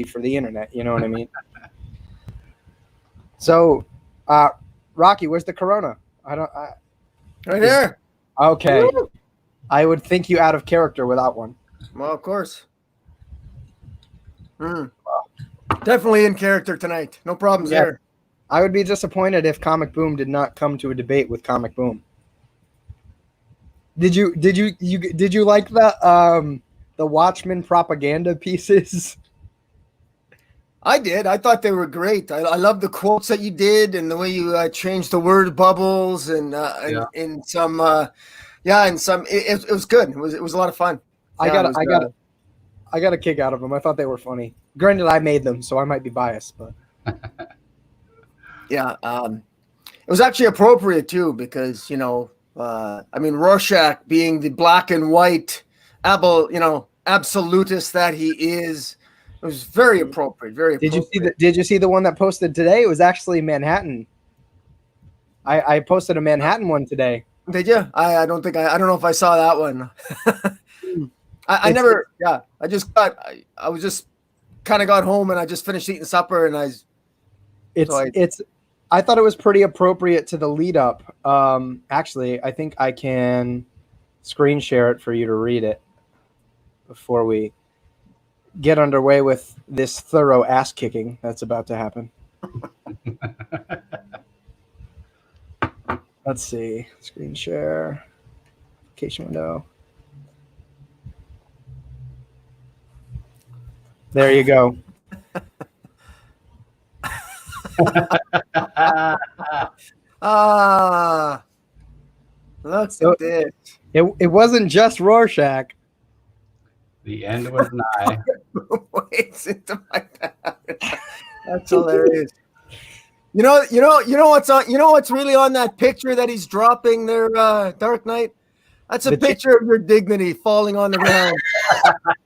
for the internet. You know what I mean? So, Rocky, where's the Corona? Right here. Okay. Woo! I would think you out of character without one. Well, of course. Definitely in character tonight. No problems there. I would be disappointed if ComicBoom did not come to a debate with ComicBoom. Did you like the Watchmen propaganda pieces? I did. I thought they were great. I love the quotes that you did and the way you changed the word bubbles and in some it was good. It was a lot of fun. I got a kick out of them. I thought they were funny. Granted, I made them, so I might be biased, but yeah, it was actually appropriate too because Rorschach being the black and white absolutist that he is. It was very appropriate. Very appropriate. Did you see the one that posted today? It was actually Manhattan. I posted a Manhattan one today. Did you? I don't know if I saw that one. I never. Yeah, I was just kind of got home and I just finished eating supper and I thought it was pretty appropriate to the lead up. Actually, I think I can screen share it for you to read it before we get underway with this thorough ass kicking that's about to happen. Let's see. Screen share. Application window. There you go. Look at this. It wasn't just Rorschach. The end was nigh. Waits into my back. That's hilarious. You know what's on. You know what's really on that picture that he's dropping there, Dark Knight. That's a picture of your dignity falling on the ground.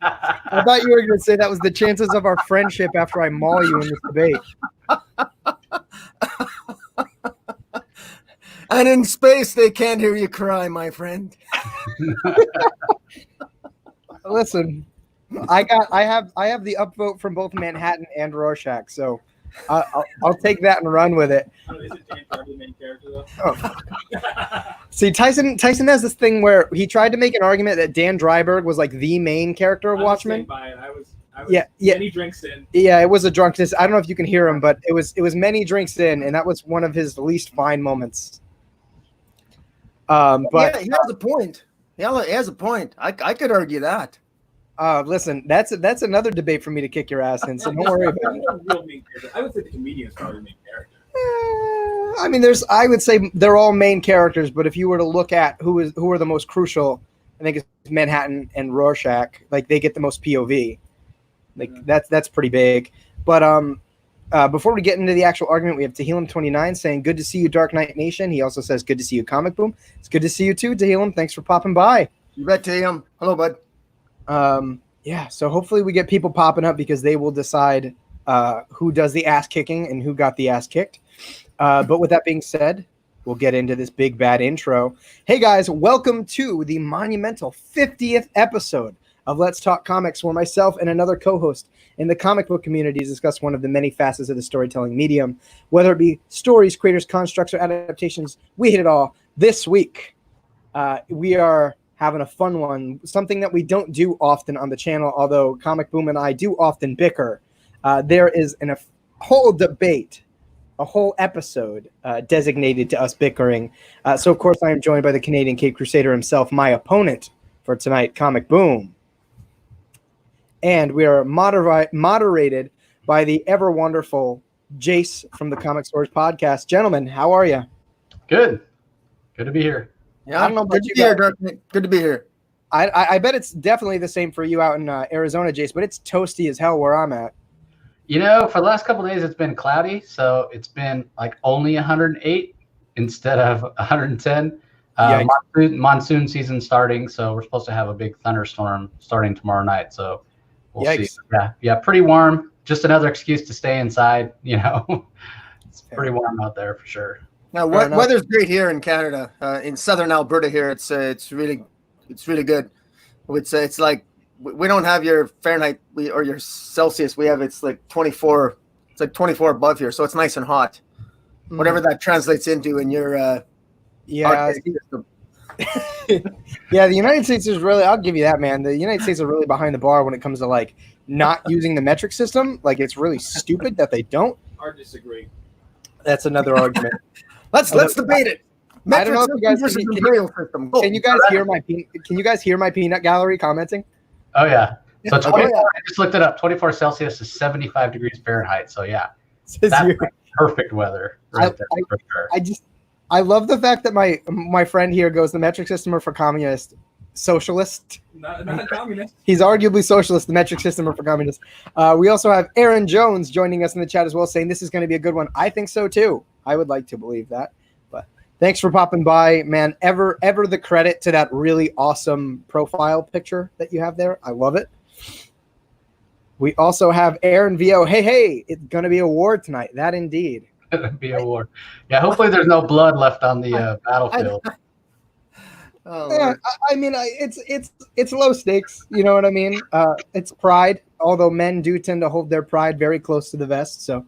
I thought you were going to say that was the chances of our friendship after I maul you in this debate. And in space, they can't hear you cry, my friend. Listen, I have the upvote from both Manhattan and Rorschach, so I'll take that and run with it. Is it Dan Carvey the main character though? Oh. See, Tyson has this thing where he tried to make an argument that Dan Dreiberg was like the main character of Watchmen. I was many drinks in. Yeah, it was a drunkenness. I don't know if you can hear him, but it was many drinks in, and that was one of his least fine moments. But yeah, he has a point. Yeah, he has a point. I could argue that. Listen, that's another debate for me to kick your ass in, so don't worry about it. I would say the comedian is probably the main character. I would say they're all main characters, but if you were to look at who are the most crucial, I think it's Manhattan and Rorschach. Like they get the most POV. Like that's pretty big. But before we get into the actual argument, we have Tehillim29 saying, "Good to see you, DarkKnightNation." He also says, "Good to see you, ComicBoom." It's good to see you too, Tehillim. Thanks for popping by. You bet, Tehillim. Hello, bud. Yeah, so hopefully we get people popping up because they will decide who does the ass kicking and who got the ass kicked. But with that being said, we'll get into this big bad intro. Hey guys, welcome to the monumental 50th episode of Let's Talk Comics, where myself and another co-host in the comic book community discuss one of the many facets of the storytelling medium. Whether it be stories, creators, constructs, or adaptations, we hit it all. This week, we are having a fun one, something that we don't do often on the channel, although ComicBoom and I do often bicker. There is a whole debate, a whole episode designated to us bickering. So, of course, I am joined by the Canadian Cape Crusader himself, my opponent for tonight, ComicBoom. And we are moderated by the ever-wonderful Jace from the Comic Source podcast. Gentlemen, how are you? Good. Good to be here. Yeah, I don't know about you guys. Good to be here. I bet it's definitely the same for you out in Arizona, Jace, but it's toasty as hell where I'm at. You know, for the last couple of days, it's been cloudy, so it's been like only 108 instead of 110. Monsoon season starting, so we're supposed to have a big thunderstorm starting tomorrow night. So we'll see. Yeah, pretty warm. Just another excuse to stay inside. You know, it's pretty warm out there for sure. Now, weather's great here in Canada. In southern Alberta here, it's really good. It's like we don't have your Fahrenheit or your Celsius. We have it's like 24. It's like 24 above here, so it's nice and hot. Whatever that translates into in your Arctic system. Yeah, the United States is really, I'll give you that, man. The United States are really behind the bar when it comes to like not using the metric system. Like, it's really stupid that they don't. I disagree. That's another argument. Let's debate it. I don't know if you guys versus imperial system. Can you guys hear my peanut gallery commenting? Oh yeah. So 24. Oh, yeah. I just looked it up. 24 Celsius is 75 degrees Fahrenheit. So yeah, Says that's you. perfect weather right there for sure. I love the fact that my friend here goes, the metric system are for communist, socialist. Not communist. He's arguably socialist. The metric system are for communists. We also have Aaron Jones joining us in the chat as well, saying this is going to be a good one. I think so too. I would like to believe that. But thanks for popping by, man. Ever the credit to that really awesome profile picture that you have there. I love it. We also have Aaron VO. Hey, it's going to be a war tonight. That indeed. Be a war. Yeah, hopefully there's no blood left on the battlefield. Yeah, I mean, it's low stakes. You know what I mean? It's pride, although men do tend to hold their pride very close to the vest. So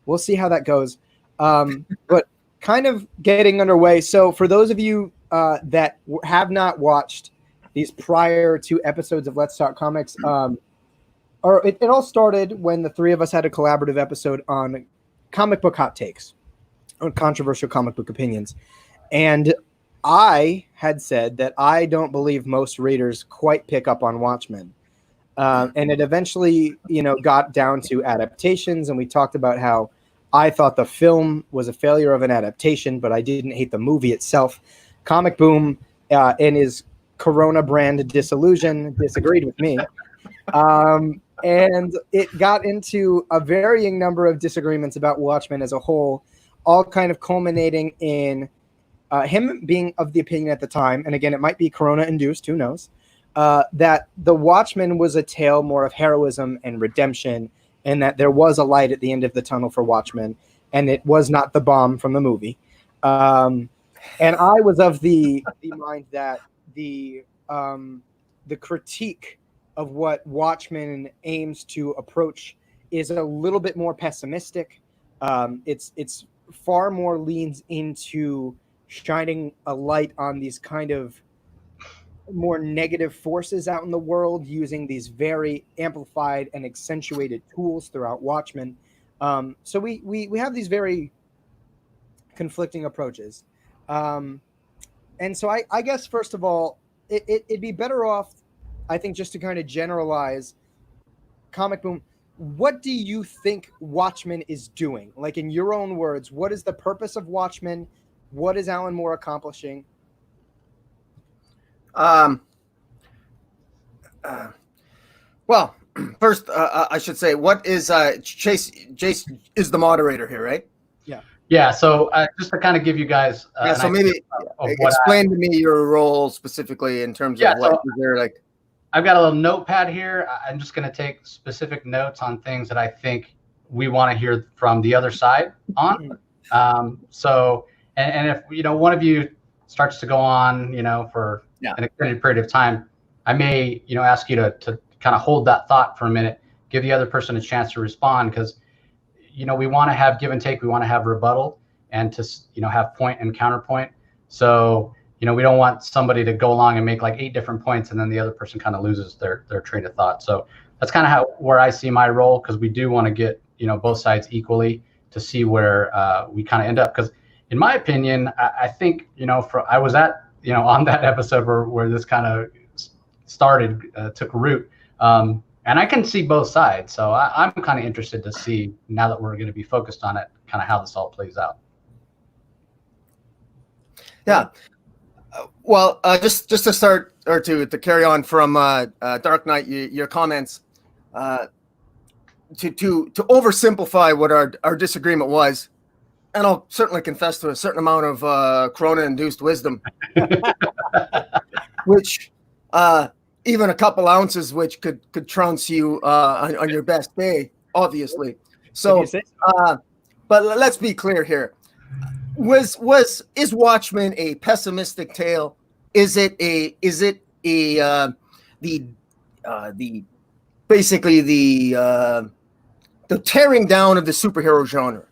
we'll see how that goes. But kind of getting underway. So for those of you that have not watched these prior two episodes of Let's Talk Comics, it all started when the three of us had a collaborative episode on comic book hot takes, on controversial comic book opinions. And I had said that I don't believe most readers quite pick up on Watchmen. And it eventually, got down to adaptations. And we talked about how I thought the film was a failure of an adaptation, but I didn't hate the movie itself. ComicBoom, in his Corona brand disillusion, disagreed with me. And it got into a varying number of disagreements about Watchmen as a whole, all kind of culminating in him being of the opinion at the time, and again, it might be Corona-induced, who knows, that the Watchmen was a tale more of heroism and redemption, and that there was a light at the end of the tunnel for Watchmen, and it was not the bomb from the movie. And I was of the mind that the critique of what Watchmen aims to approach is a little bit more pessimistic. It's far more leans into shining a light on these kind of more negative forces out in the world, using these very amplified and accentuated tools throughout Watchmen. So we have these very conflicting approaches. And so I guess, first of all, it'd be better off, I think, just to kind of generalize ComicBoom. What do you think Watchmen is doing? Like, in your own words, what is the purpose of Watchmen? What is Alan Moore accomplishing? Well, first, I should say, what is Jace is the moderator here, right? Yeah. So just to kind of give you guys, so maybe explain to me your role specifically in terms of what is there like. I've got a little notepad here. I'm just going to take specific notes on things that I think we want to hear from the other side on. So, and if, one of you starts to go on, for an extended period of time, I may, ask you to kind of hold that thought for a minute, give the other person a chance to respond, because, we want to have give and take. We want to have rebuttal and to, have point and counterpoint. So, we don't want somebody to go along and make like 8 different points and then the other person kind of loses their train of thought. So that's kind of where I see my role, because we do want to get, both sides equally to see where we kind of end up. Because in my opinion, I think, I was at, on that episode where this kind of started, took root. And I can see both sides. So I'm kind of interested to see, now that we're going to be focused on it, kind of how this all plays out. Yeah. Well, just to start, or to carry on from Dark Knight, your comments, to oversimplify what our disagreement was, and I'll certainly confess to a certain amount of Corona-induced wisdom, which even a couple ounces, which could trounce you on your best day, obviously. So, but let's be clear here. Is Watchmen a pessimistic tale? Is it the basically the tearing down of the superhero genre.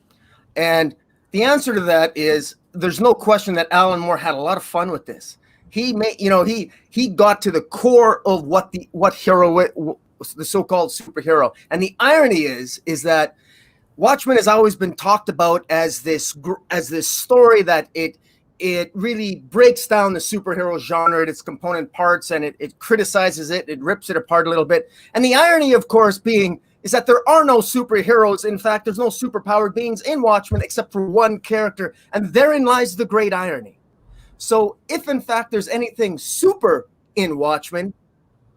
And the answer to that is there's no question that Alan Moore had a lot of fun with this. He made, he got to the core of what the so-called superhero. And the irony is that Watchmen has always been talked about as this story that it really breaks down the superhero genre at its component parts, and it criticizes it, it rips it apart a little bit. And the irony, of course, is that there are no superheroes. In fact, there's no superpowered beings in Watchmen except for one character, and therein lies the great irony. So if, in fact, there's anything super in Watchmen,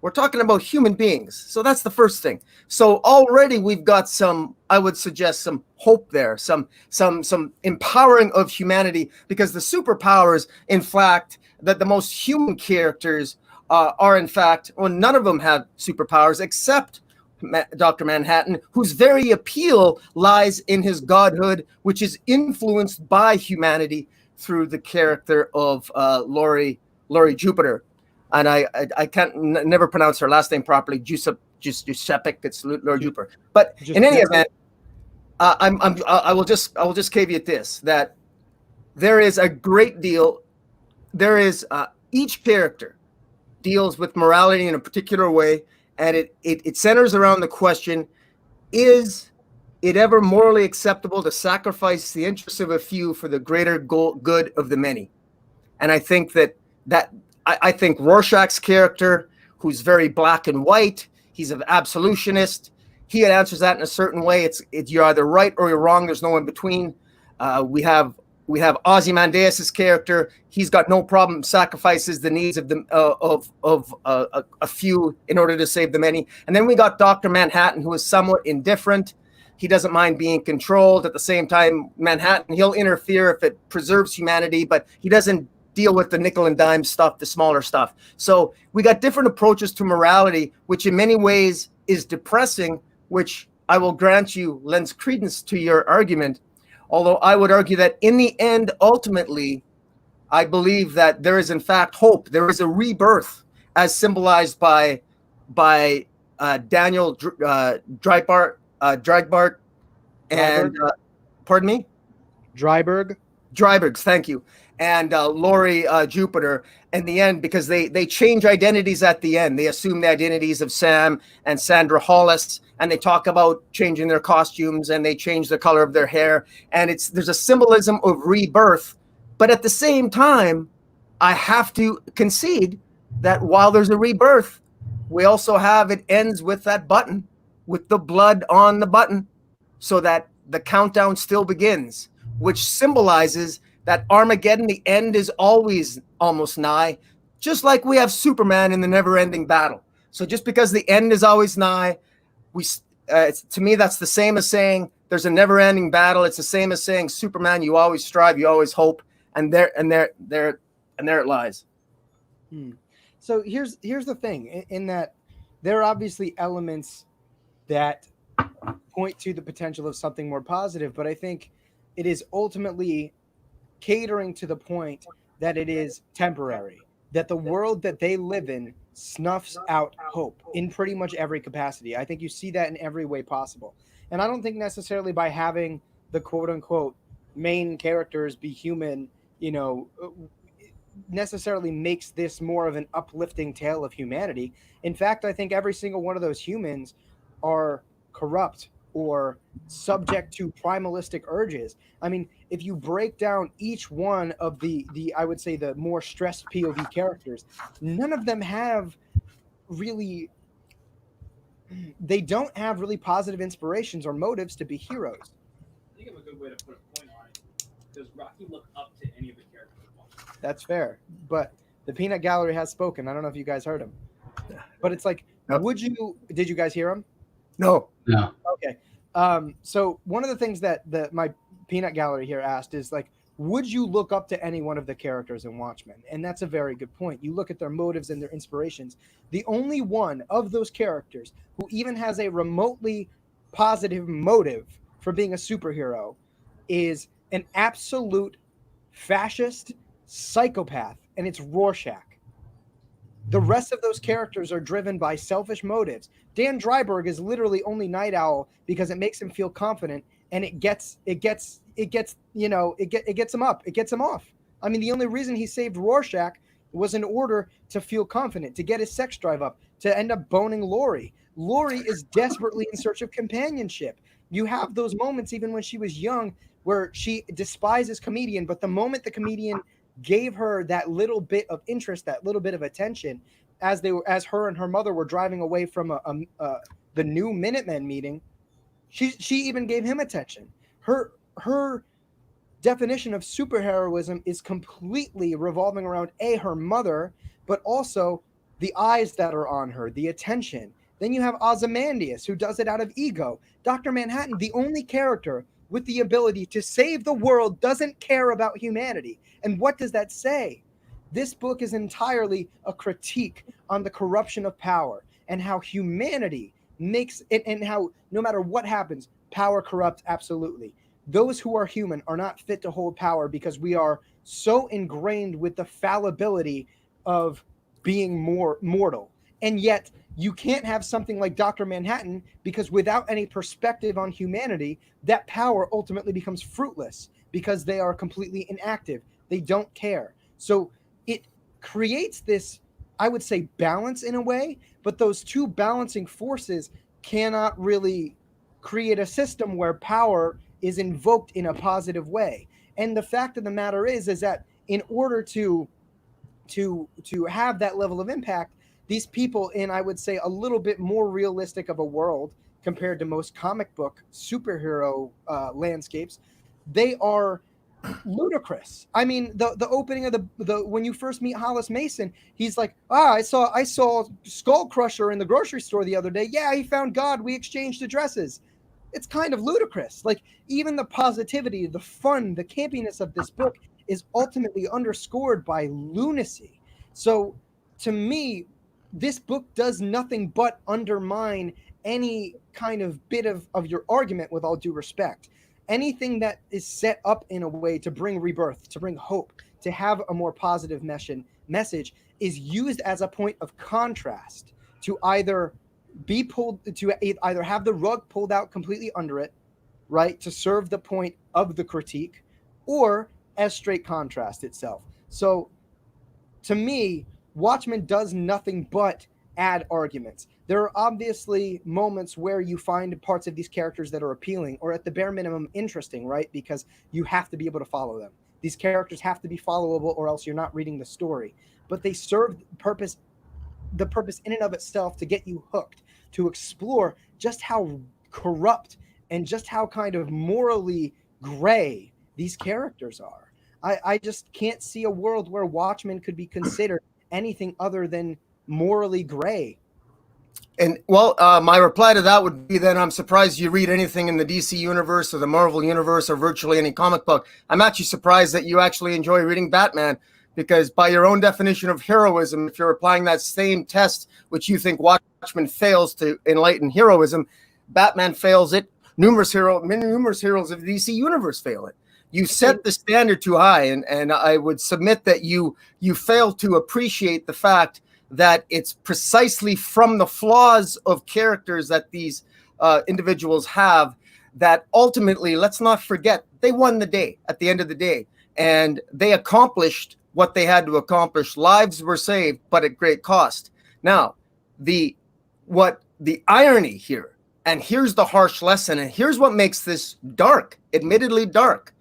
we're talking about human beings. So that's the first thing. So already we've got I would suggest some hope there, some empowering of humanity, because the superpowers, in fact, that the most human characters are, in fact, well, none of them have superpowers except Dr. Manhattan, whose very appeal lies in his godhood, which is influenced by humanity through the character of Laurie Jupiter. And I can't never pronounce her last name properly. Giuseppe, it's Lord Jupiter. But in any event, I will just caveat this, that there is a great deal. There is each character deals with morality in a particular way, and it centers around the question: is it ever morally acceptable to sacrifice the interests of a few for the greater good of the many? And I think I think Rorschach's character, who's very black and white, he's an absolutionist. He answers that in a certain way. It's you're either right or you're wrong. There's no in between. We have Ozymandias' character. He's got no problem, sacrifices the needs of a few in order to save the many. And then we got Dr. Manhattan, who is somewhat indifferent. He doesn't mind being controlled. At the same time, Manhattan, he'll interfere if it preserves humanity, but he doesn't deal with the nickel and dime stuff, the smaller stuff. So we got different approaches to morality, which in many ways is depressing, which I will grant you lends credence to your argument. Although I would argue that in the end, ultimately, I believe that there is in fact hope. There is a rebirth, as symbolized by Daniel Dreibart, and pardon me, Dreiberg, thank you, and Laurie Jupiter in the end, because they change identities at the end. They assume the identities of Sam and Sandra Hollis, and they talk about changing their costumes, and they change the color of their hair, and there's a symbolism of rebirth. But at the same time, I have to concede that while there's a rebirth, we also have, it ends with that button, with the blood on the button, so that the countdown still begins, which symbolizes that Armageddon, the end, is always almost nigh, just like we have Superman in the never-ending battle. So just because the end is always nigh, to me, that's the same as saying there's a never-ending battle. It's the same as saying Superman, you always strive, you always hope, and there it lies. So here's the thing, in that there are obviously elements that point to the potential of something more positive, but I think it is ultimately catering to the point that it is temporary, that the world that they live in snuffs out hope in pretty much every capacity. I think you see that in every way possible. And I don't think necessarily by having the quote unquote main characters be human, necessarily makes this more of an uplifting tale of humanity. In fact, I think every single one of those humans are corrupt or subject to primalistic urges. I mean, if you break down each one of the I would say the more stressed POV characters, none of them have really, they don't have really positive inspirations or motives to be heroes. I think of a good way to put a point on it. Does Rocky look up to any of the characters? That's fair, but the Peanut Gallery has spoken. I don't know if you guys heard him, but it's like, did you guys hear him? No. Okay. So one of the things that my Peanut Gallery here asked is like, would you look up to any one of the characters in Watchmen? And that's a very good point. You look at their motives and their inspirations. The only one of those characters who even has a remotely positive motive for being a superhero is an absolute fascist psychopath, and it's Rorschach. The rest of those characters are driven by selfish motives. Dan Dryberg is literally only Night Owl because it makes him feel confident, and it gets him up, it gets him off. I mean, the only reason he saved Rorschach was in order to feel confident, to get his sex drive up, to end up boning Lori. Lori is desperately in search of companionship. You have those moments even when she was young where she despises comedian, but the moment the comedian gave her that little bit of interest, that little bit of attention, as her and her mother were driving away from the new Minutemen meeting, she even gave him attention. Her definition of superheroism is completely revolving around her mother, but also the eyes that are on her, the attention. Then you have Ozymandias, who does it out of ego. Dr. Manhattan, the only character with the ability to save the world, doesn't care about humanity. And what does that say? This book is entirely a critique on the corruption of power and how humanity makes it, and how no matter what happens, power corrupts absolutely. Those who are human are not fit to hold power because we are so ingrained with the fallibility of being more mortal. And yet you can't have something like Dr. Manhattan, because without any perspective on humanity, that power ultimately becomes fruitless because they are completely inactive. They don't care. So it creates this, I would say, balance in a way, but those two balancing forces cannot really create a system where power is invoked in a positive way. And the fact of the matter is that in order to have that level of impact, these people in, I would say, a little bit more realistic of a world compared to most comic book superhero landscapes, they are ludicrous. I mean, the opening of the when you first meet Hollis Mason, he's like, I saw Skullcrusher in the grocery store the other day. Yeah, he found God. We exchanged addresses. It's kind of ludicrous. Like, even the positivity, the fun, the campiness of this book is ultimately underscored by lunacy. So to me, this book does nothing but undermine any kind of bit of your argument, with all due respect. Anything that is set up in a way to bring rebirth, to bring hope, to have a more positive message is used as a point of contrast to either have the rug pulled out completely under it, right, to serve the point of the critique, or as straight contrast itself. So to me, Watchmen does nothing but add arguments. There are obviously moments where you find parts of these characters that are appealing, or at the bare minimum interesting, right? Because you have to be able to follow them. These characters have to be followable, or else you're not reading the story. But they serve the purpose in and of itself to get you hooked, to explore just how corrupt and just how kind of morally gray these characters are. I just can't see a world where Watchmen could be considered anything other than morally gray. And well, my reply to that would be, then I'm surprised you read anything in the DC universe or the Marvel universe or virtually any comic book. I'm actually surprised that you actually enjoy reading Batman, because by your own definition of heroism, if you're applying that same test, which you think Watchmen fails to enlighten heroism, Batman fails it. Numerous heroes of the DC universe fail it. You set the standard too high, and I would submit that you fail to appreciate the fact that it's precisely from the flaws of characters that these individuals have that ultimately, let's not forget, they won the day at the end of the day, and they accomplished what they had to accomplish. Lives were saved, but at great cost. Now, the irony here, and here's the harsh lesson, and here's what makes this dark, admittedly dark,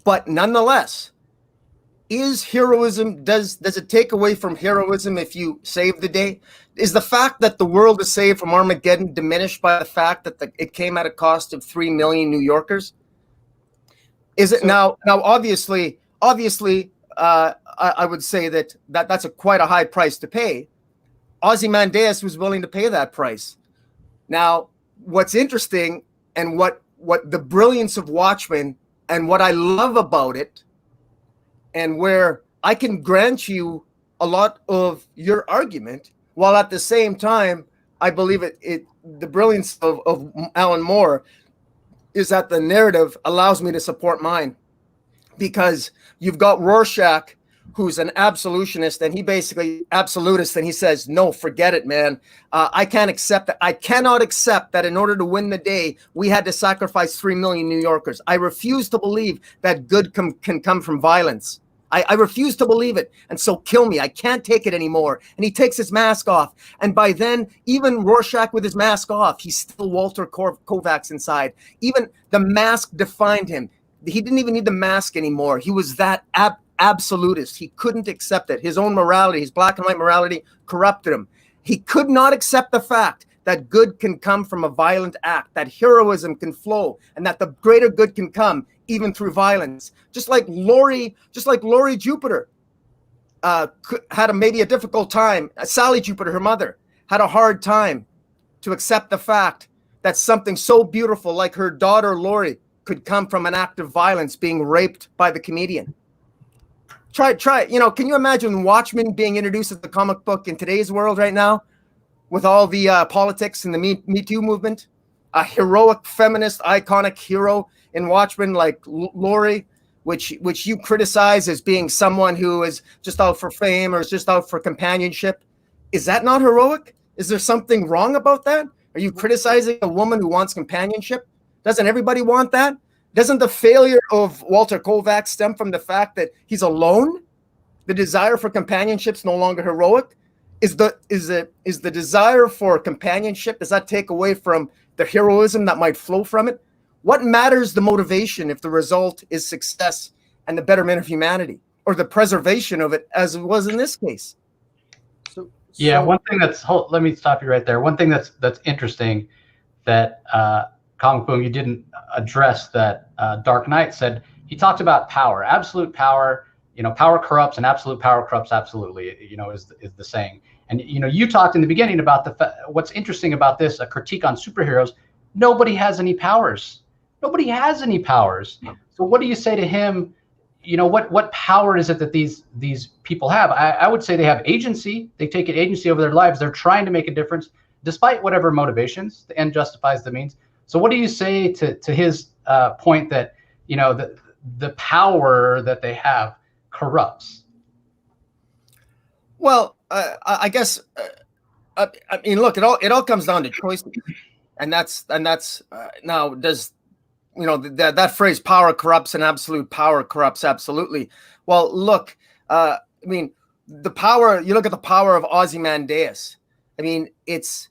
but nonetheless, is heroism, does it take away from heroism if you save the day? Is the fact that the world is saved from Armageddon diminished by the fact that it came at a cost of 3 million New Yorkers? Is it now? Obviously, I would say that's quite a high price to pay. Ozymandias was willing to pay that price. Now, what's interesting, and what the brilliance of Watchmen, and what I love about it, and where I can grant you a lot of your argument, while at the same time, I believe the brilliance of Alan Moore is that the narrative allows me to support mine. Because you've got Rorschach, who's an absolutist, and he says, no, forget it, man. I can't accept that. I cannot accept that in order to win the day, we had to sacrifice 3 million New Yorkers. I refuse to believe that good can come from violence. I refuse to believe it. And so kill me. I can't take it anymore. And he takes his mask off. And by then, even Rorschach with his mask off, he's still Walter Kovacs inside. Even the mask defined him. He didn't even need the mask anymore. He was that absolutist. He couldn't accept it. His own morality, his black and white morality, corrupted him. He could not accept the fact that good can come from a violent act, that heroism can flow, and that the greater good can come even through violence. Just like Laurie Jupiter had maybe a difficult time. Sally Jupiter, her mother, had a hard time to accept the fact that something so beautiful like her daughter Laurie could come from an act of violence, being raped by the comedian. Try. Can you imagine Watchmen being introduced as a comic book in today's world right now, with all the politics and the Me Too movement? A heroic feminist, iconic hero in Watchmen like Laurie, which you criticize as being someone who is just out for fame or is just out for companionship. Is that not heroic? Is there something wrong about that? Are you criticizing a woman who wants companionship? Doesn't everybody want that? Doesn't the failure of Walter Kovacs stem from the fact that he's alone? The desire for companionship is no longer heroic. Is the desire for companionship, does that take away from the heroism that might flow from it? What matters the motivation if the result is success and the betterment of humanity, or the preservation of it, as it was in this case? One thing let me stop you right there. One thing that's interesting that ComicBoom, you didn't address, that Dark Knight said. He talked about power, absolute power. Power corrupts, and absolute power corrupts absolutely. Is the saying. And you talked in the beginning about what's interesting about this, a critique on superheroes. Nobody has any powers. Nobody has any powers. So what do you say to him? What power is it that these people have? I would say they have agency. They take agency over their lives. They're trying to make a difference, despite whatever motivations. The end justifies the means. So what do you say to his point that the power that they have corrupts? Well, I guess I mean, look, it all comes down to choices, and that's now does that phrase "power corrupts" and "absolute power corrupts" absolutely. Well, look, I mean, the power. You look at the power of Ozymandias. I mean, it's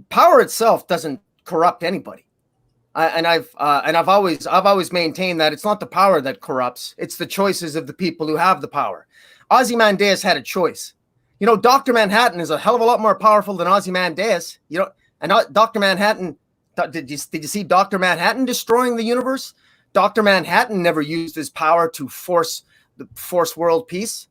power itself doesn't corrupt anybody. I've always maintained that it's not the power that corrupts; it's the choices of the people who have the power. Ozymandias had a choice. Dr. Manhattan is a hell of a lot more powerful than Ozymandias. And Dr. Manhattan, did you see Dr. Manhattan destroying the universe? Dr. Manhattan never used his power to force world peace.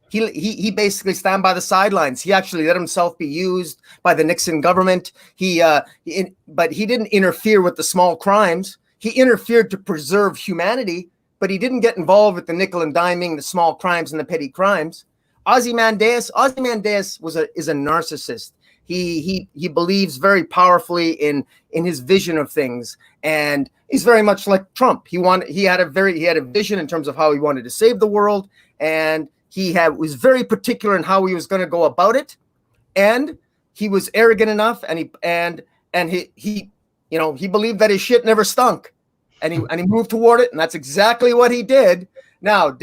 He basically stand by the sidelines. He actually let himself be used by the Nixon government. But he didn't interfere with the small crimes. He interfered to preserve humanity, but he didn't get involved with the nickel and diming, the small crimes and the petty crimes. Ozymandias is a narcissist. He believes very powerfully in his vision of things, and he's very much like Trump. He had a vision in terms of how he wanted to save the world, and was very particular in how he was going to go about it, and he was arrogant enough, and he believed that his shit never stunk, and he moved toward it, and that's exactly what he did. Now,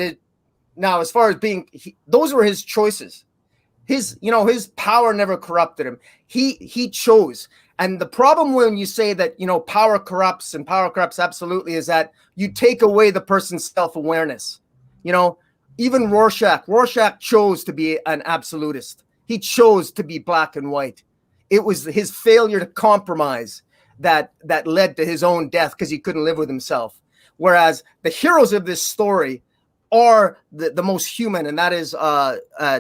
as far as those were his choices. His power never corrupted him. He chose. And the problem when you say that, power corrupts and power corrupts absolutely is that you take away the person's self-awareness. Even Rorschach chose to be an absolutist. He chose to be black and white. It was his failure to compromise that led to his own death, because he couldn't live with himself. Whereas the heroes of this story are the most human, and that is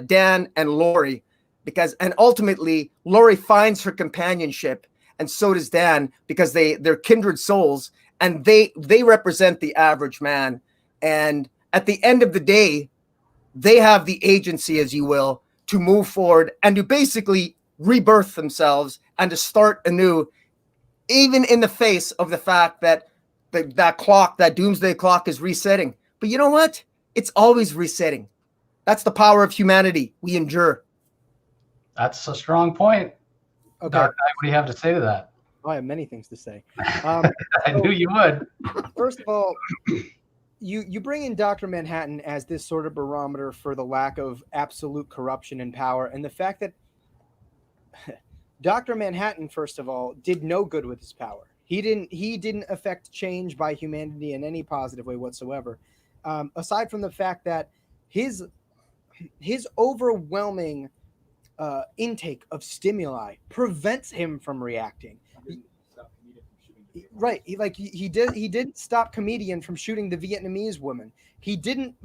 Dan and Laurie, and ultimately Laurie finds her companionship, and so does Dan, because they're kindred souls, and they represent the average man. And at the end of the day, they have the agency, as you will, to move forward and to basically rebirth themselves and to start anew, even in the face of the fact that that doomsday clock is resetting. But you know what? It's always resetting. That's the power of humanity. We endure. That's a strong point. Okay. Dark Knight, what do you have to say to that? I have many things to say. I knew you would. First of all, you bring in Dr. Manhattan as this sort of barometer for the lack of absolute corruption and power, and the fact that Dr. Manhattan, first of all, did no good with his power. He didn't affect change by humanity in any positive way whatsoever. Aside from the fact that his overwhelming intake of stimuli prevents him from reacting. Right, he didn't stop comedian from shooting the Vietnamese woman. He didn't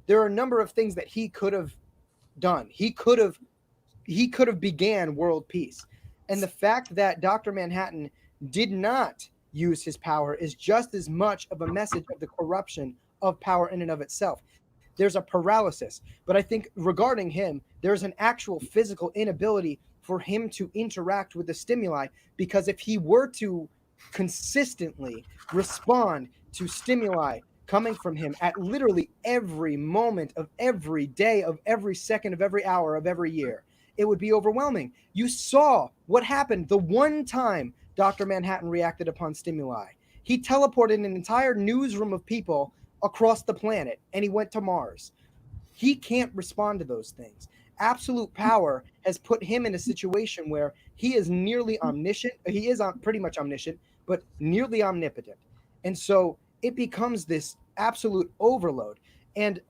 there are a number of things that he could have done. He could have began world peace. And the fact that Dr. Manhattan did not use his power is just as much of a message of the corruption of power in and of itself. There's a paralysis, but I think regarding him, there's an actual physical inability for him to interact with the stimuli, because if he were to consistently respond to stimuli coming from him at literally every moment of every day, of every second, of every hour, of every year, it would be overwhelming. You saw what happened the one time Dr. Manhattan reacted upon stimuli. He teleported an entire newsroom of people across the planet, and he went to Mars. He can't respond to those things. Absolute power has put him in a situation where he is nearly omniscient. He is pretty much omniscient, but nearly omnipotent. And so it becomes this absolute overload. And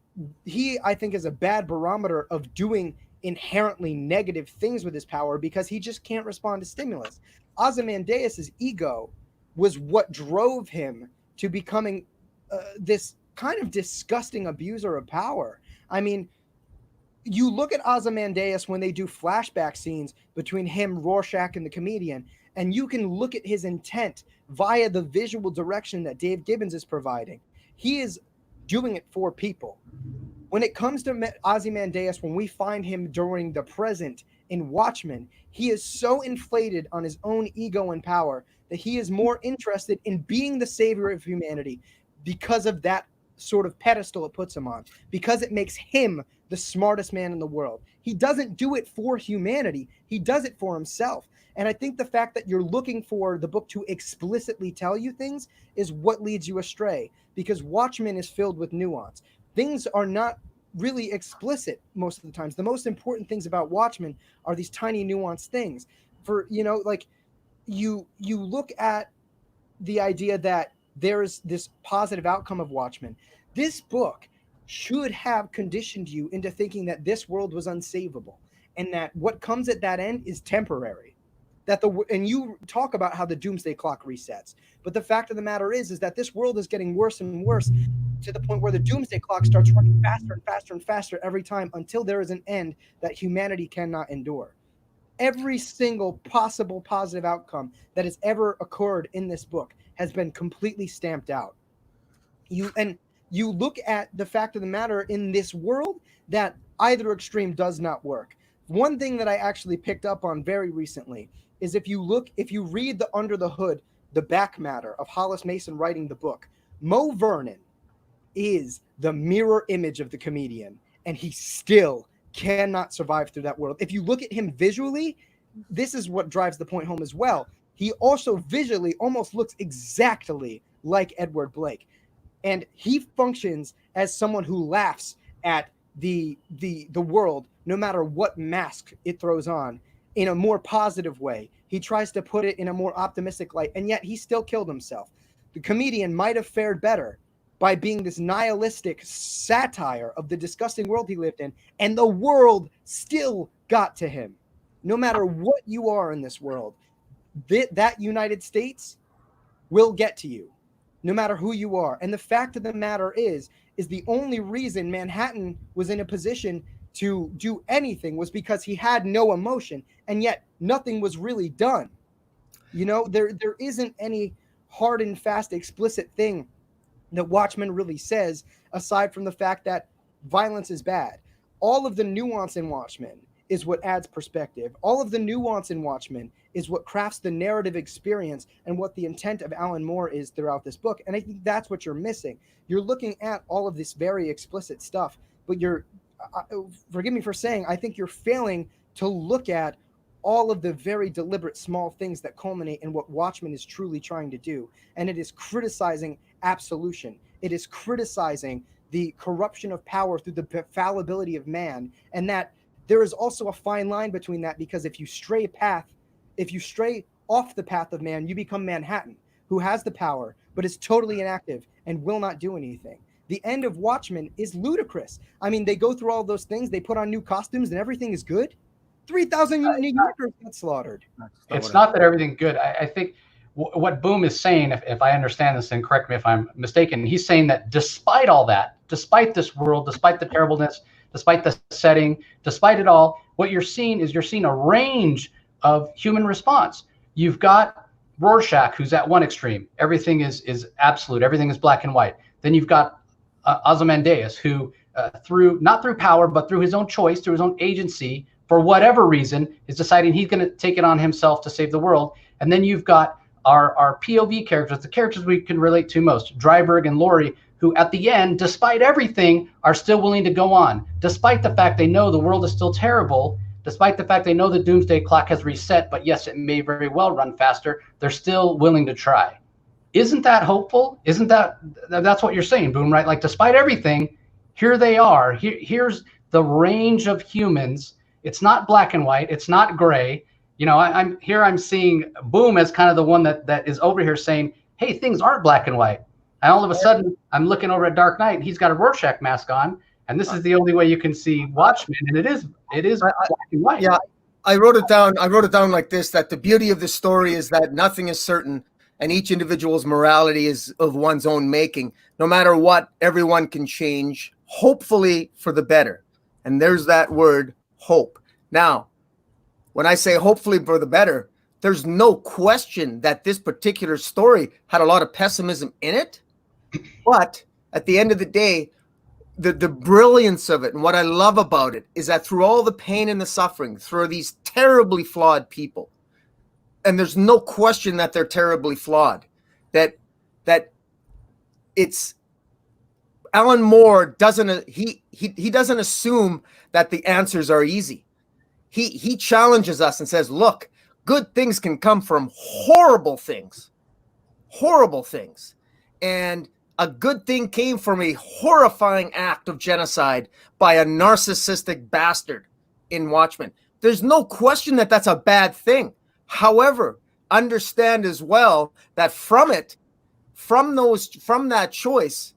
he, I think, is a bad barometer of doing inherently negative things with his power, because he just can't respond to stimulus. Ozymandias' ego was what drove him to becoming this kind of disgusting abuser of power. I mean, you look at Ozymandias when they do flashback scenes between him, Rorschach, and the comedian, and you can look at his intent via the visual direction that Dave Gibbons is providing. He is doing it for people. When it comes to Ozymandias, when we find him during the present in Watchmen, he is so inflated on his own ego and power that he is more interested in being the savior of humanity because of that sort of pedestal it puts him on, because it makes him the smartest man in the world. He doesn't do it for humanity. He does it for himself. And I think the fact that you're looking for the book to explicitly tell you things is what leads you astray, because Watchmen is filled with nuance. Things are not really explicit most of the times. The most important things about Watchmen are these tiny nuanced things. For, you look at the idea that there's this positive outcome of Watchmen. This book should have conditioned you into thinking that this world was unsavable, and that what comes at that end is temporary. And you talk about how the doomsday clock resets, but the fact of the matter is that this world is getting worse and worse, to the point where the doomsday clock starts running faster and faster and faster every time, until there is an end that humanity cannot endure. Every single possible positive outcome that has ever occurred in this book has been completely stamped out. You look at the fact of the matter in this world that either extreme does not work. One thing that I actually picked up on very recently is if you read the under the hood, the back matter of Hollis Mason writing the book, Mo Vernon is the mirror image of the comedian, and he still cannot survive through that world. If you look at him visually, this is what drives the point home as well. He also visually almost looks exactly like Edward Blake. And he functions as someone who laughs at the world, no matter what mask it throws on, in a more positive way. He tries to put it in a more optimistic light, and yet he still killed himself. The comedian might have fared better by being this nihilistic satire of the disgusting world he lived in, and the world still got to him. No matter what you are in this world, that United States will get to you, no matter who you are. And the fact of the matter is the only reason Manhattan was in a position to do anything was because he had no emotion, and yet nothing was really done. There isn't any hard and fast explicit thing that Watchmen really says, aside from the fact that violence is bad. All of the nuance in Watchmen is what adds perspective. All of the nuance in Watchmen is what crafts the narrative experience and what the intent of Alan Moore is throughout this book. And I think that's what you're missing. You're looking at all of this very explicit stuff, but forgive me for saying, I think you're failing to look at all of the very deliberate small things that culminate in what Watchmen is truly trying to do. And it is criticizing absolution. It is criticizing the corruption of power through the fallibility of man. And that there is also a fine line between that, because if you stray off the path of man, you become Manhattan, who has the power, but is totally inactive and will not do anything. The end of Watchmen is ludicrous. I mean, they go through all those things, they put on new costumes, and everything is good. 3,000 New Yorkers get slaughtered. It's not that everything's good. I think what Boom is saying, if I understand this, and correct me if I'm mistaken, he's saying that despite all that, despite this world, despite the terribleness, despite the setting, despite it all, what you're seeing is a range of human response. You've got Rorschach, who's at one extreme. Everything is absolute. Everything is black and white. Then you've got Ozymandias, who not through power, but through his own choice, through his own agency, for whatever reason, is deciding he's going to take it on himself to save the world. And then you've got our POV characters, the characters we can relate to most, Dryberg and Laurie, who at the end, despite everything, are still willing to go on, despite the fact they know the world is still terrible, despite the fact they know the doomsday clock has reset, but yes, it may very well run faster, they're still willing to try. Isn't that hopeful? That's what you're saying, Boom, right? Like, despite everything, here they are. Here's the range of humans. It's not black and white. It's not gray. You know, I'm seeing Boom as kind of the one that is over here saying, hey, things aren't black and white. And all of a sudden, I'm looking over at Dark Knight, and he's got a Rorschach mask on, and this is the only way you can see Watchmen, and it is black and white. Yeah, I wrote it down like this, that the beauty of the story is that nothing is certain, and each individual's morality is of one's own making. No matter what, everyone can change, hopefully for the better. And there's that word, hope. Now, when I say hopefully for the better, there's no question that this particular story had a lot of pessimism in it. But at the end of the day, the brilliance of it and what I love about it is that through all the pain and the suffering, through these terribly flawed people, and there's no question that they're terribly flawed, that it's Alan Moore doesn't assume that the answers are easy. He challenges us and says, look, good things can come from horrible things. And a good thing came from a horrifying act of genocide by a narcissistic bastard in Watchmen. There's no question that that's a bad thing. However, understand as well that from that choice,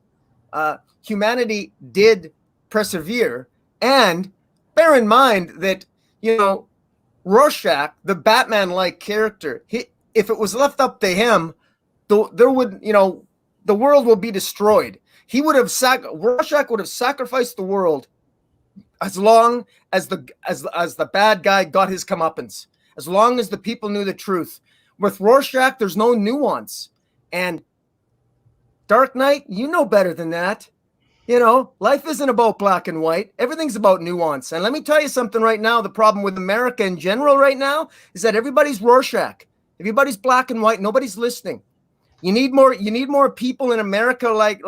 humanity did persevere. And bear in mind that, you know, Rorschach, the Batman-like character, if it was left up to him, there would, you know, the world will be destroyed. Rorschach would have sacrificed the world as long as the bad guy got his comeuppance, as long as the people knew the truth. With Rorschach, there's no nuance. And Dark Knight, you know better than that. You know, life isn't about black and white. Everything's about nuance. And let me tell you something right now. The problem with America in general right now is that everybody's Rorschach. Everybody's black and white. Nobody's listening. You need more people in America like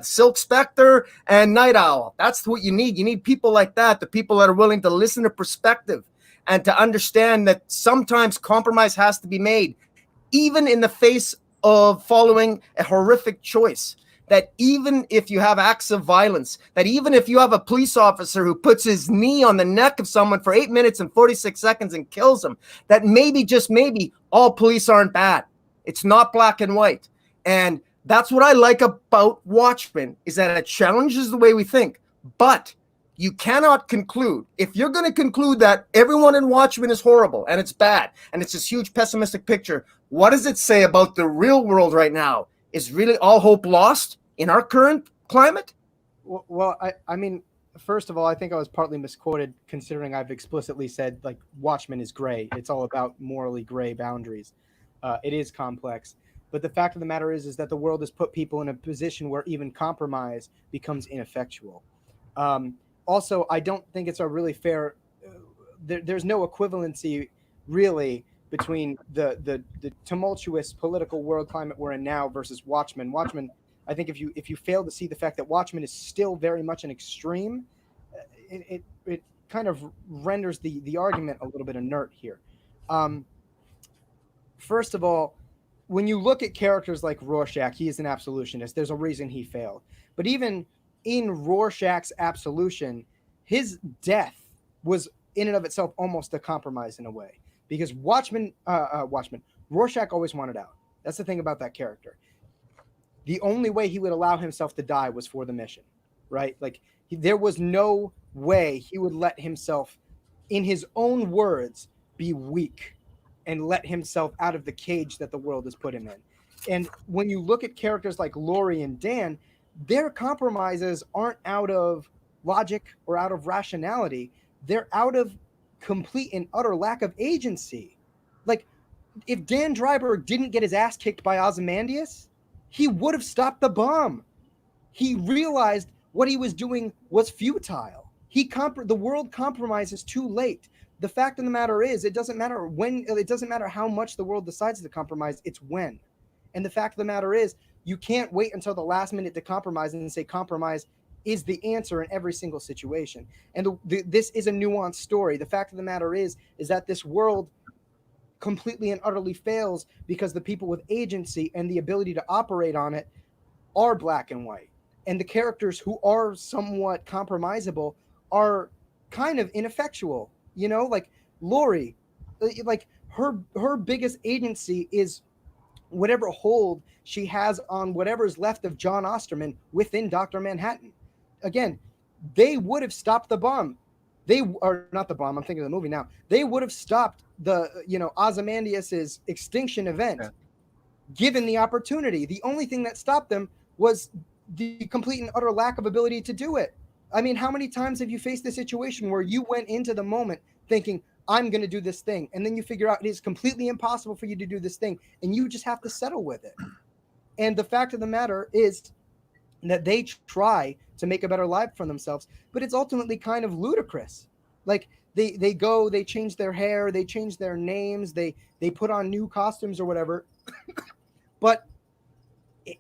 Silk Spectre and Night Owl. That's what you need. You need people like that, the people that are willing to listen to perspective and to understand that sometimes compromise has to be made, even in the face of following a horrific choice. That even if you have acts of violence, that even if you have a police officer who puts his knee on the neck of someone for 8 minutes and 46 seconds and kills him, that maybe, just maybe, all police aren't bad. It's not black and white. And that's what I like about Watchmen, is that it challenges the way we think. But you cannot conclude, if you're going to conclude that everyone in Watchmen is horrible and it's bad and it's this huge pessimistic picture, what does it say about the real world right now? Is really all hope lost in our current climate? Well, I mean, first of all, I think I was partly misquoted, considering I've explicitly said, like, Watchmen is gray. It's all about morally gray boundaries. It is complex. But the fact of the matter is that the world has put people in a position where even compromise becomes ineffectual. Also, I don't think it's a really fair... there's no equivalency, really, between the tumultuous political world climate we're in now versus Watchmen. Watchmen I think if you fail to see the fact that Watchmen is still very much an extreme, it kind of renders the argument a little bit inert here. First of all, when you look at characters like Rorschach, he is an absolutionist. There's a reason he failed. But even in Rorschach's absolution, his death was in and of itself almost a compromise in a way, because Rorschach always wanted out. That's the thing about that character. The only way he would allow himself to die was for the mission, right? Like there was no way he would let himself, in his own words, be weak and let himself out of the cage that the world has put him in. And when you look at characters like Laurie and Dan, their compromises aren't out of logic or out of rationality. They're out of complete and utter lack of agency. Like, if Dan Dreiberg didn't get his ass kicked by Ozymandias, he would have stopped the bomb. He realized what he was doing was futile. The world compromises too late. The fact of the matter is, it doesn't matter when, it doesn't matter how much the world decides to compromise, it's when. And the fact of the matter is, you can't wait until the last minute to compromise and say compromise is the answer in every single situation. And this is a nuanced story. The fact of the matter is that this world completely and utterly fails because the people with agency and the ability to operate on it are black and white. And the characters who are somewhat compromisable are kind of ineffectual. You know, like Laurie, like her biggest agency is whatever hold she has on whatever's left of John Osterman within Dr. Manhattan. Again, they would have stopped the bomb. They are not the bomb. I'm thinking of the movie now. They would have stopped the, Ozymandias's extinction event, given the opportunity. The only thing that stopped them was the complete and utter lack of ability to do it. I mean, how many times have you faced a situation where you went into the moment thinking, I'm going to do this thing, and then you figure out it is completely impossible for you to do this thing, and you just have to settle with it? And the fact of the matter is that they try to make a better life for themselves, but it's ultimately kind of ludicrous. Like they change their hair, they change their names, they put on new costumes or whatever. But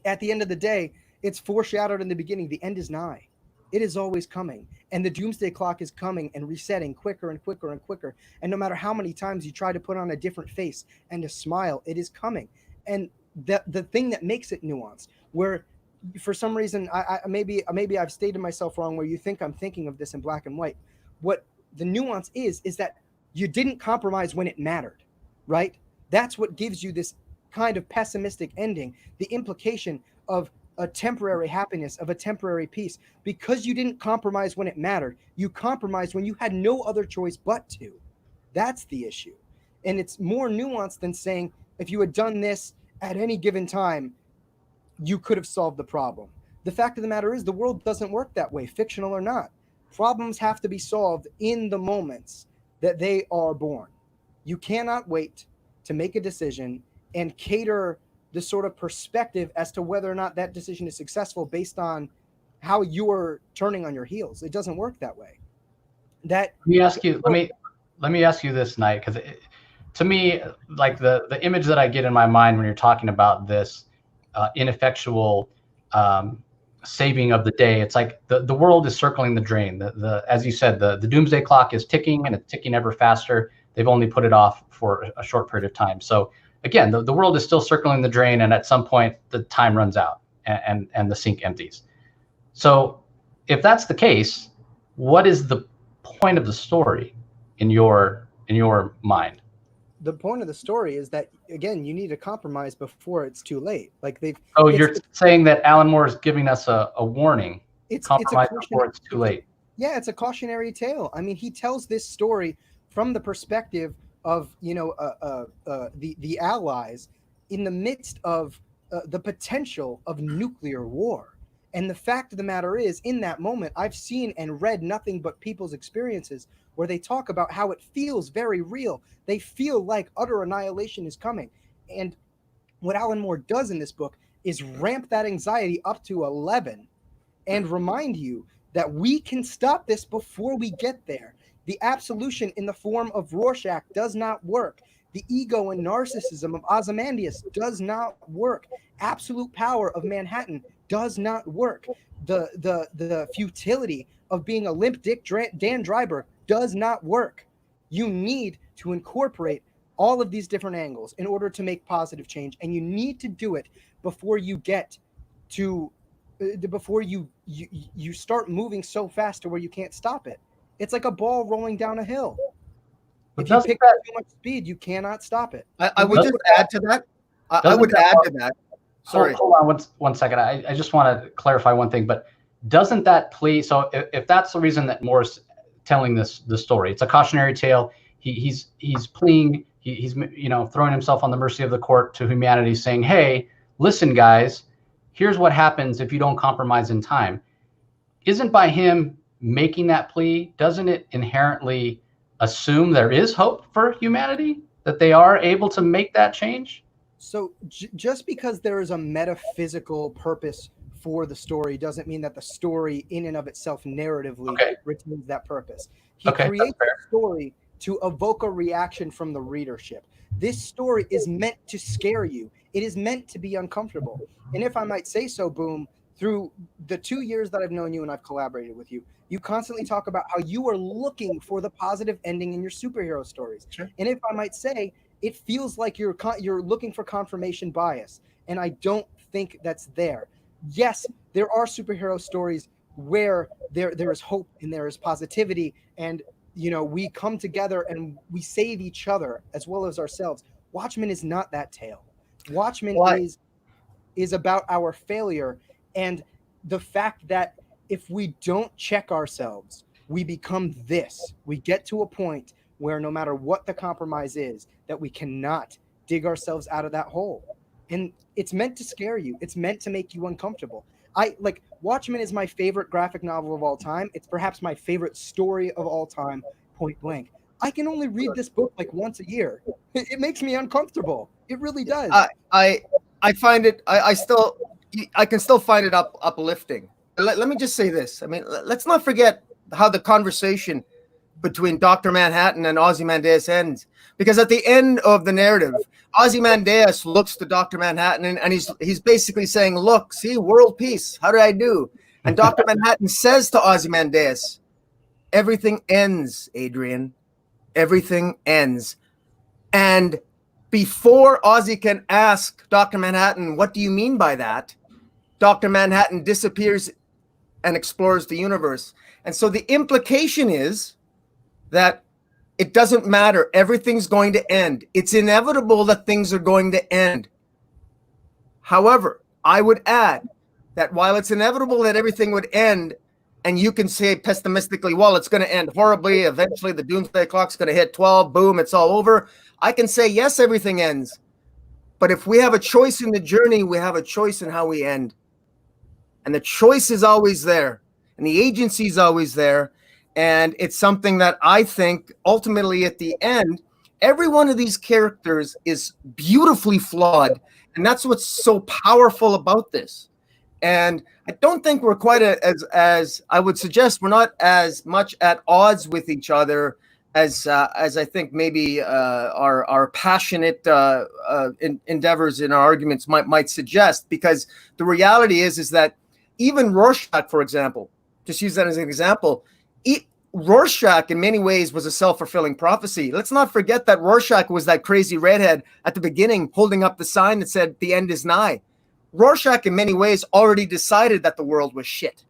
at the end of the day, it's foreshadowed in the beginning. The end is nigh. It is always coming. And the doomsday clock is coming and resetting quicker and quicker and quicker. And no matter how many times you try to put on a different face and a smile, it is coming. And the thing that makes it nuanced, where for some reason, maybe I've stated myself wrong, where you think I'm thinking of this in black and white. What the nuance is that you didn't compromise when it mattered, right? That's what gives you this kind of pessimistic ending, the implication of a temporary happiness, of a temporary peace, because you didn't compromise when it mattered. You compromised when you had no other choice but to. That's the issue. And it's more nuanced than saying, if you had done this at any given time, you could have solved the problem. The fact of the matter is, the world doesn't work that way, fictional or not. Problems have to be solved in the moments that they are born. You cannot wait to make a decision and cater the sort of perspective as to whether or not that decision is successful based on how you're turning on your heels. It doesn't work that way. Let me ask you this, Knight, because to me, like the image that I get in my mind when you're talking about this ineffectual saving of the day, it's like the world is circling the drain. As you said, the doomsday clock is ticking, and it's ticking ever faster. They've only put it off for a short period of time. So again, the world is still circling the drain, and at some point the time runs out and the sink empties. So if that's the case, what is the point of the story in your mind? The point of the story is that, again, you need to compromise before it's too late. Like you're saying that Alan Moore is giving us a warning. Compromise before it's too late. Yeah, it's a cautionary tale. I mean, he tells this story from the perspective of the Allies in the midst of the potential of nuclear war. And the fact of the matter is, in that moment, I've seen and read nothing but people's experiences where they talk about how it feels very real. They feel like utter annihilation is coming. And what Alan Moore does in this book is ramp that anxiety up to 11 and remind you that we can stop this before we get there. The absolution in the form of Rorschach does not work. The ego and narcissism of Ozymandias does not work. Absolute power of Manhattan does not work. The futility of being a limp dick Dan Dryberg does not work. You need to incorporate all of these different angles in order to make positive change, and you need to do it before you get to before you start moving so fast to where you can't stop it. It's like a ball rolling down a hill. If you pick up too much speed, you cannot stop it. I would just add to that. I would add to that. Sorry. Hold on one second. I just want to clarify one thing, but doesn't that plea, so if that's the reason that Moore's telling the story, it's a cautionary tale. He's pleading, he's throwing himself on the mercy of the court to humanity, saying, hey, listen, guys, here's what happens if you don't compromise in time. Isn't by him making that plea, doesn't it inherently assume there is hope for humanity, that they are able to make that change? So just because there is a metaphysical purpose for the story doesn't mean that the story in and of itself narratively retains that purpose. He creates a story to evoke a reaction from the readership. This story is meant to scare you. It is meant to be uncomfortable. And if I might say so, Boom, through the 2 years that I've known you and I've collaborated with you, you constantly talk about how you are looking for the positive ending in your superhero stories. Sure. And if I might say, it feels like you're looking for confirmation bias. And I don't think that's there. Yes, there are superhero stories where there is hope and there is positivity, and we come together and we save each other as well as ourselves. Watchmen is not that tale. Watchmen is about our failure and the fact that if we don't check ourselves, we become this. We get to a point where no matter what the compromise is, that we cannot dig ourselves out of that hole. And it's meant to scare you. It's meant to make you uncomfortable. Watchmen is my favorite graphic novel of all time. It's perhaps my favorite story of all time, point blank. I can only read this book like once a year. It makes me uncomfortable. It really does. I find it, I can still find it uplifting. Let me just say this. I mean, let's not forget how the conversation between Dr. Manhattan and Ozymandias ends. Because at the end of the narrative, Ozymandias looks to Dr. Manhattan and he's basically saying, look, see, world peace. How did I do? And Dr. Manhattan says to Ozymandias, everything ends, Adrian. Everything ends. And before Ozzy can ask Dr. Manhattan, what do you mean by that? Dr. Manhattan disappears and explores the universe. And so the implication is that it doesn't matter. Everything's going to end. It's inevitable that things are going to end. However, I would add that while it's inevitable that everything would end, and you can say pessimistically, well, it's going to end horribly. Eventually, the doomsday clock's going to hit 12. Boom, it's all over. I can say, yes, everything ends. But if we have a choice in the journey, we have a choice in how we end. And the choice is always there. And the agency is always there. And it's something that I think ultimately at the end, every one of these characters is beautifully flawed. And that's what's so powerful about this. And I don't think we're quite as I would suggest, we're not as much at odds with each other as I think maybe our passionate endeavors in our arguments might suggest. Because the reality is that even Rorschach, for example, just use that as an example, Rorschach in many ways was a self-fulfilling prophecy. Let's not forget that Rorschach was that crazy redhead at the beginning holding up the sign that said the end is nigh. Rorschach in many ways already decided that the world was shit.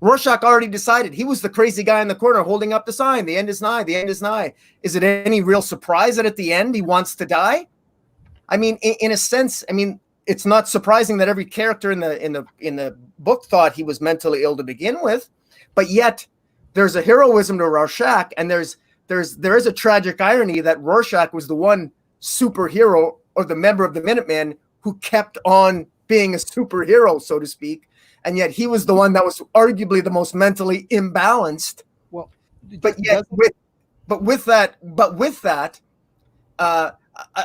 Rorschach already decided. He was the crazy guy in the corner holding up the sign. The end is nigh. The end is nigh. Is it any real surprise that at the end he wants to die? I mean, in a sense, I mean, it's not surprising that every character in the book thought he was mentally ill to begin with, but yet there's a heroism to Rorschach, and there is a tragic irony that Rorschach was the one superhero or the member of the Minutemen who kept on being a superhero, so to speak, and yet he was the one that was arguably the most mentally imbalanced. Well, but yet, with that,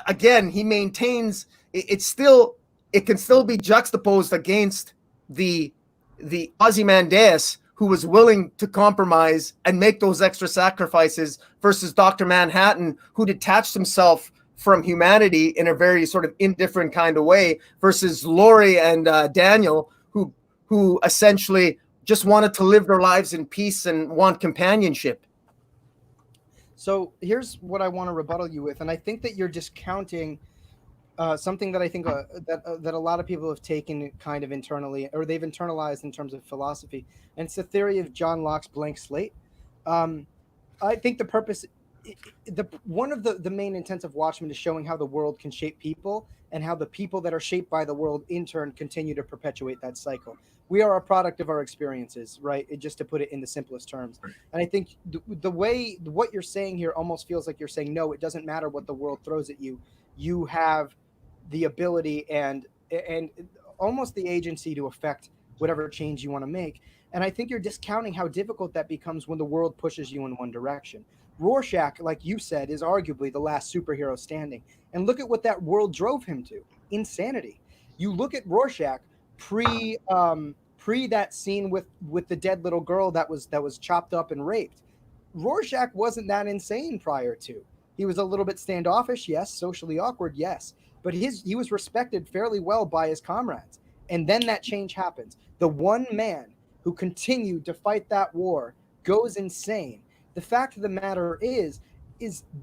again, he maintains it can still be juxtaposed against the Ozymandias who was willing to compromise and make those extra sacrifices versus Dr. Manhattan, who detached himself from humanity in a very sort of indifferent kind of way, versus Lori and Daniel, who essentially just wanted to live their lives in peace and want companionship. So here's what I want to rebuttal you with, and I think that you're discounting something that I think that a lot of people have taken kind of internally, or they've internalized in terms of philosophy, and it's the theory of John Locke's blank slate. I think the purpose, one of the main intents of Watchmen is showing how the world can shape people, and how the people that are shaped by the world in turn continue to perpetuate that cycle. We are a product of our experiences, right? Just to put it in the simplest terms. And I think the way what you're saying here almost feels like you're saying, no, it doesn't matter what the world throws at you. You have the ability and almost the agency to affect whatever change you want to make. And I think you're discounting how difficult that becomes when the world pushes you in one direction. Rorschach, like you said, is arguably the last superhero standing. And look at what that world drove him to: insanity. You look at Rorschach pre that scene with the dead little girl that was chopped up and raped. Rorschach wasn't that insane prior to. He was a little bit standoffish, yes, socially awkward, yes, but he was respected fairly well by his comrades. And then that change happens. The one man who continued to fight that war goes insane. The fact of the matter is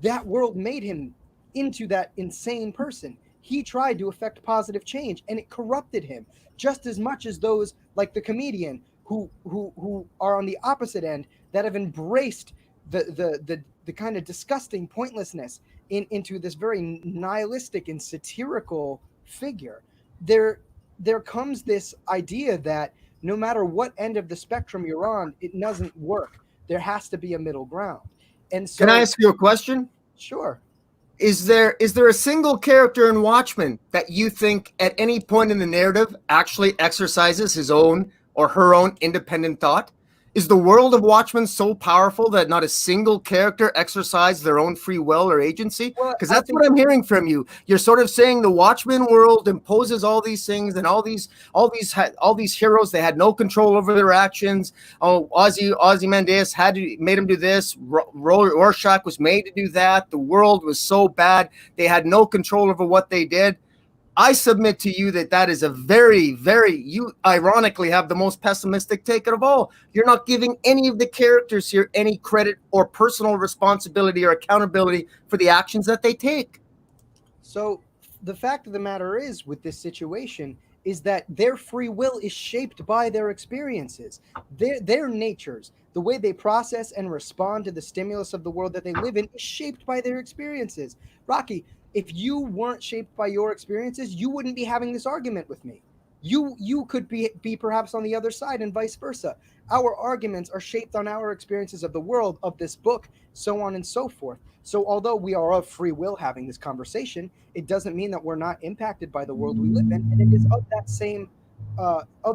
that world made him into that insane person. He tried to affect positive change, and it corrupted him just as much as those like the comedian who are on the opposite end that have embraced the kind of disgusting pointlessness into this very nihilistic and satirical figure. There comes this idea that no matter what end of the spectrum you're on, it doesn't work. There has to be a middle ground. And so, can I ask you a question? Sure. Is there a single character in Watchmen that you think at any point in the narrative actually exercises his own or her own independent thought? Is the world of Watchmen so powerful that not a single character exercised their own free will or agency? Because that's what I'm hearing from you. You're sort of saying the Watchmen world imposes all these things, and all these heroes, they had no control over their actions. Oh, Ozymandias made him do this. Rorschach was made to do that. The world was so bad they had no control over what they did. I submit to you that is a very, you ironically have the most pessimistic take of all. You're not giving any of the characters here any credit or personal responsibility or accountability for the actions that they take. So the fact of the matter is, with this situation, is that their free will is shaped by their experiences, their natures. The way they process and respond to the stimulus of the world that they live in is shaped by their experiences. Rocky, if you weren't shaped by your experiences, you wouldn't be having this argument with me. You could be perhaps on the other side, and vice versa. Our arguments are shaped on our experiences of the world, of this book, so on and so forth. So although we are of free will having this conversation, it doesn't mean that we're not impacted by the world we live in. And it is of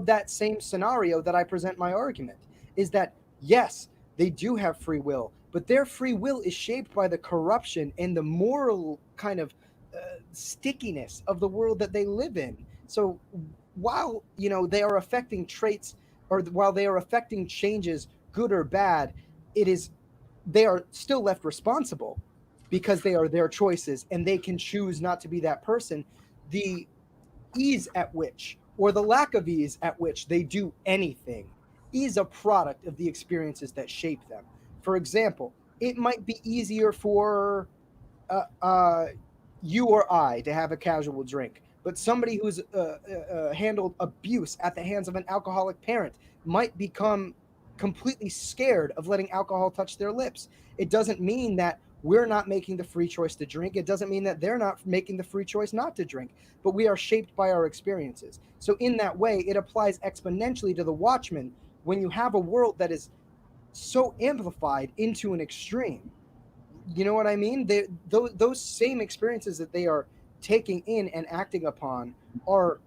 that same scenario that I present my argument, is that yes, they do have free will, but their free will is shaped by the corruption and the moral kind of stickiness of the world that they live in. So while they are affecting traits, or while they are affecting changes, good or bad, they are still left responsible because they are their choices, and they can choose not to be that person. The ease at which, or the lack of ease at which, they do anything is a product of the experiences that shape them. For example, it might be easier for you or I to have a casual drink, but somebody who's handled abuse at the hands of an alcoholic parent might become completely scared of letting alcohol touch their lips. It doesn't mean that we're not making the free choice to drink. It doesn't mean that they're not making the free choice not to drink, but we are shaped by our experiences. So in that way, it applies exponentially to the Watchmen when you have a world that is so amplified into an extreme. You know what I mean? Those same experiences that they are taking in and acting upon are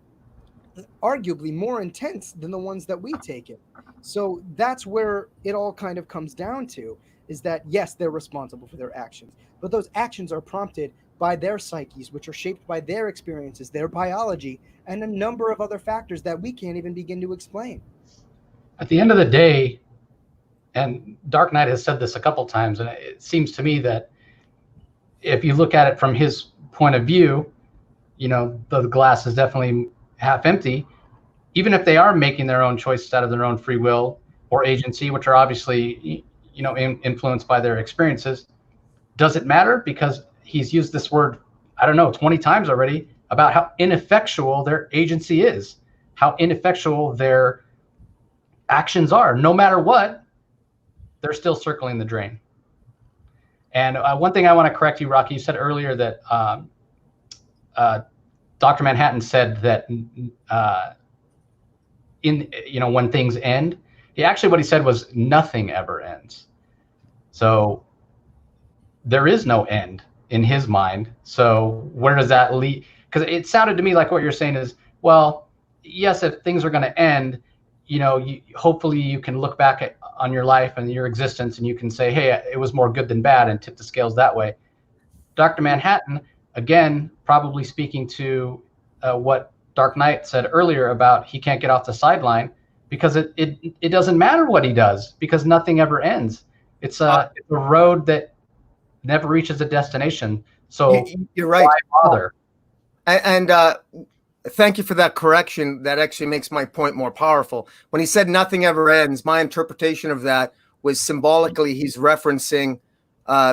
arguably more intense than the ones that we take in. So that's where it all kind of comes down to, is that yes, they're responsible for their actions, but those actions are prompted by their psyches, which are shaped by their experiences, their biology, and a number of other factors that we can't even begin to explain. At the end of the day, and Dark Knight has said this a couple times, and it seems to me that if you look at it from his point of view, you know, the glass is definitely half empty. Even if they are making their own choices out of their own free will or agency, which are obviously, you know, influenced by their experiences, does it matter? Because he's used this word, I don't know, 20 times already about how ineffectual their agency is, how ineffectual their actions are. No matter what, they're still circling the drain. And one thing I want to correct you, Rocky, you said earlier that Dr. Manhattan said that when things end, what he said was nothing ever ends. So there is no end in his mind. So where does that lead? Because it sounded to me like what you're saying is, well, yes, if things are going to end, you know, hopefully you can look back on your life and your existence and you can say, hey, it was more good than bad, and tip the scales that way. Dr. Manhattan, again, probably speaking to what Dark Knight said earlier about he can't get off the sideline, because it doesn't matter what he does, because nothing ever ends. It's a road that never reaches a destination. So you're right. Why bother? And thank you for that correction. That actually makes my point more powerful. When he said nothing ever ends, my interpretation of that was symbolically he's referencing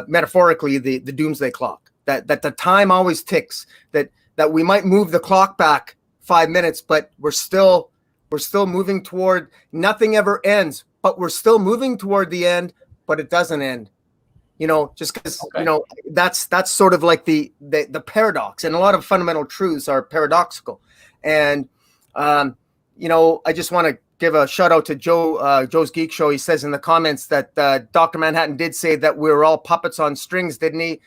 metaphorically the doomsday clock. That the time always ticks. That we might move the clock back 5 minutes, but we're still moving toward, nothing ever ends, but we're still moving toward the end, but it doesn't end. You know, just because, okay. You know, that's sort of like the paradox, and a lot of fundamental truths are paradoxical. And, you know, I just want to give a shout out to Joe's Geek Show. He says in the comments that Dr. Manhattan did say that we're all puppets on strings, didn't he?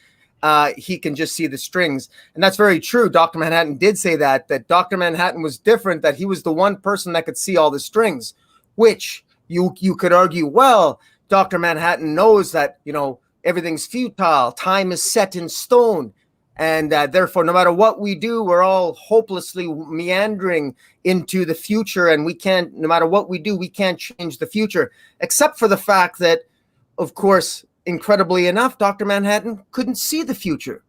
He can just see the strings. And that's very true. Dr. Manhattan did say that Dr. Manhattan was different, that he was the one person that could see all the strings, which you could argue, well, Dr. Manhattan knows that, you know, everything's futile, time is set in stone, and therefore, no matter what we do, we're all hopelessly meandering into the future, and no matter what we do, we can't change the future, except for the fact that, of course, incredibly enough, Dr. Manhattan couldn't see the future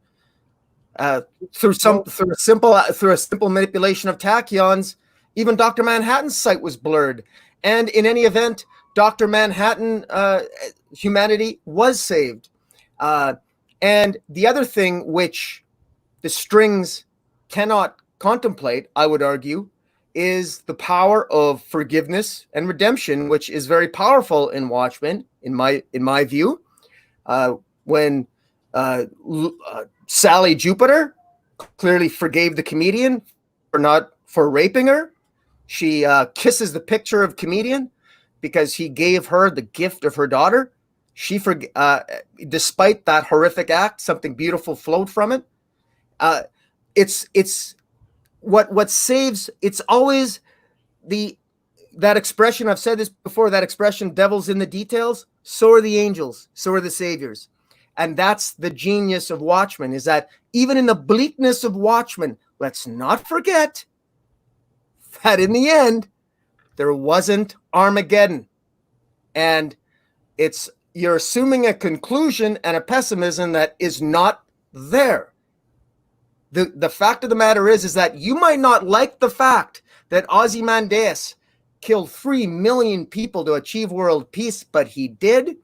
through a simple manipulation of tachyons. Even Dr. Manhattan's sight was blurred, and in any event, Dr. Manhattan, humanity was saved. And the other thing which the strings cannot contemplate, I would argue, is the power of forgiveness and redemption, which is very powerful in Watchmen, in my view. When Sally Jupiter clearly forgave the comedian for raping her, she kisses the picture of comedian because he gave her the gift of her daughter. She despite that horrific act, something beautiful flowed from it. It's what saves. It's always that expression. I've said this before. That expression, "Devil's in the details." So are the angels. So are the saviors, and that's the genius of Watchmen. Is that even in the bleakness of Watchmen, let's not forget that in the end, there wasn't Armageddon, and you're assuming a conclusion and a pessimism that is not there. The fact of the matter is that you might not like the fact that Ozymandias killed 3 million people to achieve world peace, but he did,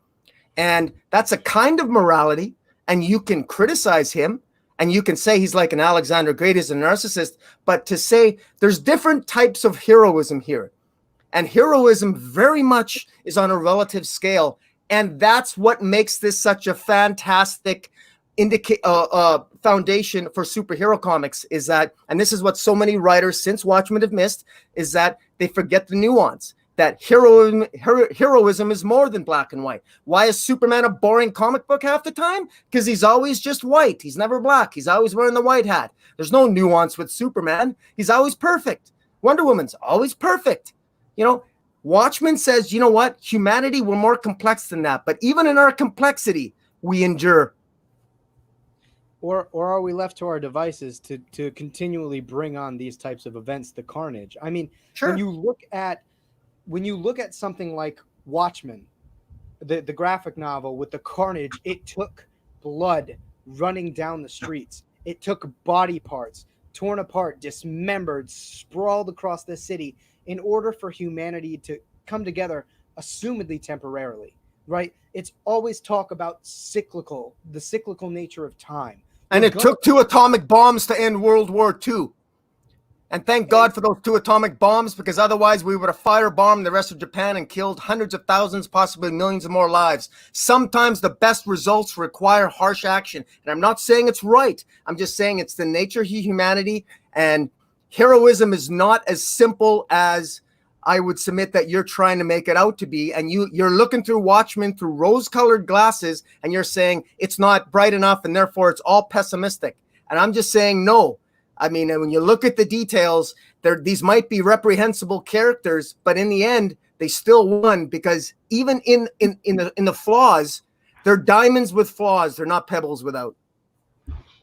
and that's a kind of morality, and you can criticize him, and you can say he's like an Alexander Great, he's a narcissist, but to say there's different types of heroism here, and heroism very much is on a relative scale. And that's what makes this such a fantastic foundation for superhero comics, is that, and this is what so many writers since Watchmen have missed, is that they forget the nuance, that heroism is more than black and white. Why is Superman a boring comic book half the time? Because he's always just white. He's never black. He's always wearing the white hat. There's no nuance with Superman. He's always perfect. Wonder Woman's always perfect. You know, Watchmen says, you know what? Humanity, we're more complex than that. But even in our complexity, we endure. Or are we left to our devices to continually bring on these types of events, the carnage? I mean, sure. When you look at something like Watchmen, the graphic novel with the carnage, it took blood running down the streets. It took body parts, torn apart, dismembered, sprawled across the city in order for humanity to come together, assumedly temporarily, right? It's always talk about the cyclical nature of time. And it took 2 atomic bombs to end World War II. And thank God for those 2 atomic bombs, because otherwise we would have firebombed the rest of Japan and killed hundreds of thousands, possibly millions of more lives. Sometimes the best results require harsh action. And I'm not saying it's right. I'm just saying it's the nature of humanity. And heroism is not as simple as I would submit that you're trying to make it out to be. And you're looking through Watchmen through rose-colored glasses, and you're saying it's not bright enough, and therefore it's all pessimistic. And I'm just saying no. I mean, when you look at the details, these might be reprehensible characters, but in the end, they still won, because even in the flaws, they're diamonds with flaws. They're not pebbles without.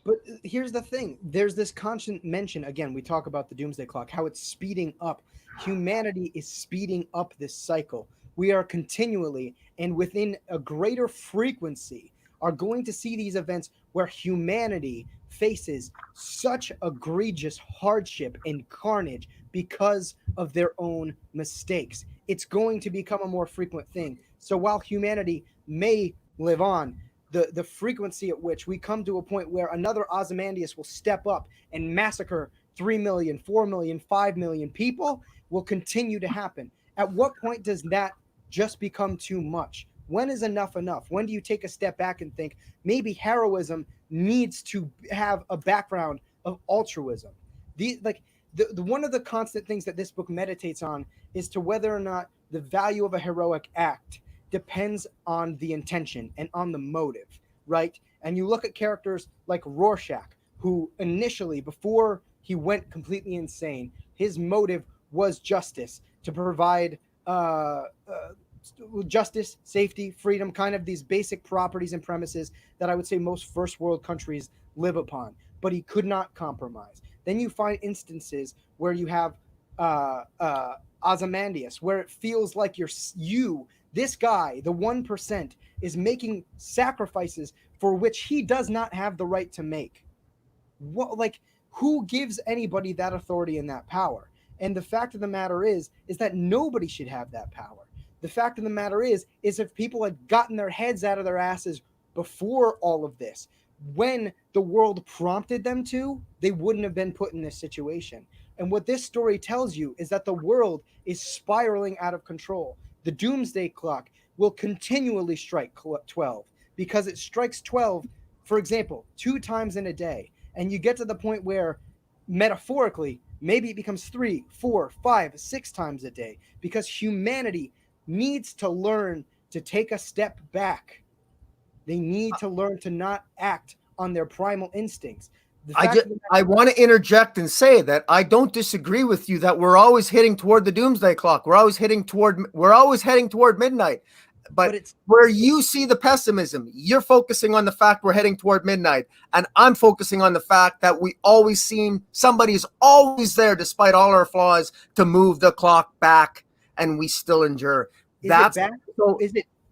But here's the thing. There's this constant mention, again, we talk about the doomsday clock, how it's speeding up. Humanity is speeding up this cycle. We are continually and within a greater frequency are going to see these events where humanity faces such egregious hardship and carnage because of their own mistakes. It's going to become a more frequent thing. So while humanity may live on, the frequency at which we come to a point where another Ozymandias will step up and massacre 3 million, 4 million, 5 million people will continue to happen. At what point does that just become too much? When is enough enough? When do you take a step back and think maybe heroism needs to have a background of altruism? One of the constant things that this book meditates on is to whether or not the value of a heroic act depends on the intention and on the motive, right? And you look at characters like Rorschach, who initially, before he went completely insane, his motive was justice, to provide justice, safety, freedom, kind of these basic properties and premises that I would say most first world countries live upon, but he could not compromise. Then you find instances where you have Ozymandias, where it feels like this guy, the 1%, is making sacrifices for which he does not have the right to make. Who gives anybody that authority and that power? And the fact of the matter is that nobody should have that power. The fact of the matter is if people had gotten their heads out of their asses before all of this, when the world prompted them to, they wouldn't have been put in this situation. And what this story tells you is that the world is spiraling out of control. The doomsday clock will continually strike 12 because it strikes 12, for example, 2 times in a day. And you get to the point where, metaphorically, maybe it becomes 3, 4, 5, 6 times a day, because humanity needs to learn to take a step back. They need to learn to not act on their primal instincts. I want to interject and say that I don't disagree with you that we're always heading toward the doomsday clock. We're always heading toward midnight. But it's where you see the pessimism, you're focusing on the fact we're heading toward midnight. And I'm focusing on the fact that somebody's always there, despite all our flaws, to move the clock back, and we still endure.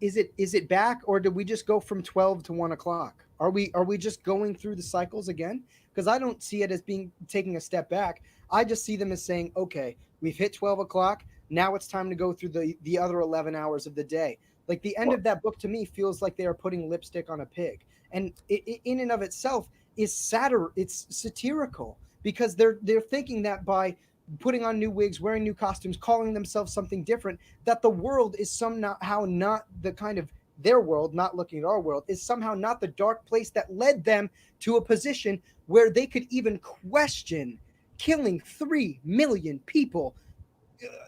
Is it back, or did we just go from 12 to 1 o'clock? Are we just going through the cycles again? Because I don't see it as taking a step back. I just see them as saying, okay, we've hit 12 o'clock. Now it's time to go through the other 11 hours of the day. Like the end of that book to me feels like they are putting lipstick on a pig. And it in and of itself is it's satirical, because they're thinking that by putting on new wigs, wearing new costumes, calling themselves something different, that the world is somehow not the kind of their world, not looking at our world, is somehow not the dark place that led them to a position where they could even question killing 3 million people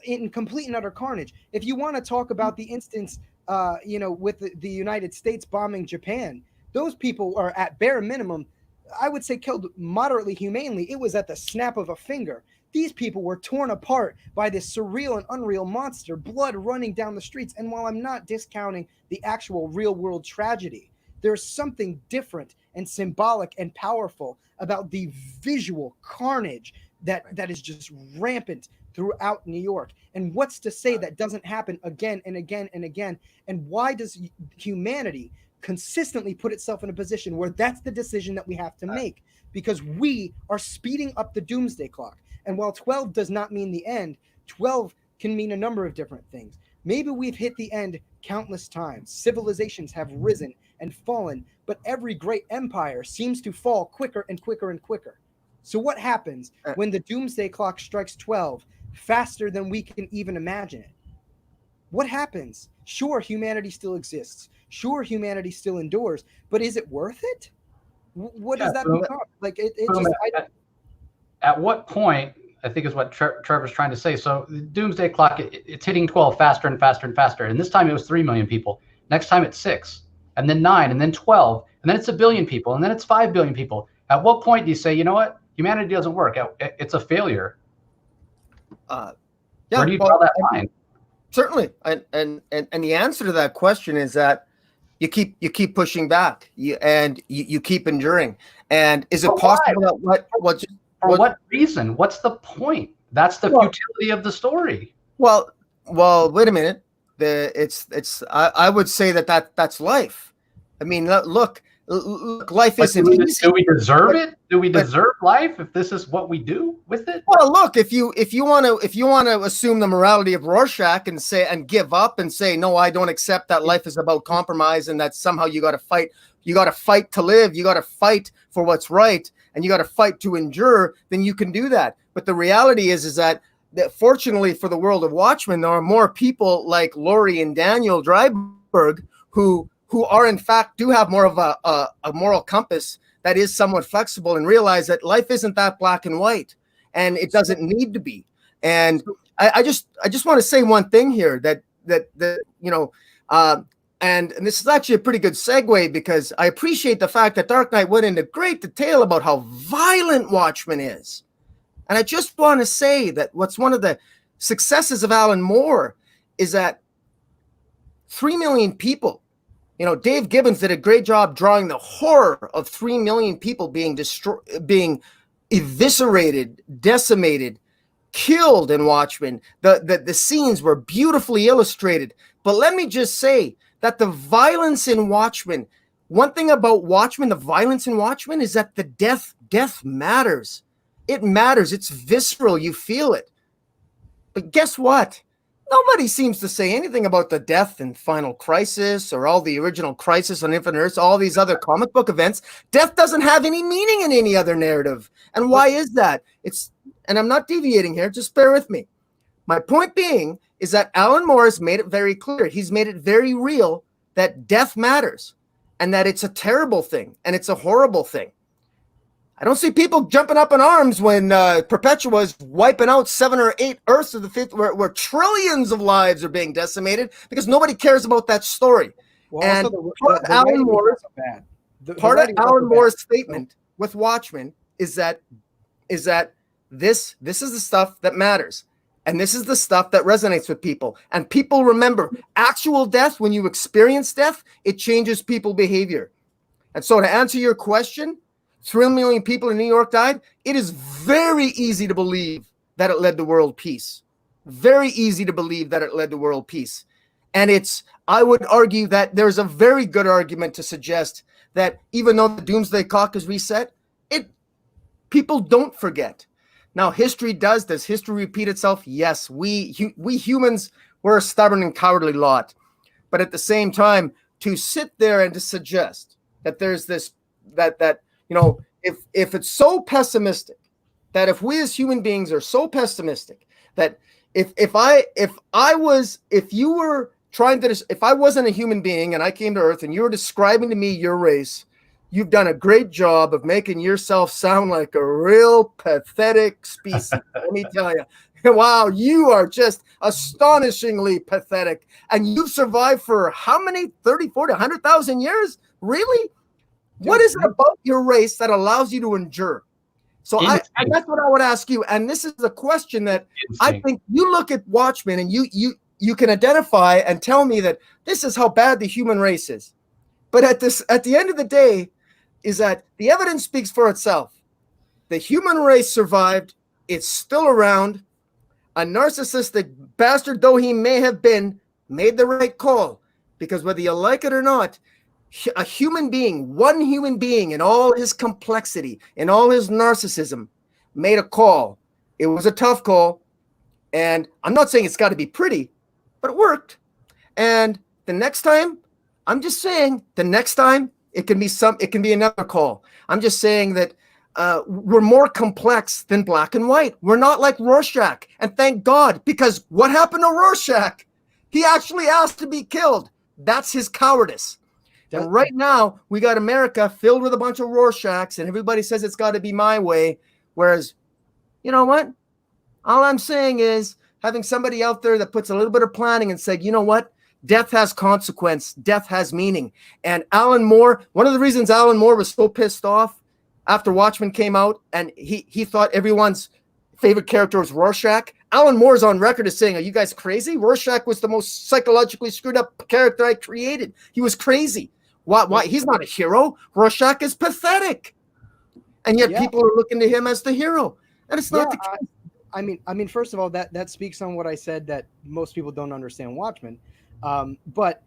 in complete and utter carnage. If you want to talk about the instance, with the United States bombing Japan, those people are at bare minimum, I would say, killed moderately humanely. It was at the snap of a finger. These people were torn apart by this surreal and unreal monster, blood running down the streets. And while I'm not discounting the actual real world tragedy, there's something different and symbolic and powerful about the visual carnage that is just rampant throughout New York. And what's to say that doesn't happen again and again and again? And why does humanity consistently put itself in a position where that's the decision that we have to make, because we are speeding up the doomsday clock. And while 12 does not mean the end, 12 can mean a number of different things. Maybe we've hit the end countless times. Civilizations have risen and fallen, but every great empire seems to fall quicker and quicker and quicker. So what happens when the doomsday clock strikes 12 faster than we can even imagine it? What happens? Sure, humanity still exists. Sure, humanity still endures, but is it worth it? What does that become? Like at what point, I think is what Trevor's trying to say. So the doomsday clock, it's hitting 12 faster and faster and faster. And this time it was 3 million people. Next time it's 6, and then 9, and then 12, and then it's 1 billion people, and then it's 5 billion people. At what point do you say, you know what, humanity doesn't work? It's a failure. Yeah, where do you draw that line? Certainly, and the answer to that question is that you keep pushing back, you keep enduring. And is it possible that what reason? What's the point? That's the futility of the story. Well, wait a minute. I would say that's life. I mean, look, life isn't easy. Do we deserve it? Do we deserve life if this is what we do with it? Well, look, if you want to assume the morality of Rorschach and give up and say, no, I don't accept that life is about compromise and that somehow you got to fight to live, you got to fight for what's right, and you got to fight to endure, then you can do that. But the reality is that fortunately for the world of Watchmen, there are more people like Laurie and Daniel Dryberg who are in fact do have more of a moral compass that is somewhat flexible and realize that life isn't that black and white, and it doesn't need to be. And I just want to say one thing here that you know, and this is actually a pretty good segue, because I appreciate the fact that Dark Knight went into great detail about how violent Watchmen is. And I just want to say that what's one of the successes of Alan Moore is that 3 million people, you know, Dave Gibbons did a great job drawing the horror of 3 million people being destroyed, being eviscerated, decimated, killed in Watchmen. The scenes were beautifully illustrated. But let me just say that the violence in Watchmen, one thing about Watchmen, the violence in Watchmen is that the death matters. It matters. It's visceral. You feel it. But guess what? Nobody seems to say anything about the death in Final Crisis or all the original Crisis on Infinite Earths, all these other comic book events. Death doesn't have any meaning in any other narrative. And why is that? And I'm not deviating here, just bear with me. My point being is that Alan Moore has made it very clear. He's made it very real that death matters and that it's a terrible thing and it's a horrible thing. I don't see people jumping up in arms when Perpetua is wiping out 7 or 8 Earths of the fifth, where trillions of lives are being decimated, because nobody cares about that story. Well, and part of Alan Moore's statement with Watchmen is that this is the stuff that matters, and this is the stuff that resonates with people. And people remember actual death. When you experience death, it changes people's behavior. And so, to answer your question, 3 million people in New York died. It is very easy to believe that it led to world peace. Very easy to believe that it led to world peace. And I would argue that there's a very good argument to suggest that even though the doomsday clock is reset, people don't forget. Now, history does history repeat itself? Yes, we humans, we're a stubborn and cowardly lot. But at the same time, to sit there and to suggest that there's this, that you know, if it's so pessimistic, that if we as human beings are so pessimistic that if I wasn't a human being and I came to Earth and you were describing to me your race, you've done a great job of making yourself sound like a real pathetic species. Let me tell you. Wow, you are just astonishingly pathetic. And you've survived for how many? 30, 40, 100,000 years? Really? What is it about your race that allows you to endure? So that's what I would ask you. And this is a question that I think you look at Watchmen and you can identify and tell me that this is how bad the human race is. But at the end of the day, is that the evidence speaks for itself. The human race survived. It's still around. A narcissistic bastard though he may have been, made the right call. Because whether you like it or not, a human being, one human being in all his complexity, in all his narcissism, made a call. It was a tough call. And I'm not saying it's got to be pretty, but it worked. And the next time, I'm just saying the next time it can be another call. I'm just saying that we're more complex than black and white. We're not like Rorschach. And thank God, because what happened to Rorschach? He actually asked to be killed. That's his cowardice. And right now, we got America filled with a bunch of Rorschachs, and everybody says it's got to be my way. Whereas, you know what? All I'm saying is having somebody out there that puts a little bit of planning and said, you know what? Death has consequence. Death has meaning. And Alan Moore, one of the reasons Alan Moore was so pissed off after Watchmen came out, and he thought everyone's favorite character was Rorschach. Alan Moore's on record as saying, are you guys crazy? Rorschach was the most psychologically screwed up character I created. He was crazy. Why? He's not a hero. Rorschach is pathetic. And yet people are looking to him as the hero. And it's not the case. I mean, first of all, that speaks on what I said, that most people don't understand Watchmen. But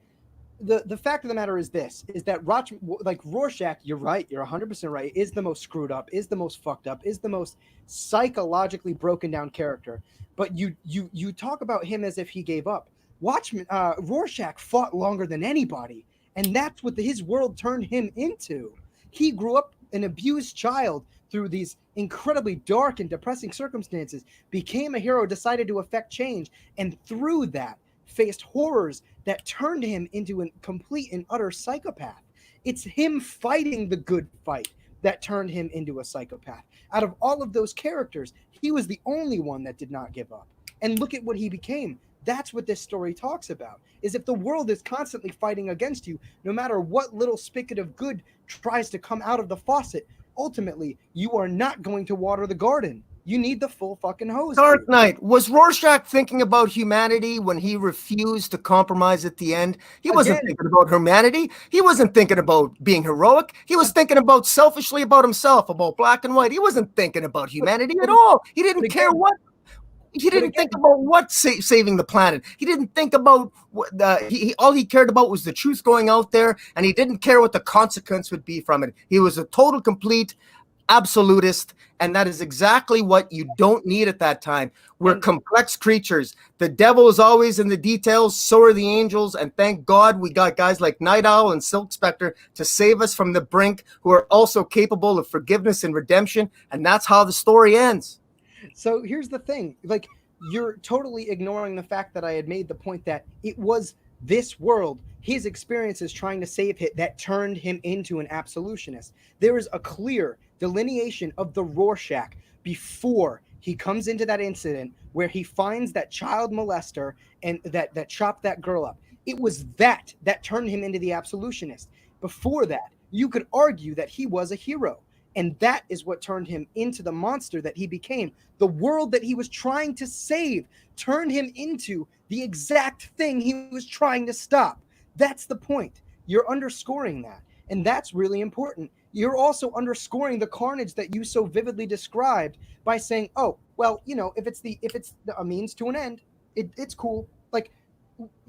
the fact of the matter is this, is that Rorschach, you're right, you're 100% right, is the most screwed up, is the most fucked up, is the most psychologically broken down character. But you talk about him as if he gave up. Rorschach fought longer than anybody, and that's what his world turned him into. He grew up an abused child through these incredibly dark and depressing circumstances, became a hero, decided to affect change, and through that faced horrors that turned him into a complete and utter psychopath. It's him fighting the good fight that turned him into a psychopath. Out of all of those characters, he was the only one that did not give up. And look at what he became. That's what this story talks about, is if the world is constantly fighting against you, no matter what little spigot of good tries to come out of the faucet, ultimately, you are not going to water the garden. You need the full fucking hose. Dark Knight, was Rorschach thinking about humanity when he refused to compromise at the end? He wasn't thinking about humanity. He wasn't thinking about being heroic. He was thinking about selfishly about himself, about black and white. He wasn't thinking about humanity at all. He didn't care what. He didn't think about what saving the planet. He didn't think about all he cared about was the truth going out there, and he didn't care what the consequence would be from it. He was a total, complete absolutist, and that is exactly what you don't need at that time. We're complex creatures. The devil is always in the details, so are the angels, and thank God we got guys like Night Owl and Silk Spectre to save us from the brink, who are also capable of forgiveness and redemption, and that's how the story ends. So here's the thing, like, you're totally ignoring the fact that I had made the point that it was this world, his experiences trying to save him, that turned him into an absolutionist. There is a clear delineation of the Rorschach before he comes into that incident where he finds that child molester and that chopped that girl up. It was that turned him into the absolutionist. Before that, you could argue that he was a hero. And that is what turned him into the monster that he became. The world that he was trying to save turned him into the exact thing he was trying to stop. That's the point. You're underscoring that. And that's really important. You're also underscoring the carnage that you so vividly described by saying, oh, well, you know, if it's a means to an end, it's cool. Like,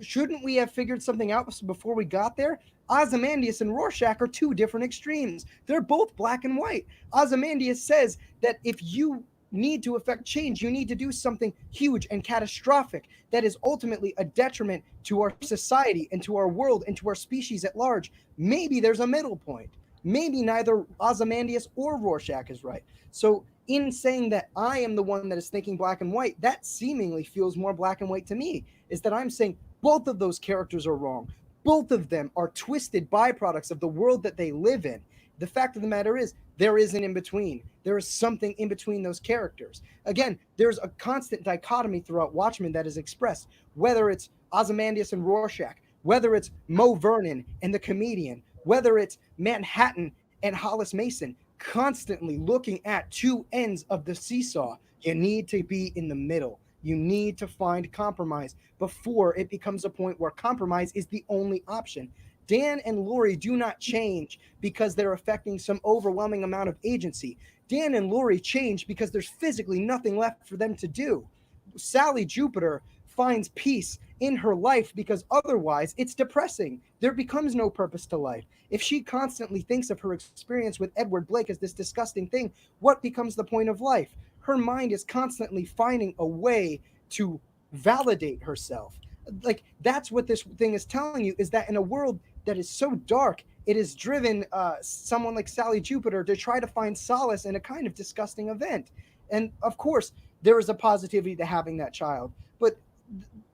shouldn't we have figured something out before we got there? Ozymandias and Rorschach are two different extremes. They're both black and white. Ozymandias says that if you need to affect change, you need to do something huge and catastrophic that is ultimately a detriment to our society and to our world and to our species at large. Maybe there's a middle point. Maybe neither Ozymandias or Rorschach is right. So in saying that I am the one that is thinking black and white, that seemingly feels more black and white to me, is that I'm saying both of those characters are wrong. Both of them are twisted byproducts of the world that they live in. The fact of the matter is, there is an in-between. There is something in between those characters. Again, there's a constant dichotomy throughout Watchmen that is expressed, whether it's Ozymandias and Rorschach, whether it's Mo Vernon and the comedian, whether it's Manhattan and Hollis Mason, constantly looking at two ends of the seesaw. You need to be in the middle. You need to find compromise before it becomes a point where compromise is the only option. Dan and Lori do not change because they're affecting some overwhelming amount of agency. Dan and Lori change because there's physically nothing left for them to do. Sally Jupiter finds peace in her life, because otherwise it's depressing. There becomes no purpose to life. If she constantly thinks of her experience with Edward Blake as this disgusting thing, what becomes the point of life? Her mind is constantly finding a way to validate herself. Like, that's what this thing is telling you, is that in a world that is so dark, it has driven someone like Sally Jupiter to try to find solace in a kind of disgusting event. And of course, there is a positivity to having that child. But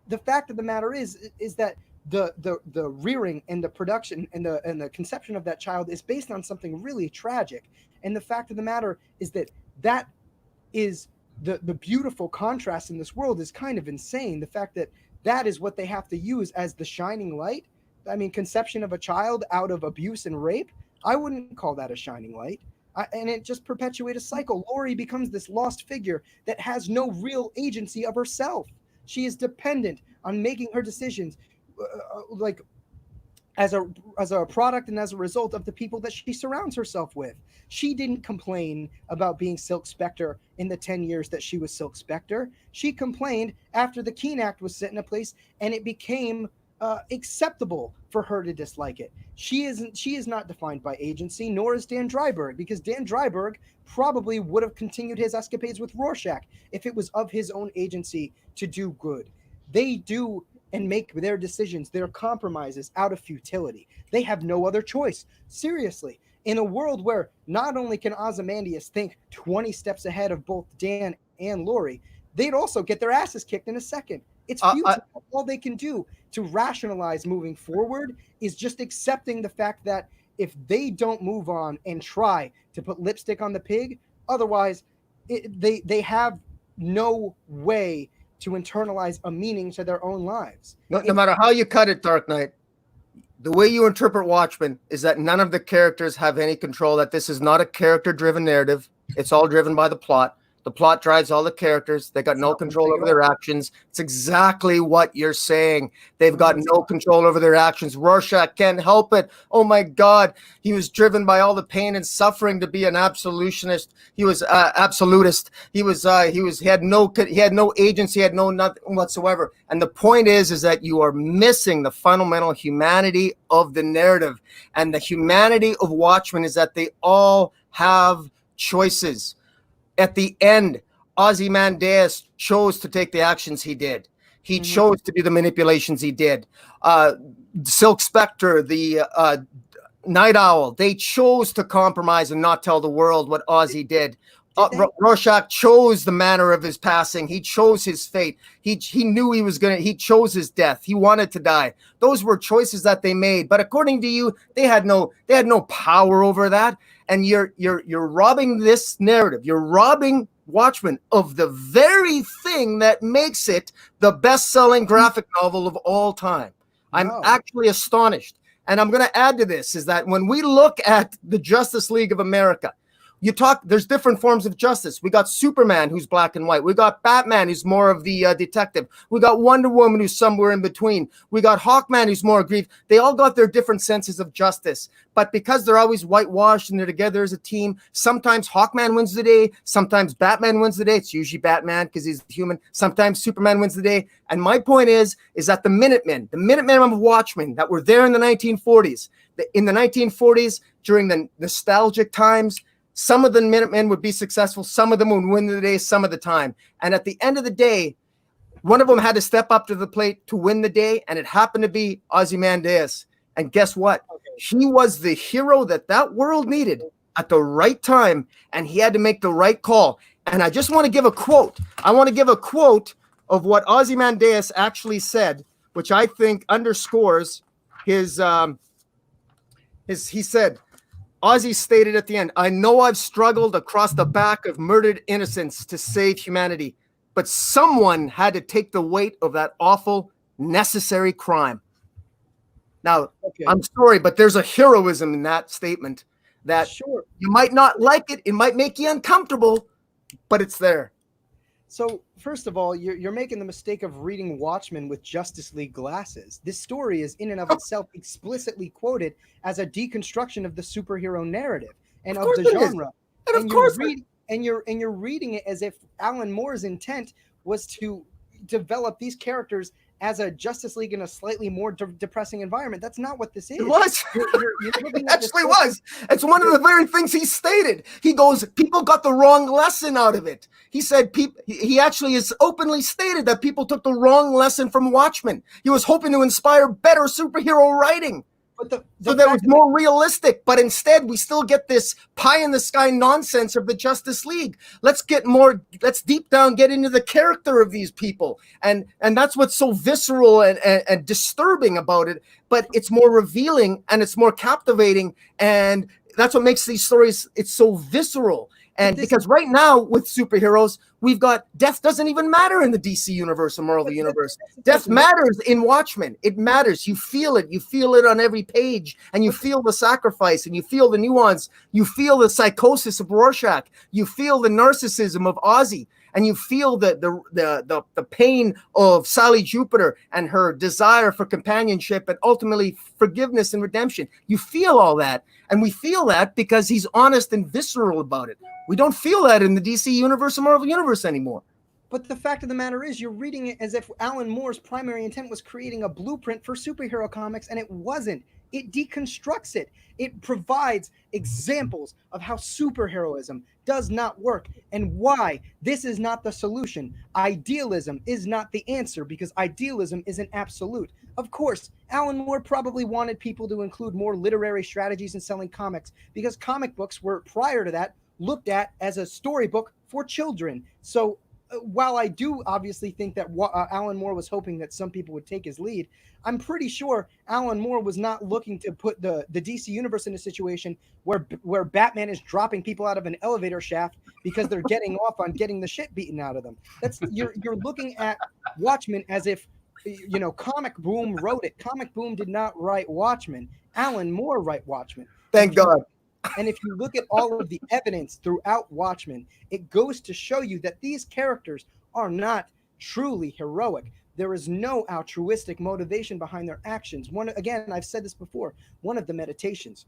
the fact of the matter is that the rearing and the production and the conception of that child is based on something really tragic. And the fact of the matter is that is the beautiful contrast in this world is kind of insane. The fact that is what they have to use as the shining light. I mean, conception of a child out of abuse and rape, I wouldn't call that a shining light. And it just perpetuates a cycle. Laurie becomes this lost figure that has no real agency of herself. She is dependent on making her decisions like as a product and as a result of the people that she surrounds herself with. She didn't complain about being Silk Spectre in the 10 years that she was Silk Spectre. She complained after the Keene Act was set into place and it became acceptable for her to dislike it. She is not defined by agency, nor is Dan Dreiberg, because Dan Dreiberg probably would have continued his escapades with Rorschach if it was of his own agency to do good. They do and make their decisions, their compromises out of futility. They have no other choice. Seriously, in a world where not only can Ozymandias think 20 steps ahead of both Dan and Laurie, they'd also get their asses kicked in a second. It's futile. All they can do to rationalize moving forward is just accepting the fact that if they don't move on and try to put lipstick on the pig, otherwise they have no way to internalize a meaning to their own lives. No matter how you cut it, Dark Knight, the way you interpret Watchmen is that none of the characters have any control, that this is not a character-driven narrative. It's all driven by the plot. The plot drives all the characters. They got no control over their actions. It's exactly what you're saying. They've got no control over their actions. Rorschach can't help it. Oh my God. He was driven by all the pain and suffering to be an absolutist. He was absolutist. He had no agency, had no nothing whatsoever. And the point is that you are missing the fundamental humanity of the narrative. And the humanity of Watchmen is that they all have choices. At the end, Ozymandias chose to take the actions he did. He chose to do the manipulations he did. Silk Spectre, the Night Owl, they chose to compromise and not tell the world what Ozzy did. Rorschach chose the manner of his passing. He chose his fate. He knew he chose his death. He wanted to die. Those were choices that they made. But according to you, they had no power over that. And you're robbing this narrative. You're robbing Watchmen of the very thing that makes it the best-selling graphic novel of all time. I'm actually astonished. And I'm going to add to this is that when we look at the Justice League of America, there's different forms of justice. We got Superman, who's black and white. We got Batman, who's more of the detective. We got Wonder Woman, who's somewhere in between. We got Hawkman, who's more aggrieved. They all got their different senses of justice. But because they're always whitewashed and they're together as a team, sometimes Hawkman wins the day. Sometimes Batman wins the day. It's usually Batman because he's human. Sometimes Superman wins the day. And my point is that the Minutemen of Watchmen that were there in the 1940s, during the nostalgic times, some of the Minutemen would be successful. Some of them would win the day some of the time. And at the end of the day, one of them had to step up to the plate to win the day, and it happened to be Ozymandias. And guess what? He was the hero that world needed at the right time, and he had to make the right call. And I just want to give a quote. I want to give a quote of what Ozymandias actually said, which I think underscores his he said, Ozzy stated at the end, "I know I've struggled across the back of murdered innocents to save humanity, but someone had to take the weight of that awful, necessary crime." Now, I'm sorry, but there's a heroism in that statement that you might not like it. It might make you uncomfortable, but it's there. So, first of all, you're making the mistake of reading Watchmen with Justice League glasses. This story is in and of itself explicitly quoted as a deconstruction of the superhero narrative and of the genre. And you're reading it as if Alan Moore's intent was to develop these characters as a Justice League in a slightly more depressing environment. That's not what this is. It was. You're looking It at actually was. It's one of the very things he stated. He goes, people got the wrong lesson out of it. He said, he actually has openly stated that people took the wrong lesson from Watchmen. He was hoping to inspire better superhero writing. So that was more realistic, but instead we still get this pie in the sky nonsense of the Justice League. Let's deep down get into the character of these people. And that's what's so visceral and disturbing about it, but it's more revealing and it's more captivating. And that's what makes these stories, it's so visceral. And because right now with superheroes, we've got death doesn't even matter in the DC universe or Marvel universe. Death matters in Watchmen. It matters. You feel it. You feel it on every page, and you feel the sacrifice, and you feel the nuance. You feel the psychosis of Rorschach. You feel the narcissism of Ozzy, and you feel the pain of Sally Jupiter and her desire for companionship and ultimately forgiveness and redemption. You feel all that, and we feel that because he's honest and visceral about it. We don't feel that in the DC universe or Marvel universe anymore. But the fact of the matter is, you're reading it as if Alan Moore's primary intent was creating a blueprint for superhero comics, and it wasn't. It deconstructs it. It provides examples of how superheroism does not work and why this is not the solution. Idealism is not the answer, because idealism isn't absolute. Of course, Alan Moore probably wanted people to include more literary strategies in selling comics, because comic books were, prior to that, looked at as a storybook for children. So while I do obviously think that Alan Moore was hoping that some people would take his lead, I'm pretty sure Alan Moore was not looking to put the DC universe in a situation where Batman is dropping people out of an elevator shaft because they're getting off on getting the shit beaten out of them. That's you're looking at Watchmen as if, you know, ComicBoom wrote it. ComicBoom did not write Watchmen. Alan Moore wrote Watchmen. Thank God. And if you look at all of the evidence throughout Watchmen, it goes to show you that these characters are not truly heroic. There is no altruistic motivation behind their actions. Again, I've said this before, one of the meditations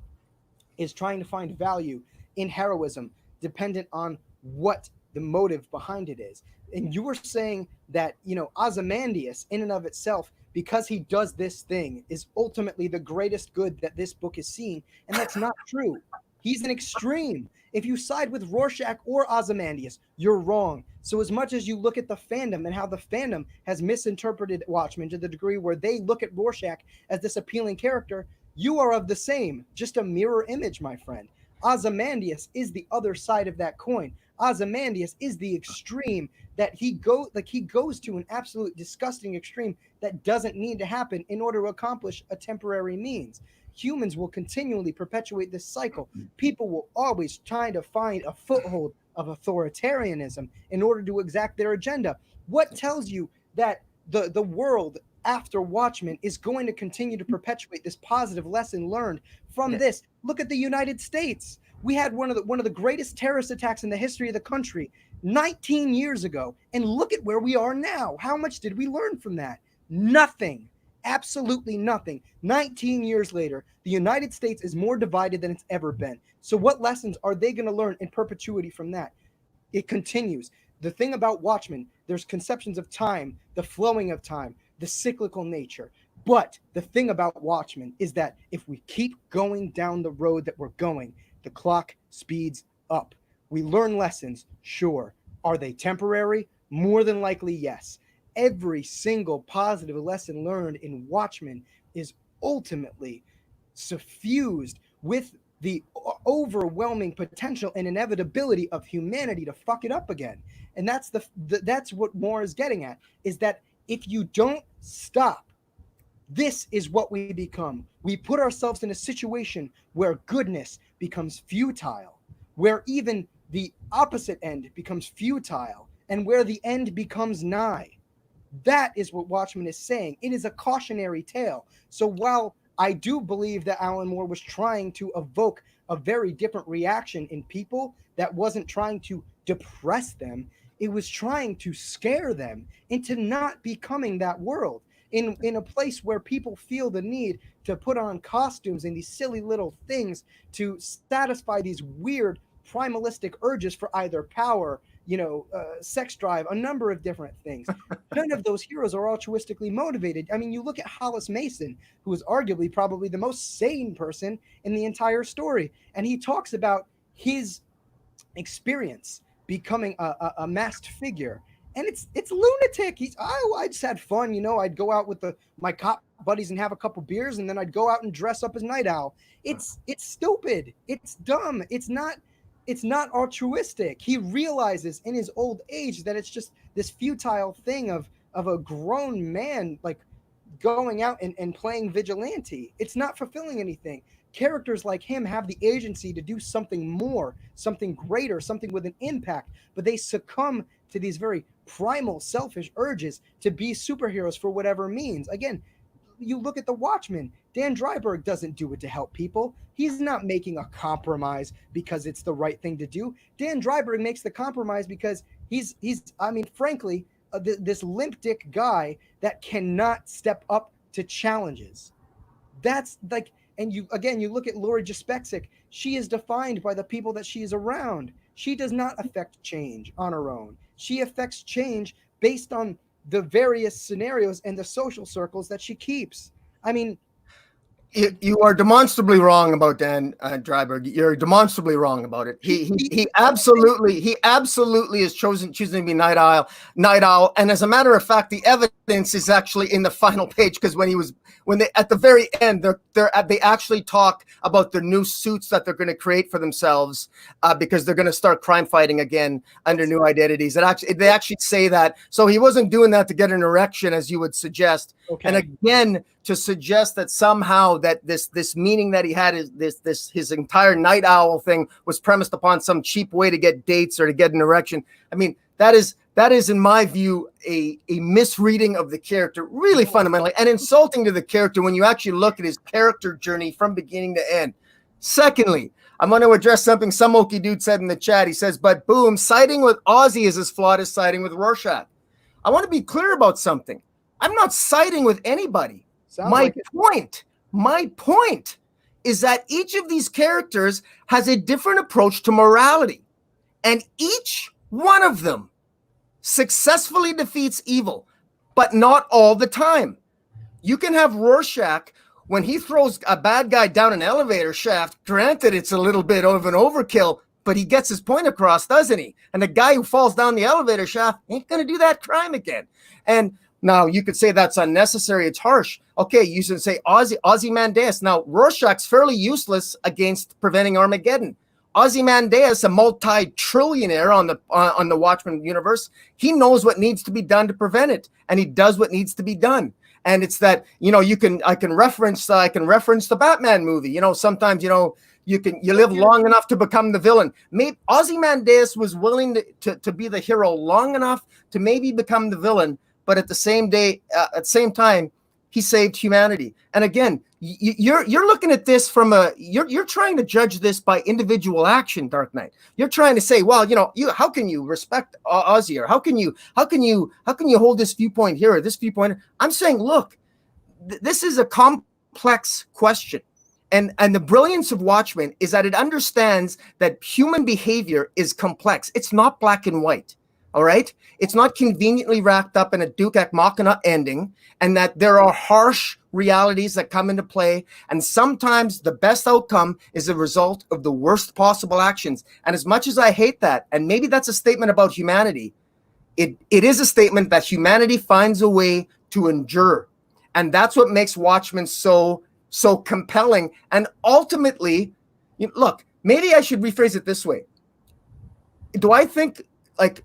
is trying to find value in heroism, dependent on what the motive behind it is. And you were saying that, you know, Ozymandias in and of itself, because he does this thing, is ultimately the greatest good that this book is seeing. And that's not true. He's an extreme. If you side with Rorschach or Ozymandias, you're wrong. So as much as you look at the fandom and how the fandom has misinterpreted Watchmen to the degree where they look at Rorschach as this appealing character, you are of the same, just a mirror image, my friend. Ozymandias is the other side of that coin. Ozymandias is the extreme that he goes to an absolute disgusting extreme that doesn't need to happen in order to accomplish a temporary means. Humans will continually perpetuate this cycle. People will always try to find a foothold of authoritarianism in order to exact their agenda. What tells you that the world after Watchmen is going to continue to perpetuate this positive lesson learned from this? Look at the United States. We had one of the greatest terrorist attacks in the history of the country 19 years ago, and look at where we are now. How much did we learn from that? Nothing. Absolutely nothing. 19 years later, the United States is more divided than it's ever been. So what lessons are they going to learn in perpetuity from that? It continues. The thing about Watchmen, there's conceptions of time, the flowing of time, the cyclical nature. But the thing about Watchmen is that if we keep going down the road that we're going, the clock speeds up. We learn lessons, sure. Are they temporary? More than likely, yes. Every single positive lesson learned in Watchmen is ultimately suffused with the overwhelming potential and inevitability of humanity to fuck it up again. And that's that's what Moore is getting at, is that if you don't stop, this is what we become. We put ourselves in a situation where goodness becomes futile, where even the opposite end becomes futile, and where the end becomes nigh. That is what Watchmen is saying. It is a cautionary tale. So while I do believe that Alan Moore was trying to evoke a very different reaction in people that wasn't trying to depress them, it was trying to scare them into not becoming that world. In a place where people feel the need to put on costumes and these silly little things to satisfy these weird primalistic urges for either power, sex drive, a number of different things. None of those heroes are altruistically motivated. I mean, you look at Hollis Mason, who is arguably probably the most sane person in the entire story, and he talks about his experience becoming a masked figure, and it's lunatic. I just had fun, I'd go out with my cop buddies and have a couple beers, and then I'd go out and dress up as Night Owl. It's stupid. It's dumb. It's not altruistic. He realizes in his old age that it's just this futile thing of a grown man like going out and playing vigilante. It's not fulfilling anything. Characters like him have the agency to do something more, something greater, something with an impact, but they succumb to these very primal, selfish urges to be superheroes for whatever means. Again, you look at the Watchmen. Dan Dreiberg doesn't do it to help people. He's not making a compromise because it's the right thing to do. Dan Dreiberg makes the compromise because he's frankly, this limp dick guy that cannot step up to challenges. That's like, and you look at Lori Jaspexik. She is defined by the people that she is around. She does not affect change on her own. She affects change based on the various scenarios and the social circles that she keeps. I mean, you are demonstrably wrong about Dan Dreiberg. You're demonstrably wrong about it. He absolutely is choosing to be Night Owl. And as a matter of fact, the evidence is actually in the final page, because when they at the very end, they actually talk about the new suits that they're going to create for themselves, because they're going to start crime fighting again under new identities. They actually say that. So he wasn't doing that to get an erection, as you would suggest. Okay. And again, to suggest that somehow that this meaning that he had is his entire Night Owl thing was premised upon some cheap way to get dates or to get an erection. I mean, that is in my view a misreading of the character, really fundamentally, and insulting to the character when you actually look at his character journey from beginning to end. Secondly, I'm going to address something some Okie dude said in the chat. He says, but boom, siding with Ozzy is as flawed as siding with Rorschach. I want to be clear about something. I'm not siding with anybody. My point is that each of these characters has a different approach to morality, and each one of them successfully defeats evil, but not all the time. You can have Rorschach when he throws a bad guy down an elevator shaft. Granted, it's a little bit of an overkill, but he gets his point across, doesn't he? And the guy who falls down the elevator shaft ain't going to do that crime again. And now you could say that's unnecessary. It's harsh. Okay, you should say Ozymandias. Now Rorschach's fairly useless against preventing Armageddon. Ozymandias, a multi-trillionaire on the Watchmen universe, he knows what needs to be done to prevent it, and he does what needs to be done. And it's that I can reference the Batman movie. Sometimes you live long enough to become the villain. Maybe Ozymandias was willing to be the hero long enough to maybe become the villain. But at the same time, he saved humanity. And again, you're looking at this from you're trying to judge this by individual action, Dark Knight. You're trying to say, well, how can you respect Ozzy, or how can you hold this viewpoint here or this viewpoint? I'm saying, look, this is a complex question. And the brilliance of Watchmen is that it understands that human behavior is complex. It's not black and white. All right. It's not conveniently wrapped up in a Deus Ex Machina ending, and that there are harsh realities that come into play. And sometimes the best outcome is a result of the worst possible actions. And as much as I hate that, and maybe that's a statement about humanity, it is a statement that humanity finds a way to endure. And that's what makes Watchmen so compelling. And ultimately, look, maybe I should rephrase it this way. Do I think, like,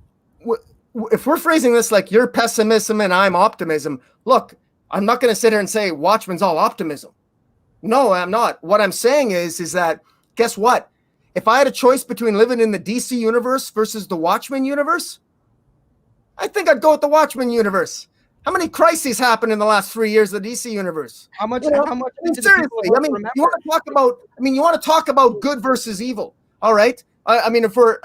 if we're phrasing this like you're pessimism and I'm optimism, look, I'm not going to sit here and say Watchmen's all optimism. No, I'm not. What I'm saying is that, guess what? If I had a choice between living in the DC universe versus the Watchmen universe, I think I'd go with the Watchmen universe. How many crises happened in the last 3 years of the DC universe? How much? Seriously, you want to talk about good versus evil. All right. If we're,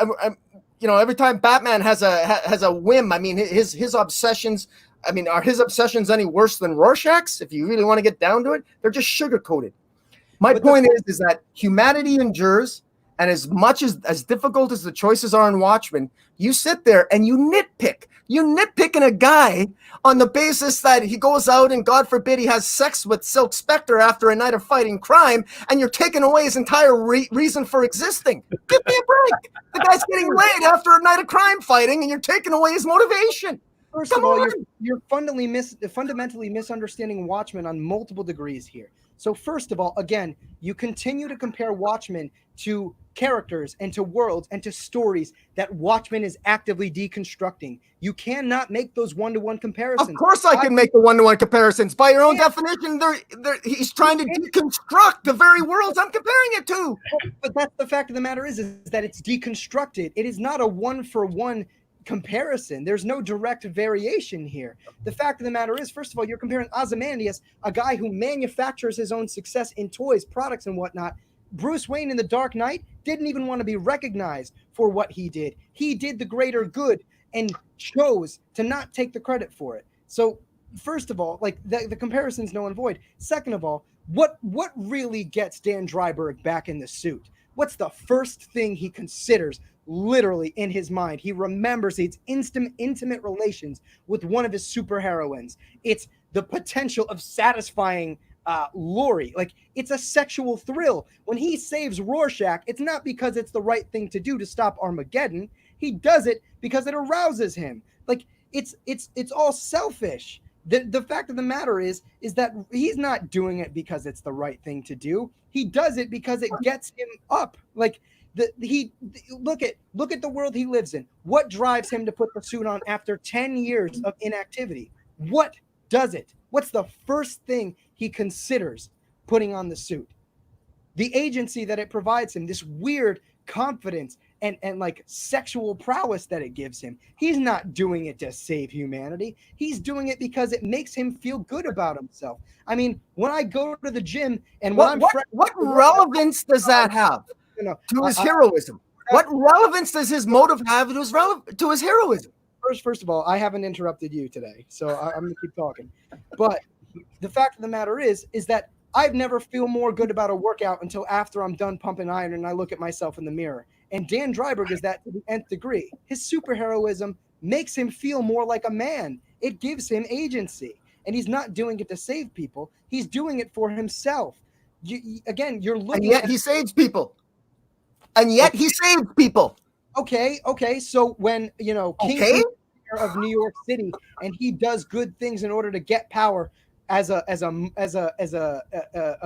every time Batman has a whim, his obsessions, are his obsessions any worse than Rorschach's? If you really want to get down to it, they're just sugar-coated. My point is that humanity endures, And as much as difficult as the choices are in Watchmen, you sit there and you nitpick. You nitpicking a guy on the basis that he goes out and, God forbid, he has sex with Silk Spectre after a night of fighting crime, and you're taking away his entire reason for existing. Give me a break. The guy's getting laid after a night of crime fighting, and you're taking away his motivation. First of all, you're fundamentally misunderstanding Watchmen on multiple degrees here. So first of all, again, you continue to compare Watchmen to characters and to worlds and to stories that Watchmen is actively deconstructing. You cannot make those one-to-one comparisons. Of course I can make the one-to-one comparisons. By your own definition, he's trying to deconstruct the very worlds I'm comparing it to. But that's the fact of the matter is that it's deconstructed. It is not a one-for-one comparison. There's no direct variation here. The fact of the matter is, first of all, you're comparing Ozymandias, a guy who manufactures his own success in toys, products, and whatnot. Bruce Wayne in The Dark Knight didn't even want to be recognized for what he did. He did the greater good and chose to not take the credit for it. So, first of all, like the comparison's null and void. Second of all, what really gets Dan Dreiberg back in the suit? What's the first thing he considers literally in his mind? He remembers his intimate relations with one of his superheroines. It's the potential of satisfying Lori. Like, it's a sexual thrill. When he saves Rorschach, it's not because it's the right thing to do to stop Armageddon. He does it because it arouses him. Like, it's all selfish. The fact of the matter is that he's not doing it because it's the right thing to do. He does it because it gets him up. Like, look at the world he lives in. What drives him to put the suit on after 10 years of inactivity? What does it? What's the first thing he considers putting on the suit? The agency that it provides him, this weird confidence and like sexual prowess that it gives him. He's not doing it to save humanity. He's doing it because it makes him feel good about himself. I mean, when I go to the gym and what relevance does that have to his heroism? What relevance does his motive have to his heroism? First of all, I haven't interrupted you today, so I'm going to keep talking. But the fact of the matter is that I've never feel more good about a workout until after I'm done pumping iron and I look at myself in the mirror. And Dan Dreiberg is that to the nth degree. His superheroism makes him feel more like a man. It gives him agency. And he's not doing it to save people. He's doing it for himself. You're looking and yet he saves people. And yet he saves people. Okay. So when, King of New York City and he does good things in order to get power as a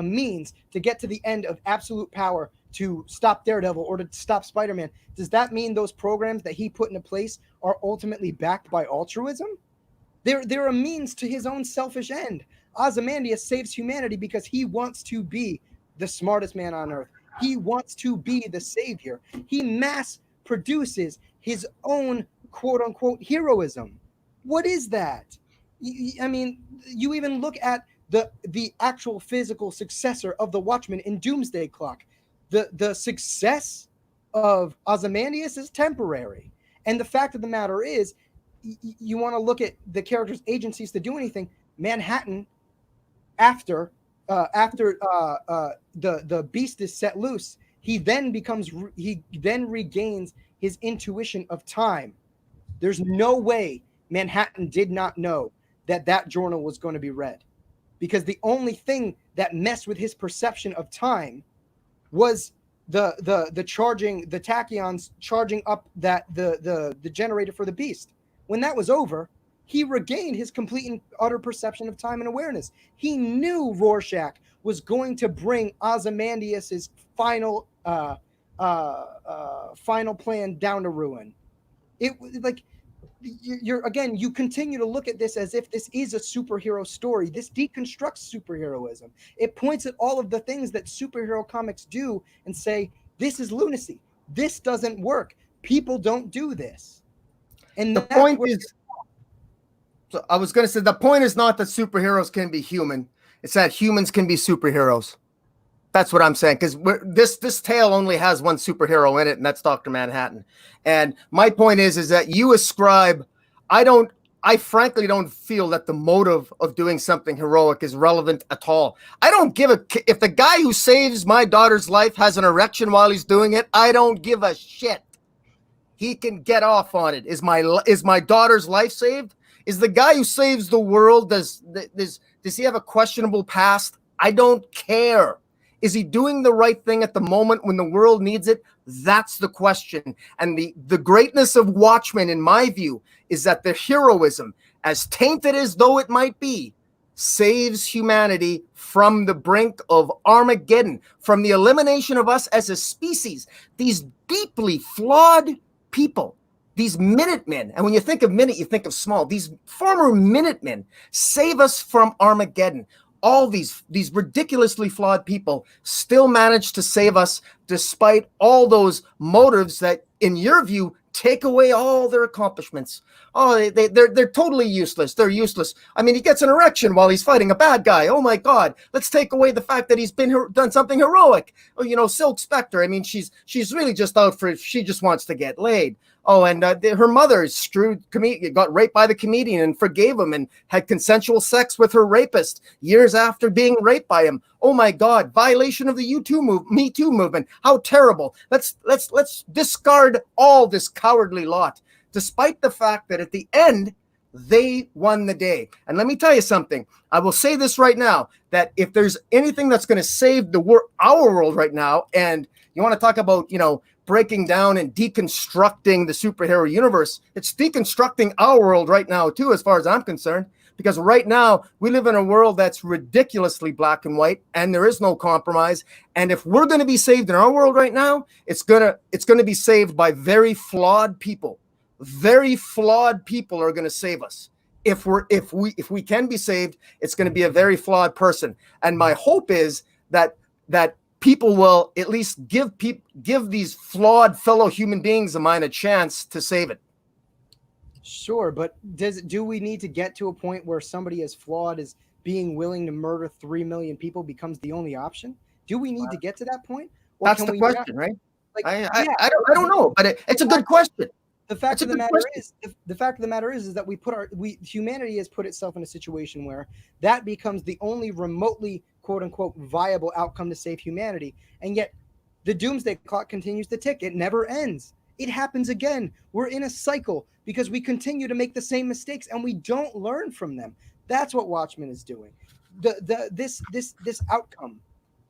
means to get to the end of absolute power to stop Daredevil or to stop Spider-Man, does that mean those programs that he put into place are ultimately backed by altruism? They're a means to his own selfish end. Ozymandias saves humanity because he wants to be the smartest man on earth. He wants to be the savior. He mass produces his own quote-unquote heroism. What is that? I mean, you even look at the actual physical successor of the Watchmen in Doomsday Clock. The success of Ozymandias is temporary. And the fact of the matter is, you want to look at the character's agencies to do anything. Manhattan, after the beast is set loose, he then regains his intuition of time. There's no way Manhattan did not know that journal was going to be read, because the only thing that messed with his perception of time was the tachyons charging up the generator for the beast. When that was over, he regained his complete and utter perception of time and awareness. He knew Rorschach was going to bring Ozymandias's final plan down to ruin. It like you continue to look at this as if this is a superhero story. This deconstructs superheroism. It points at all of the things that superhero comics do and say, this is lunacy. This doesn't work. People don't do this. And the point is, so I was going to say, the point is not that superheroes can be human. It's that humans can be superheroes. That's what I'm saying, because this tale only has one superhero in it, and that's Dr. Manhattan. And my point is that you ascribe, I don't I frankly don't feel that the motive of doing something heroic is relevant at all. I don't give if the guy who saves my daughter's life has an erection while he's doing it, I don't give a shit. He can get off on it. Is my daughter's life saved? Is the guy who saves the world, does he have a questionable past? I don't care. Is he doing the right thing at the moment when the world needs it? That's the question. And the greatness of Watchmen, in my view, is that the heroism, as tainted as though it might be, saves humanity from the brink of Armageddon, from the elimination of us as a species. These deeply flawed people, these Minutemen, and when you think of minute, you think of small. These former Minutemen save us from Armageddon. All these ridiculously flawed people still manage to save us despite all those motives that, in your view, take away all their accomplishments. Oh, they're totally useless. They're useless. I mean, he gets an erection while he's fighting a bad guy. Oh my God! Let's take away the fact that he's done something heroic. Oh, you know, Silk Spectre. I mean, she's really just out for, she just wants to get laid. Oh, and her mother got raped by the comedian and forgave him and had consensual sex with her rapist years after being raped by him. Oh my God, violation of the Me Too movement. How terrible. Let's discard all this cowardly lot, despite the fact that at the end, they won the day. And let me tell you something. I will say this right now, that if there's anything that's going to save our world right now, and you want to talk about, you know, breaking down and deconstructing the superhero universe, it's deconstructing our world right now too, as far as I'm concerned, because right now we live in a world that's ridiculously black and white, and there is no compromise. And if we're going to be saved in our world right now, it's going to be saved by very flawed people. Very flawed people are going to save us. If we can be saved, it's going to be a very flawed person. And my hope is that people will at least give these flawed fellow human beings of mine a chance to save it. Sure, but do we need to get to a point where somebody as flawed as being willing to murder 3 million people becomes the only option? Do we need to get to that point? Or that's the question, right? Like, I don't know, but it's a good question. The fact of the matter is that humanity has put itself in a situation where that becomes the only remotely quote unquote viable outcome to save humanity. And yet the doomsday clock continues to tick. It never ends. It happens again. We're in a cycle because we continue to make the same mistakes and we don't learn from them. That's what Watchmen is doing. This outcome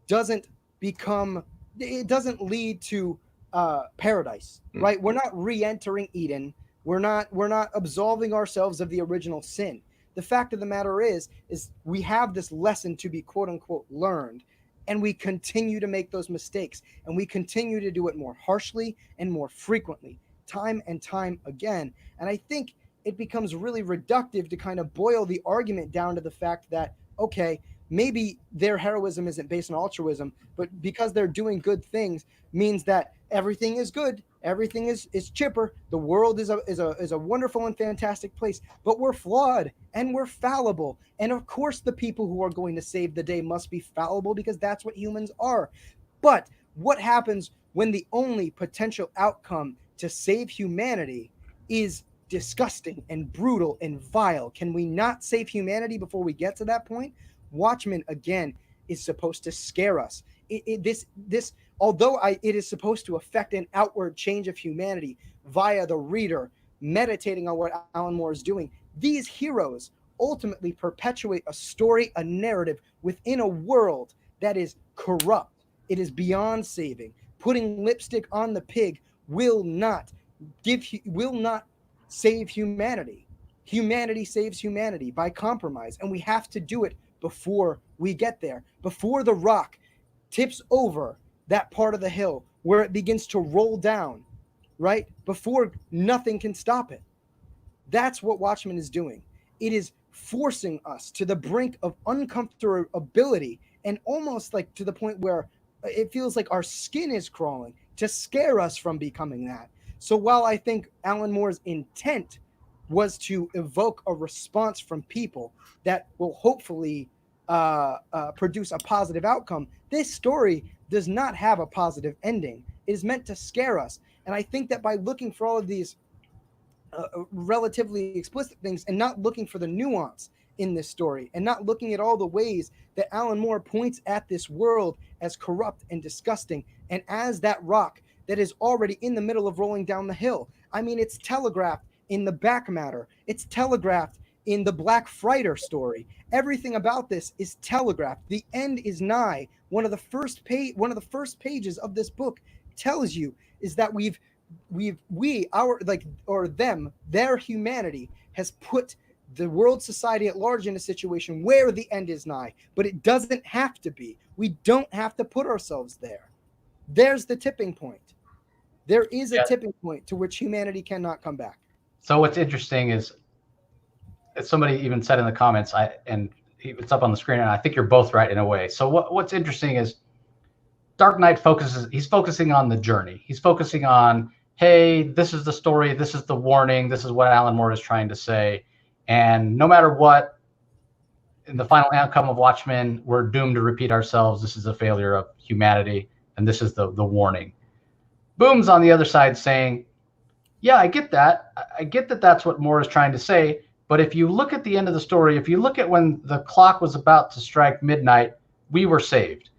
doesn't lead to paradise, right? We're not re-entering Eden. We're not absolving ourselves of the original sin. The fact of the matter is we have this lesson to be quote unquote learned, and we continue to make those mistakes, and we continue to do it more harshly and more frequently, time and time again. And I think it becomes really reductive to kind of boil the argument down to the fact that, okay, maybe their heroism isn't based on altruism, but because they're doing good things means that everything is good, everything is chipper, the world is a wonderful and fantastic place, but we're flawed and we're fallible. And of course the people who are going to save the day must be fallible because that's what humans are. But what happens when the only potential outcome to save humanity is disgusting and brutal and vile? Can we not save humanity before we get to that point? Watchmen, again, is supposed to scare us. Although it is supposed to affect an outward change of humanity via the reader meditating on what Alan Moore is doing, these heroes ultimately perpetuate a story, a narrative within a world that is corrupt. It is beyond saving. Putting lipstick on the pig will not save humanity. Humanity saves humanity by compromise, and we have to do it before we get there, before the rock tips over that part of the hill where it begins to roll down, right? Before nothing can stop it. That's what Watchmen is doing. It is forcing us to the brink of uncomfortability and almost like to the point where it feels like our skin is crawling to scare us from becoming that. So while I think Alan Moore's intent was to evoke a response from people that will hopefully produce a positive outcome, this story does not have a positive ending. It is meant to scare us. And I think that by looking for all of these relatively explicit things and not looking for the nuance in this story and not looking at all the ways that Alan Moore points at this world as corrupt and disgusting and as that rock that is already in the middle of rolling down the hill. I mean, it's telegraphed in the back matter. It's telegraphed in the Black Friday story. Everything about this is telegraphed. The end is nigh. One of the first pages of this book tells you is that their humanity has put the world society at large in a situation where the end is nigh, but it doesn't have to be. We don't have to put ourselves there. There's the tipping point. There is a tipping point to which humanity cannot come back. So what's interesting is, as somebody even said in the comments, it's up on the screen, and I think you're both right in a way. So what's interesting is Dark Knight he's focusing on the journey. He's focusing on, hey, this is the story, this is the warning, this is what Alan Moore is trying to say. And no matter what, in the final outcome of Watchmen, we're doomed to repeat ourselves. This is a failure of humanity, and this is the warning. Boom's on the other side saying, yeah, I get that. I get that that's what Moore is trying to say. But if you look at the end of the story, if you look at when the clock was about to strike midnight, we were saved.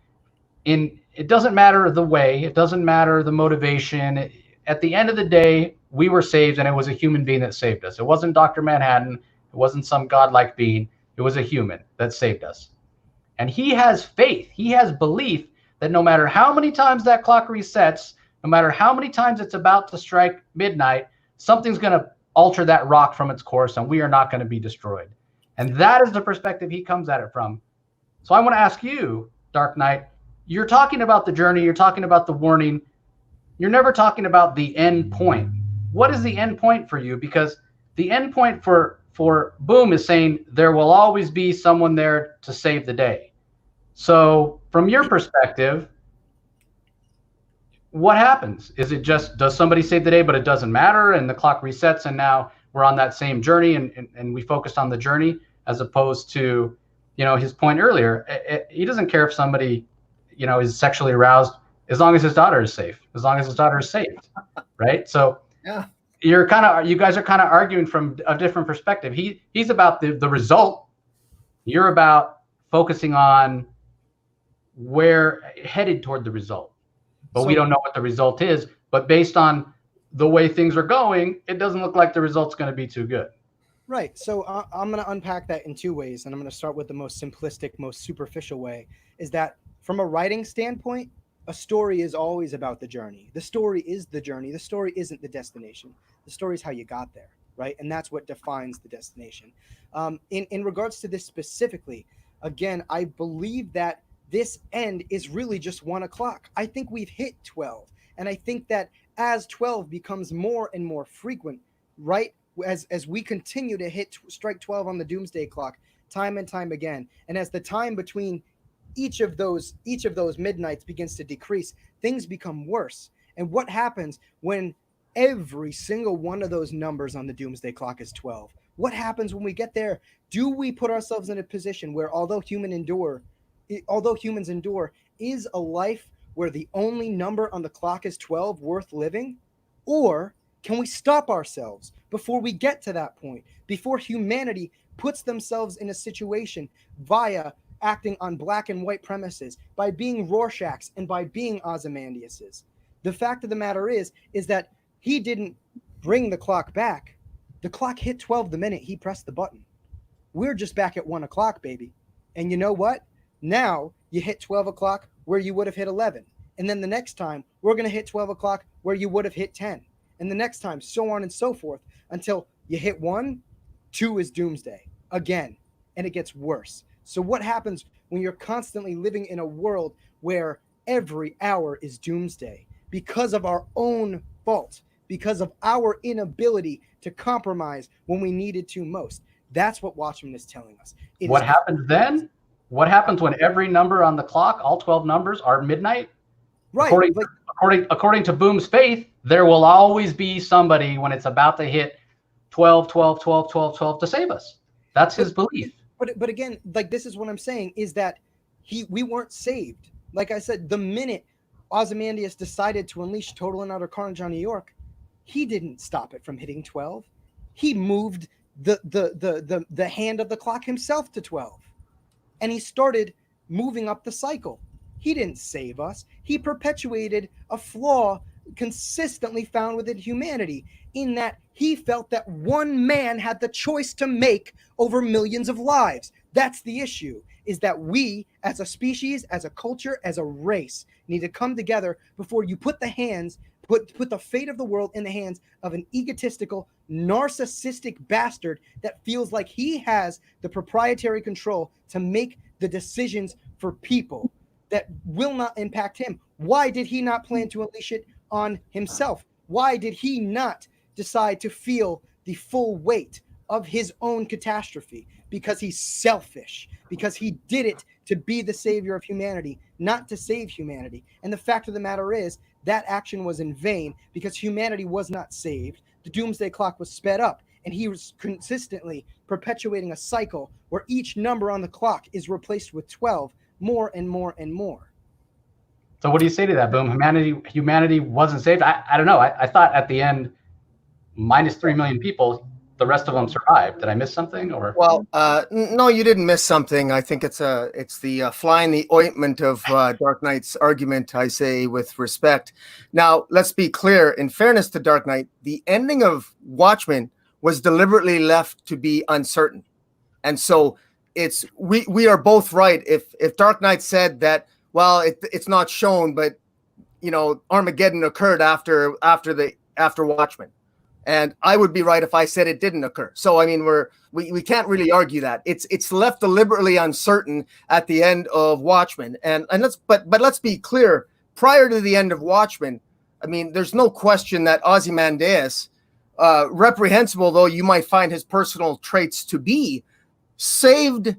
It doesn't matter the way, it doesn't matter the motivation. At the end of the day, we were saved, and it was a human being that saved us. It wasn't Dr. Manhattan. It wasn't some godlike being. It was a human that saved us. And he has faith. He has belief that no matter how many times that clock resets, no matter how many times it's about to strike midnight, something's going to alter that rock from its course, and we are not going to be destroyed. And that is the perspective he comes at it from. So I want to ask you, Dark Knight, you're talking about the journey, you're talking about the warning, you're never talking about the end point. What is the end point for you? Because the end point for Boom is saying there will always be someone there to save the day. So from your perspective, what happens? Is it just, does somebody save the day, but it doesn't matter, and the clock resets, and now we're on that same journey, and we focused on the journey, as opposed to, his point earlier, he doesn't care if somebody, is sexually aroused, as long as his daughter is safe, as long as his daughter is saved, right? So Yeah. you guys are kind of arguing from a different perspective. He's about the result. You're about focusing on where headed toward the result. But we don't know what the result is. But based on the way things are going, it doesn't look like the result's going to be too good. Right. So I'm going to unpack that in two ways. And I'm going to start with the most simplistic, most superficial way, is that from a writing standpoint, a story is always about the journey. The story is the journey. The story isn't the destination. The story is how you got there, right? And that's what defines the destination. In regards to this specifically, again, I believe that this end is really just 1 o'clock. I think we've hit 12. And I think that as 12 becomes more and more frequent, right, as we continue to strike 12 on the doomsday clock time and time again, and as the time between each of those midnights begins to decrease, things become worse. And what happens when every single one of those numbers on the doomsday clock is 12? What happens when we get there? Do we put ourselves in a position where although humans endure, is a life where the only number on the clock is 12 worth living? Or can we stop ourselves before we get to that point, before humanity puts themselves in a situation via acting on black and white premises, by being Rorschachs and by being Ozymandiases? The fact of the matter is that he didn't bring the clock back. The clock hit 12 the minute he pressed the button. We're just back at 1 o'clock, baby. And you know what? Now you hit 12 o'clock where you would have hit 11. And then the next time we're going to hit 12 o'clock where you would have hit 10. And the next time, so on and so forth, until you hit 1, 2 is doomsday again. And it gets worse. So what happens when you're constantly living in a world where every hour is doomsday because of our own fault, because of our inability to compromise when we needed to most? That's what Watchmen is telling us. What happens then? What happens when every number on the clock, all 12 numbers, are midnight? Right. According to Boom's faith, there will always be somebody when it's about to hit 12 to save us. That's his belief. But again, like, this is what I'm saying, is that we weren't saved. Like I said, the minute Ozymandias decided to unleash total and utter carnage on New York, he didn't stop it from hitting 12. He moved the hand of the clock himself to 12. And he started moving up the cycle. He didn't save us. He perpetuated a flaw consistently found within humanity, in that he felt that one man had the choice to make over millions of lives. That's the issue, is that we as a species, as a culture, as a race need to come together before you put the fate of the world in the hands of an egotistical, narcissistic bastard that feels like he has the proprietary control to make the decisions for people that will not impact him. Why did he not plan to unleash it on himself? Why did he not decide to feel the full weight of his own catastrophe? Because he's selfish, because he did it to be the savior of humanity, not to save humanity. And the fact of the matter is that action was in vain, because humanity was not saved. The doomsday clock was sped up, and he was consistently perpetuating a cycle where each number on the clock is replaced with 12 more and more and more. So what do you say to that, Boom? Humanity wasn't saved? I don't know. I thought at the end, minus 3 million people, the rest of them survived. Did I miss something? Or well, no, you didn't miss something. I think it's the fly in the ointment of Dark Knight's argument, I say with respect. Now, let's be clear. In fairness to Dark Knight, the ending of Watchmen was deliberately left to be uncertain. And so we are both right. If Dark Knight said that, well, it's not shown, but Armageddon occurred after Watchmen. And I would be right if I said it didn't occur. So I mean, we can't really argue that. It's left deliberately uncertain at the end of Watchmen. And let's be clear. Prior to the end of Watchmen, I mean, there's no question that Ozymandias, reprehensible though you might find his personal traits to be, saved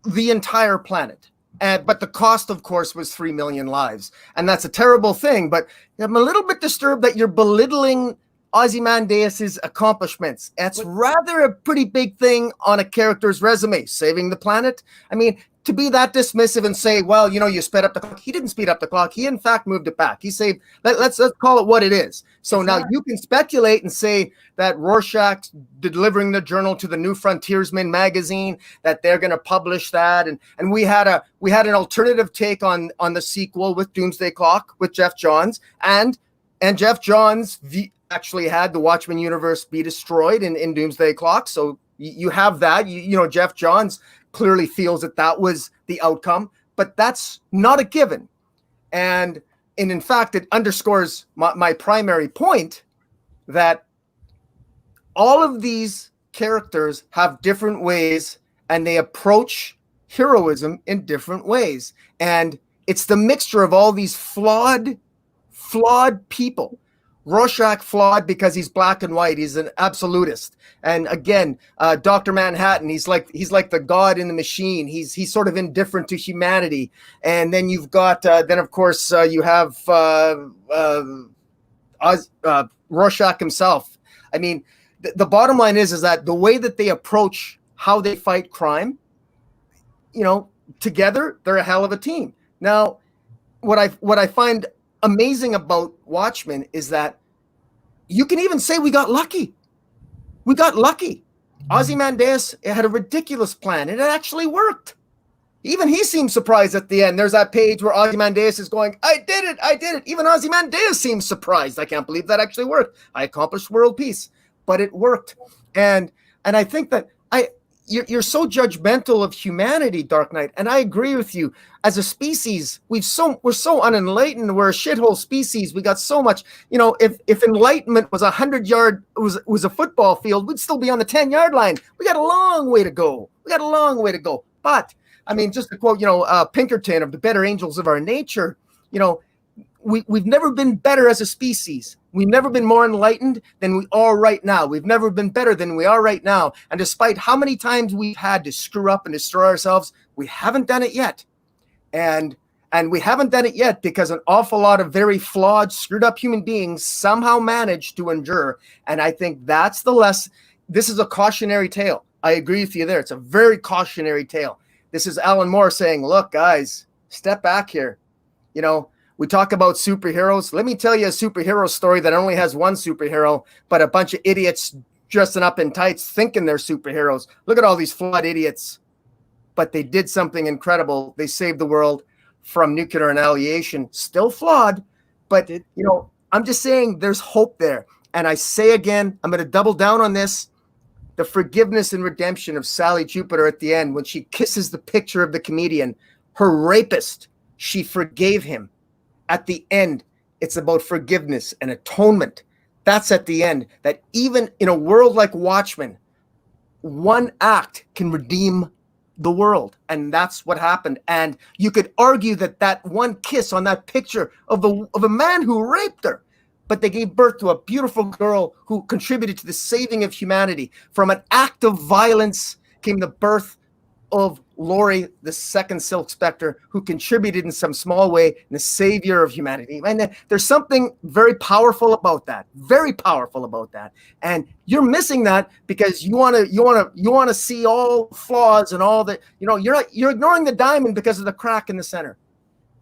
the entire planet. But the cost, of course, was 3 million lives. And that's a terrible thing. But I'm a little bit disturbed that you're belittling Ozymandias' accomplishments. That's rather a pretty big thing on a character's resume, saving the planet. I mean, to be that dismissive and say, well, you sped up the clock. He didn't speed up the clock. He, in fact, moved it back. He saved, let's call it what it is. So now you can speculate and say that Rorschach delivering the journal to the New Frontiersman magazine, that they're going to publish that. And we had an alternative take on the sequel with Doomsday Clock with Jeff Johns. And Jeff Johns actually had the Watchmen universe be destroyed in Doomsday Clock. So you have that. Jeff Johns clearly feels that was the outcome, but that's not a given. And in fact, it underscores my primary point that all of these characters have different ways and they approach heroism in different ways. And it's the mixture of all these flawed people. Rorschach flawed because he's black and white. He's an absolutist. And again, Dr. Manhattan, he's like the god in the machine. He's sort of indifferent to humanity. And then you've got then of course you have Rorschach himself. I mean, the bottom line is that the way that they approach how they fight crime, together they're a hell of a team. Now, what I find amazing about Watchmen is that you can even say we got lucky. We got lucky. Ozymandias had a ridiculous plan, and it actually worked. Even he seems surprised at the end. There's that page where Ozymandias is going, I did it. Even Ozymandias seems surprised. I can't believe that actually worked. I accomplished world peace, but it worked. And I think that you're so judgmental of humanity, Dark Knight, and I agree with you. As a species, we're so unenlightened. We're a shithole species. We got so much. If enlightenment was 100-yard was a football field, we'd still be on the 10-yard line. We got a long way to go. But I mean, just to quote, Pinkerton of the Better Angels of Our Nature, we've never been better as a species. We've never been more enlightened than we are right now. We've never been better than we are right now. And despite how many times we've had to screw up and destroy ourselves, we haven't done it yet. And we haven't done it yet because an awful lot of very flawed, screwed up human beings somehow managed to endure. And I think that's the lesson. This is a cautionary tale. I agree with you there. It's a very cautionary tale. This is Alan Moore saying, look, guys, step back here. We talk about superheroes. Let me tell you a superhero story that only has one superhero, but a bunch of idiots dressing up in tights, thinking they're superheroes. Look at all these flawed idiots. But they did something incredible. They saved the world from nuclear annihilation. Still flawed, but I'm just saying there's hope there. And I say again, I'm going to double down on this. The forgiveness and redemption of Sally Jupiter at the end, when she kisses the picture of the comedian, her rapist, she forgave him. At the end, it's about forgiveness and atonement. That's at the end. That even in a world like Watchmen, one act can redeem the world. And that's what happened. And you could argue that one kiss on that picture of a man who raped her, but they gave birth to a beautiful girl who contributed to the saving of humanity. From an act of violence came the birth of Laurie, the second Silk Spectre, who contributed in some small way in the savior of humanity. And there's something very powerful about that. Very powerful about that. And you're missing that because you want to see all flaws and all that. You're ignoring the diamond because of the crack in the center.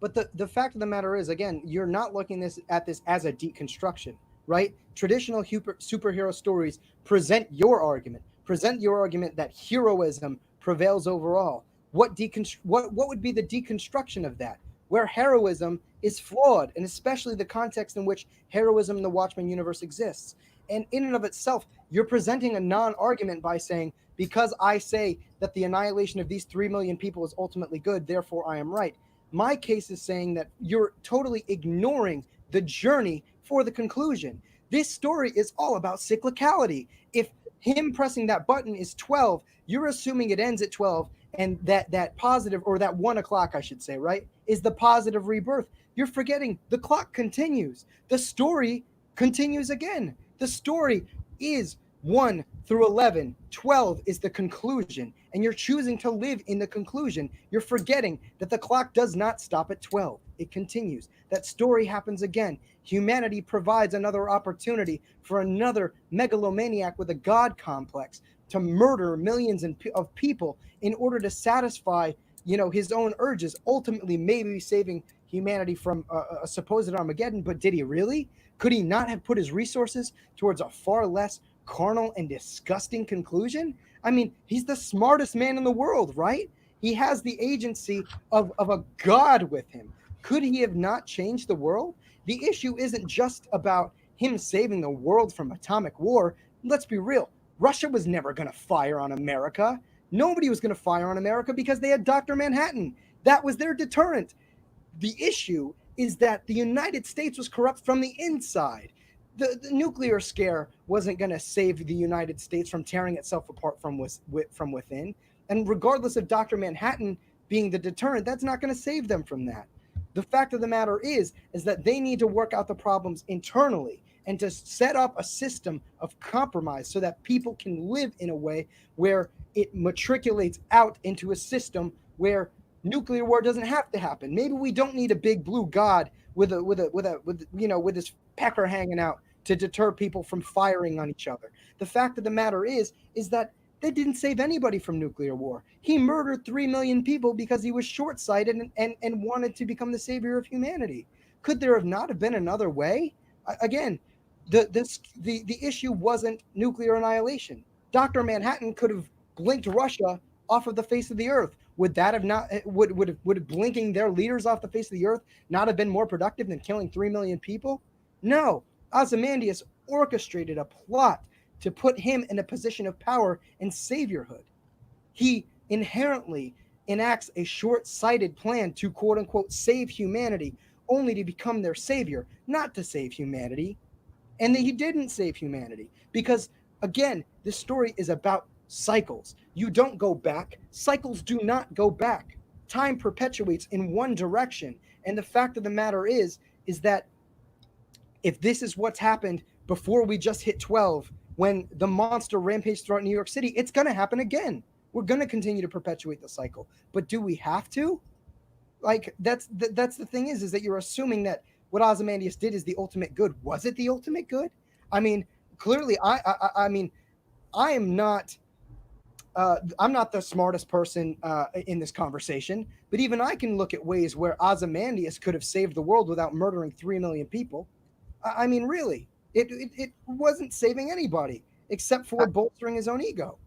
But the fact of the matter is, again, you're not looking at this as a deconstruction, right? Traditional superhero stories present your argument that heroism prevails overall. What would be the deconstruction of that? Where heroism is flawed, and especially the context in which heroism in the Watchmen universe exists. And in and of itself, you're presenting a non-argument by saying, because I say that the annihilation of these 3 million people is ultimately good, therefore I am right. My case is saying that you're totally ignoring the journey for the conclusion. This story is all about cyclicality. If him pressing that button is 12, you're assuming it ends at 12, and that positive, or that 1 o'clock, I should say, right, is the positive rebirth. You're forgetting the clock continues. The story continues again. The story is 1 through 11. 12 is the conclusion, and you're choosing to live in the conclusion. You're forgetting that the clock does not stop at 12. It continues. That story happens again. Humanity provides another opportunity for another megalomaniac with a god complex to murder millions of people in order to satisfy, his own urges, ultimately maybe saving humanity from a supposed Armageddon. But did he really? Could he not have put his resources towards a far less carnal and disgusting conclusion? I mean, he's the smartest man in the world, right? He has the agency of a god with him. Could he have not changed the world? The issue isn't just about him saving the world from atomic war. Let's be real. Russia was never going to fire on America. Nobody was going to fire on America because they had Dr. Manhattan. That was their deterrent. The issue is that the United States was corrupt from the inside. The nuclear scare wasn't going to save the United States from tearing itself apart from within. And regardless of Dr. Manhattan being the deterrent, that's not going to save them from that. The fact of the matter is that they need to work out the problems internally and to set up a system of compromise so that people can live in a way where it matriculates out into a system where nuclear war doesn't have to happen. Maybe we don't need a big blue god with his pecker hanging out to deter people from firing on each other. The fact of the matter is that they didn't save anybody from nuclear war. He murdered 3 million people because he was short-sighted and wanted to become the savior of humanity. Could there have not have been another way? Again, the issue wasn't nuclear annihilation. Dr. Manhattan could have blinked Russia off of the face of the earth. Would that have not would blinking their leaders off the face of the earth not have been more productive than killing 3 million people? No. Ozymandias orchestrated a plot to put him in a position of power and saviorhood. He inherently enacts a short-sighted plan to quote-unquote save humanity, only to become their savior, not to save humanity. And that he didn't save humanity because, again, this story is about cycles. You don't go back. Cycles do not go back. Time perpetuates in one direction. And the fact of the matter is that if this is what's happened before we just hit 12, when the monster rampaged throughout New York City, it's going to happen again. We're going to continue to perpetuate the cycle. But do we have to? Like, that's the thing is that you're assuming that what Ozymandias did is the ultimate good. Was it the ultimate good? I mean, clearly, I am not. I'm not the smartest person in this conversation, but even I can look at ways where Ozymandias could have saved the world without murdering 3 million people. I mean, really, it wasn't saving anybody. except for bolstering his own ego.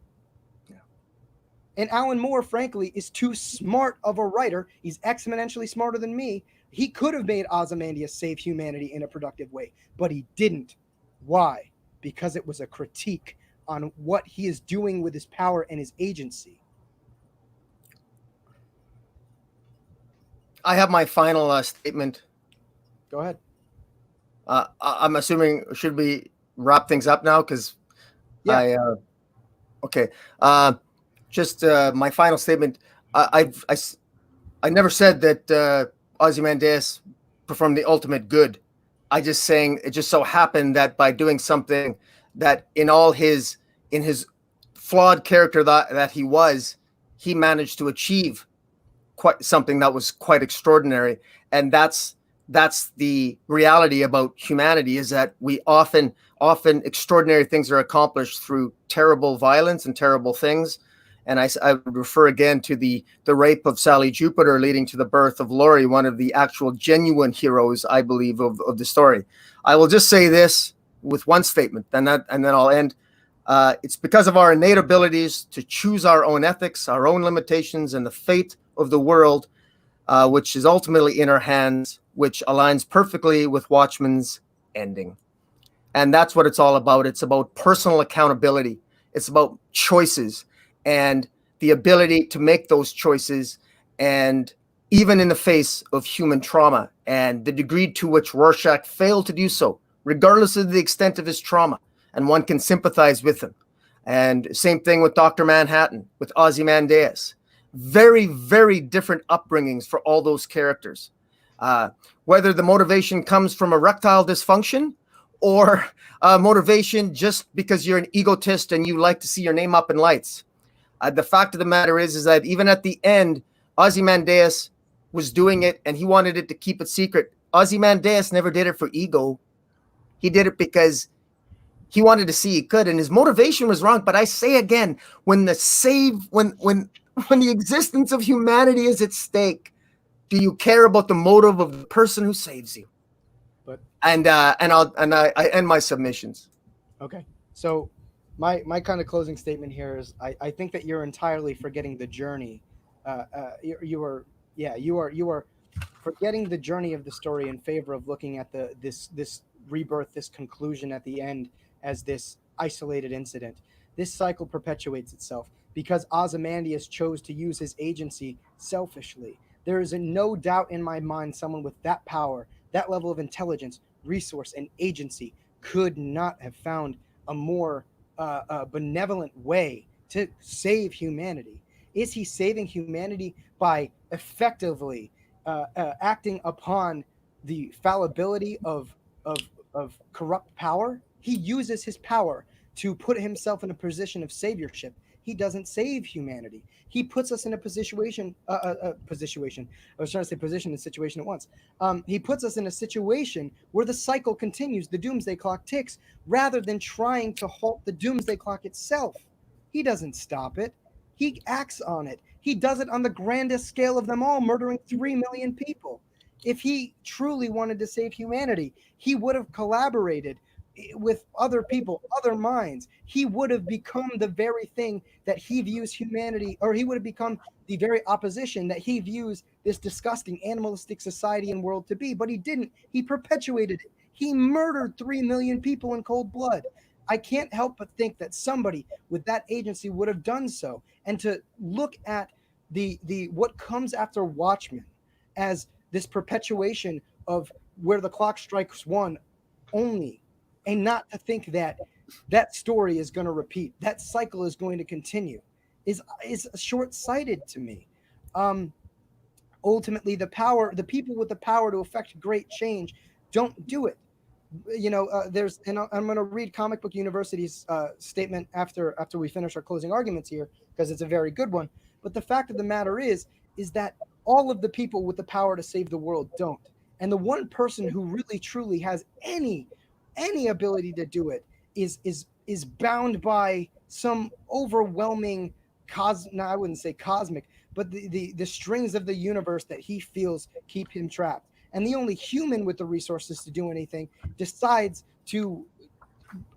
And Alan Moore, frankly, is too smart of a writer. He's exponentially smarter than me. He could have made Ozymandias save humanity in a productive way, but he didn't. Why? Because it was a critique on what he is doing with his power and his agency. I have my final statement. Go ahead. I'm assuming, should we wrap things up now? Because okay. Just my final statement. I never said that Ozymandias performed the ultimate good. I just saying it just so happened that by doing something that in his flawed character that he managed to achieve quite something that was quite extraordinary. And that's the reality about humanity, is that we often extraordinary things are accomplished through terrible violence and terrible things. And I would refer again to the rape of Sally Jupiter leading to the birth of Laurie, one of the actual genuine heroes, I believe, of the story. I will just say this with one statement, and then I'll end. It's because of our innate abilities to choose our own ethics, our own limitations, and the fate of the world, which is ultimately in our hands, which aligns perfectly with Watchmen's ending. And that's what it's all about. It's about personal accountability. It's about choices and the ability to make those choices, and even in the face of human trauma and the degree to which Rorschach failed to do so, regardless of the extent of his trauma, and one can sympathize with him. And same thing with Dr. Manhattan, with Ozymandias. Very, very different upbringings for all those characters. Whether the motivation comes from erectile dysfunction or motivation just because you're an egotist and you like to see your name up in lights. The fact of the matter is that even at the end, Ozymandias was doing it and he wanted it to keep it secret. Ozymandias never did it for ego. He did it because he wanted to see he could, and his motivation was wrong. But I say again, when the existence of humanity is at stake, do you care about the motive of the person who saves you? But I end my submissions. Okay, so my kind of closing statement here is I think that you're entirely forgetting the journey. You are forgetting the journey of the story in favor of looking at this rebirth, this conclusion at the end as this isolated incident. This cycle perpetuates itself because Ozymandias chose to use his agency selfishly. There is no doubt in my mind someone with that power, that level of intelligence, resource, and agency could not have found a more benevolent way to save humanity. Is he saving humanity by effectively acting upon the fallibility of corrupt power? He uses his power to put himself in a position of saviorship. He doesn't save humanity. He puts us in a position. I was trying to say position and situation at once. He puts us in a situation where the cycle continues. The doomsday clock ticks rather than trying to halt the doomsday clock itself. He doesn't stop it. He acts on it. He does it on the grandest scale of them all, murdering 3 million people. If he truly wanted to save humanity, he would have collaborated with other people, other minds. He would have become the very thing that he views humanity, or he would have become the very opposition that he views this disgusting animalistic society and world to be. But he didn't. He perpetuated it. He murdered 3 million people in cold blood. I can't help but think that somebody with that agency would have done so. And to look at the what comes after Watchmen as this perpetuation of where the clock strikes one only, and not to think that that story is going to repeat, that cycle is going to continue, is short-sighted to me. Ultimately, the people with the power to affect great change don't do it. I'm going to read Comic Book University's statement after we finish our closing arguments here, because it's a very good one. But the fact of the matter is that all of the people with the power to save the world don't. And the one person who really truly has any ability to do it is bound by some overwhelming I wouldn't say cosmic, but the strings of the universe that he feels keep him trapped. And the only human with the resources to do anything decides to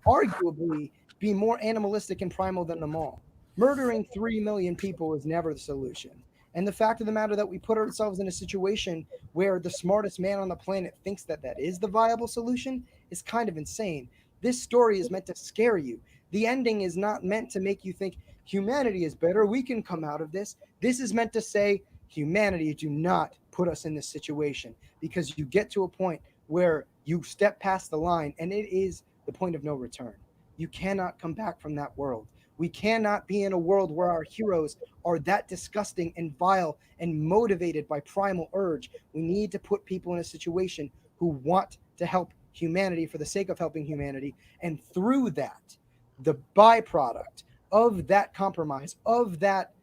arguably be more animalistic and primal than them all. Murdering 3 million people is never the solution. And the fact of the matter that we put ourselves in a situation where the smartest man on the planet thinks that that is the viable solution is kind of insane. This story is meant to scare you. The ending is not meant to make you think humanity is better. We can come out of this. This is meant to say, humanity, do not put us in this situation, because you get to a point where you step past the line and it is the point of no return. You cannot come back from that world. We cannot be in a world where our heroes are that disgusting and vile and motivated by primal urge. We need to put people in a situation who want to help humanity for the sake of helping humanity. And through that, the byproduct of that compromise, of that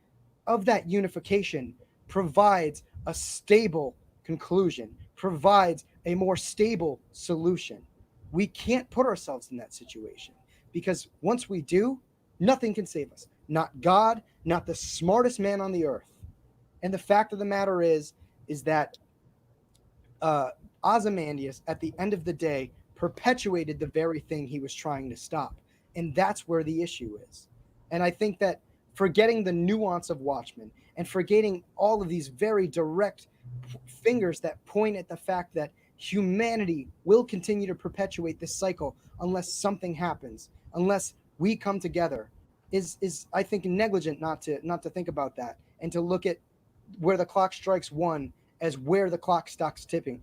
unification, provides a stable conclusion, provides a more stable solution. We can't put ourselves in that situation, because once we do, nothing can save us. Not God, not the smartest man on the earth. And the fact of the matter is that Ozymandias, at the end of the day, perpetuated the very thing he was trying to stop. And that's where the issue is. And I think that forgetting the nuance of Watchmen and forgetting all of these very direct fingers that point at the fact that humanity will continue to perpetuate this cycle unless something happens, unless we come together, is I think negligent not to think about that, and to look at where the clock strikes one as where the clock stops ticking,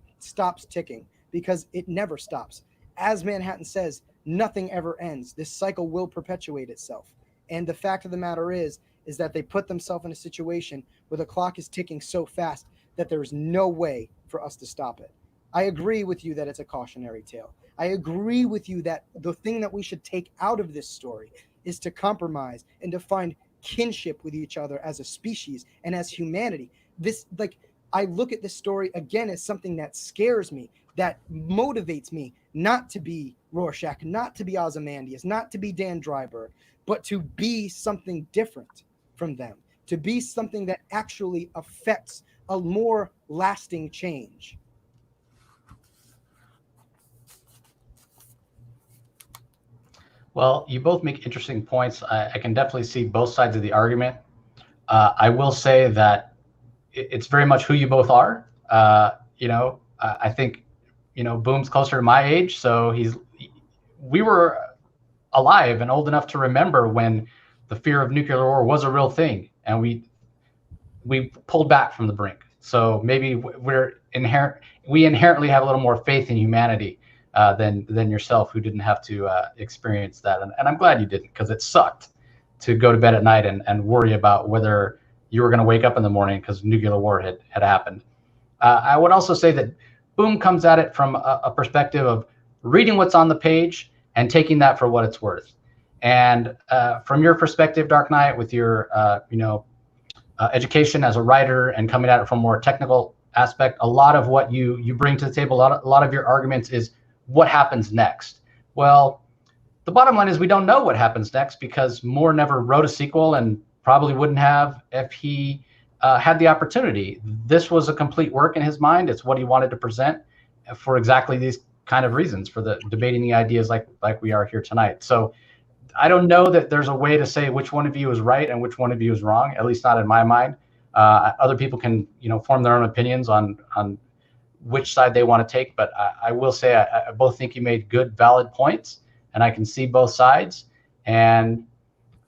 because it never stops. As Manhattan says, nothing ever ends. This cycle will perpetuate itself. And the fact of the matter is that they put themselves in a situation where the clock is ticking so fast that there's no way for us to stop it. I agree with you that it's a cautionary tale. I agree with you that the thing that we should take out of this story is to compromise and to find kinship with each other as a species and as humanity. I look at this story again as something that scares me, that motivates me not to be Rorschach, not to be Ozymandias, not to be Dan Dryberg, but to be something different from them, to be something that actually affects a more lasting change. Well, you both make interesting points. I can definitely see both sides of the argument. I will say that it's very much who you both are. I think, Boom's closer to my age, so we were alive and old enough to remember when the fear of nuclear war was a real thing, and we pulled back from the brink. So maybe we inherently have a little more faith in humanity than yourself, who didn't have to experience that. And I'm glad you didn't, because it sucked to go to bed at night and worry about whether you were going to wake up in the morning because nuclear war had happened. I would also say that Boom comes at it from a perspective of reading what's on the page and taking that for what it's worth. And from your perspective, Dark Knight, with your education as a writer and coming at it from a more technical aspect, a lot of what you bring to the table, a lot of your arguments is what happens next. Well, the bottom line is we don't know what happens next, because Moore never wrote a sequel and probably wouldn't have if he had the opportunity. This was a complete work in his mind. It's what he wanted to present for exactly these kind of reasons, for the debating the ideas like we are here tonight. So I don't know that there's a way to say which one of you is right and which one of you is wrong, at least not in my mind. Other people can, form their own opinions on which side they want to take. But I will say I both think you made good, valid points, and I can see both sides. And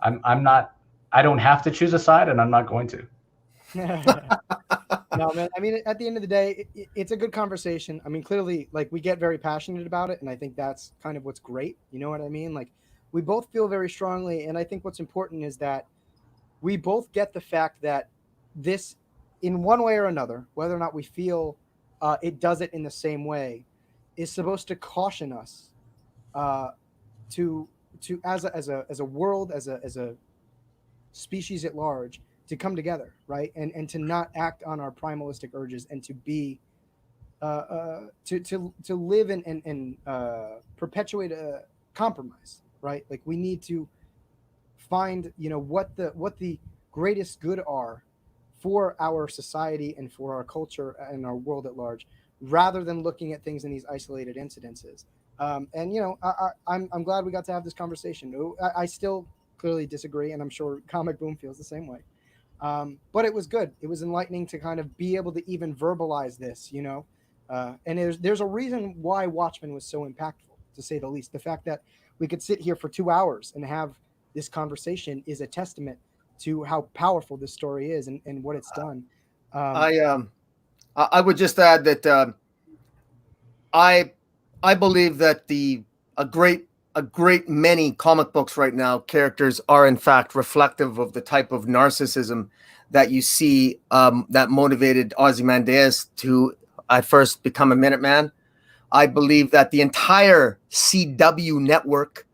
I don't have to choose a side, and I'm not going to. No, man. I mean, at the end of the day, it's a good conversation. I mean, clearly, we get very passionate about it, and I think that's kind of what's great. You know what I mean? We both feel very strongly, and I think what's important is that we both get the fact that this, in one way or another, whether or not we feel it does it in the same way, is supposed to caution us to as a world, as a species at large, to come together, right, and to not act on our primalistic urges, and to be to live and perpetuate a compromise, right? We need to find what the greatest good are for our society and for our culture and our world at large, rather than looking at things in these isolated incidences. And I'm glad we got to have this conversation. I still clearly disagree, and I'm sure Comic Boom feels the same way. But it was good. It was enlightening to kind of be able to even verbalize this, and there's a reason why Watchmen was so impactful, to say the least. The fact that we could sit here for 2 hours and have this conversation is a testament to how powerful this story is and what it's done. I would just add that I believe that a great many comic books right now, characters are in fact reflective of the type of narcissism that you see that motivated Ozymandias to at first become a Minuteman. I believe that the entire CW network,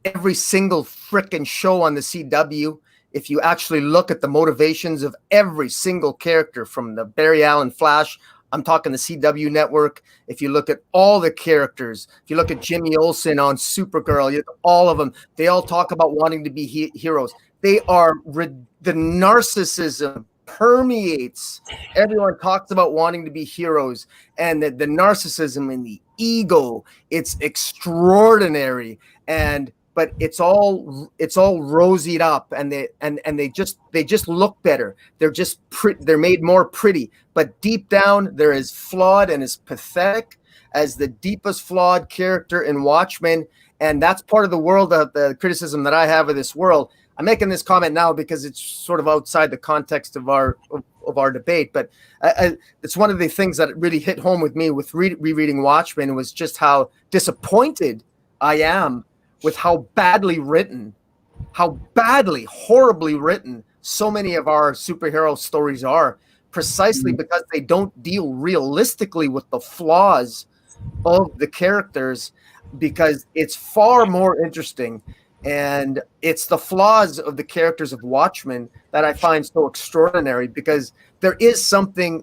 every single frickin' show on the CW, if you actually look at the motivations of every single character from the Barry Allen Flash, I'm talking the CW network. If you look at all the characters, if you look at Jimmy Olsen on Supergirl, all of them, they all talk about wanting to be heroes. The narcissism permeates. Everyone talks about wanting to be heroes, and the narcissism and the ego, it's extraordinary. But it's all rosied up, and they just look better. They're made more pretty, but deep down they're as flawed and as pathetic as the deepest flawed character in Watchmen. And that's part of the world of the criticism that I have of this world. I'm making this comment now because it's sort of outside the context of our debate, but it's one of the things that really hit home with me with rereading Watchmen was just how disappointed I am with how badly written, horribly written so many of our superhero stories are, precisely because they don't deal realistically with the flaws of the characters, because it's far more interesting. And it's the flaws of the characters of Watchmen that I find so extraordinary, because there is something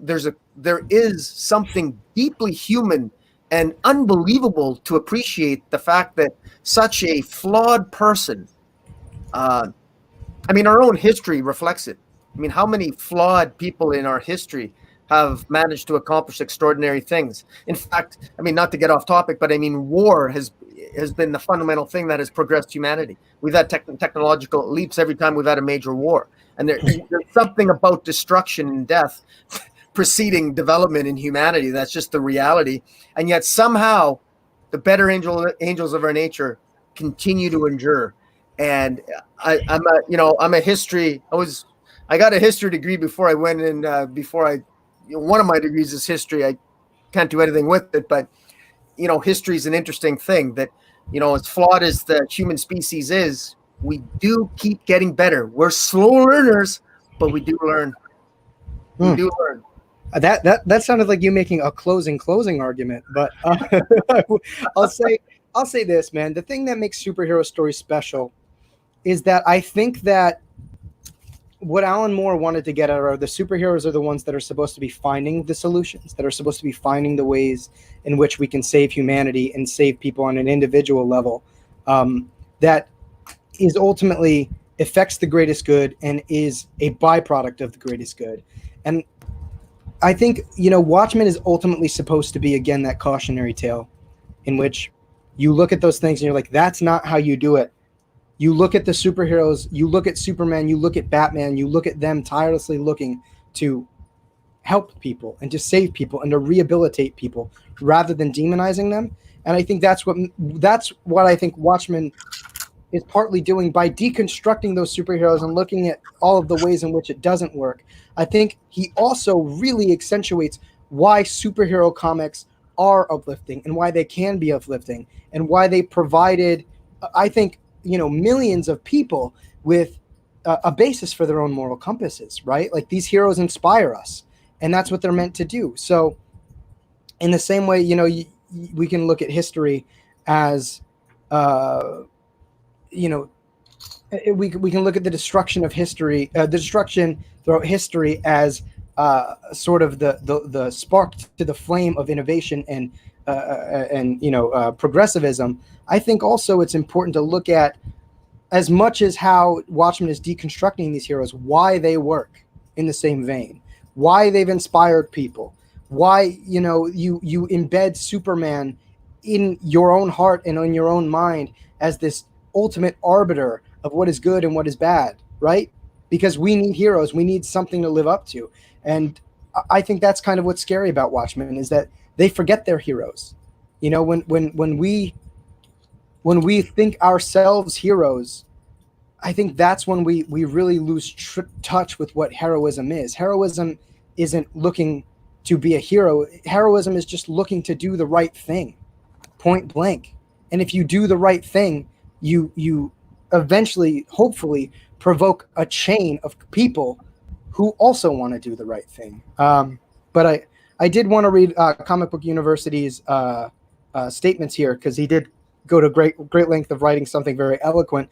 deeply human and unbelievable to appreciate the fact that such a flawed person, our own history reflects it. I mean, how many flawed people in our history have managed to accomplish extraordinary things? In fact, not to get off topic, but war has been the fundamental thing that has progressed humanity. We've had technological leaps every time we've had a major war. And there's something about destruction and death preceding development in humanity. That's just the reality. And yet somehow the better angels of our nature continue to endure. And I got a history degree before I went in, one of my degrees is history. I can't do anything with it, but history is an interesting thing that, as flawed as the human species is, we do keep getting better. We're slow learners, but we do learn. We do learn. That sounded like you making a closing argument, but I'll say this, man. The thing that makes superhero stories special is that I think that what Alan Moore wanted to get at are the superheroes are the ones that are supposed to be finding the solutions, that are supposed to be finding the ways in which we can save humanity and save people on an individual level, that is ultimately affects the greatest good and is a byproduct of the greatest good. And I think, Watchmen is ultimately supposed to be, again, that cautionary tale in which you look at those things and you're like, that's not how you do it. You look at the superheroes, you look at Superman, you look at Batman, you look at them tirelessly looking to help people and to save people and to rehabilitate people rather than demonizing them. And I think that's what I think Watchmen is partly doing by deconstructing those superheroes and looking at all of the ways in which it doesn't work. I think he also really accentuates why superhero comics are uplifting and why they can be uplifting and why they provided, I think, millions of people with a basis for their own moral compasses, right? Like, these heroes inspire us, and that's what they're meant to do. So in the same way, we can look at history as, we can look at the destruction of history, the destruction throughout history as sort of the spark to the flame of innovation and progressivism. I think also it's important to look at, as much as how Watchmen is deconstructing these heroes, why they work in the same vein, why they've inspired people, why you embed Superman in your own heart and in your own mind as this ultimate arbiter of what is good and what is bad, right? Because we need heroes. We need something to live up to. And I think that's kind of what's scary about Watchmen, is that they forget their heroes. You know, when we think ourselves heroes, I think that's when we really lose touch with what heroism is. Heroism isn't looking to be a hero. Heroism is just looking to do the right thing, point blank. And if you do the right thing, you eventually, hopefully, provoke a chain of people who also want to do the right thing. But I did want to read Comic Book University's statements here, because he did go to great length of writing something very eloquent.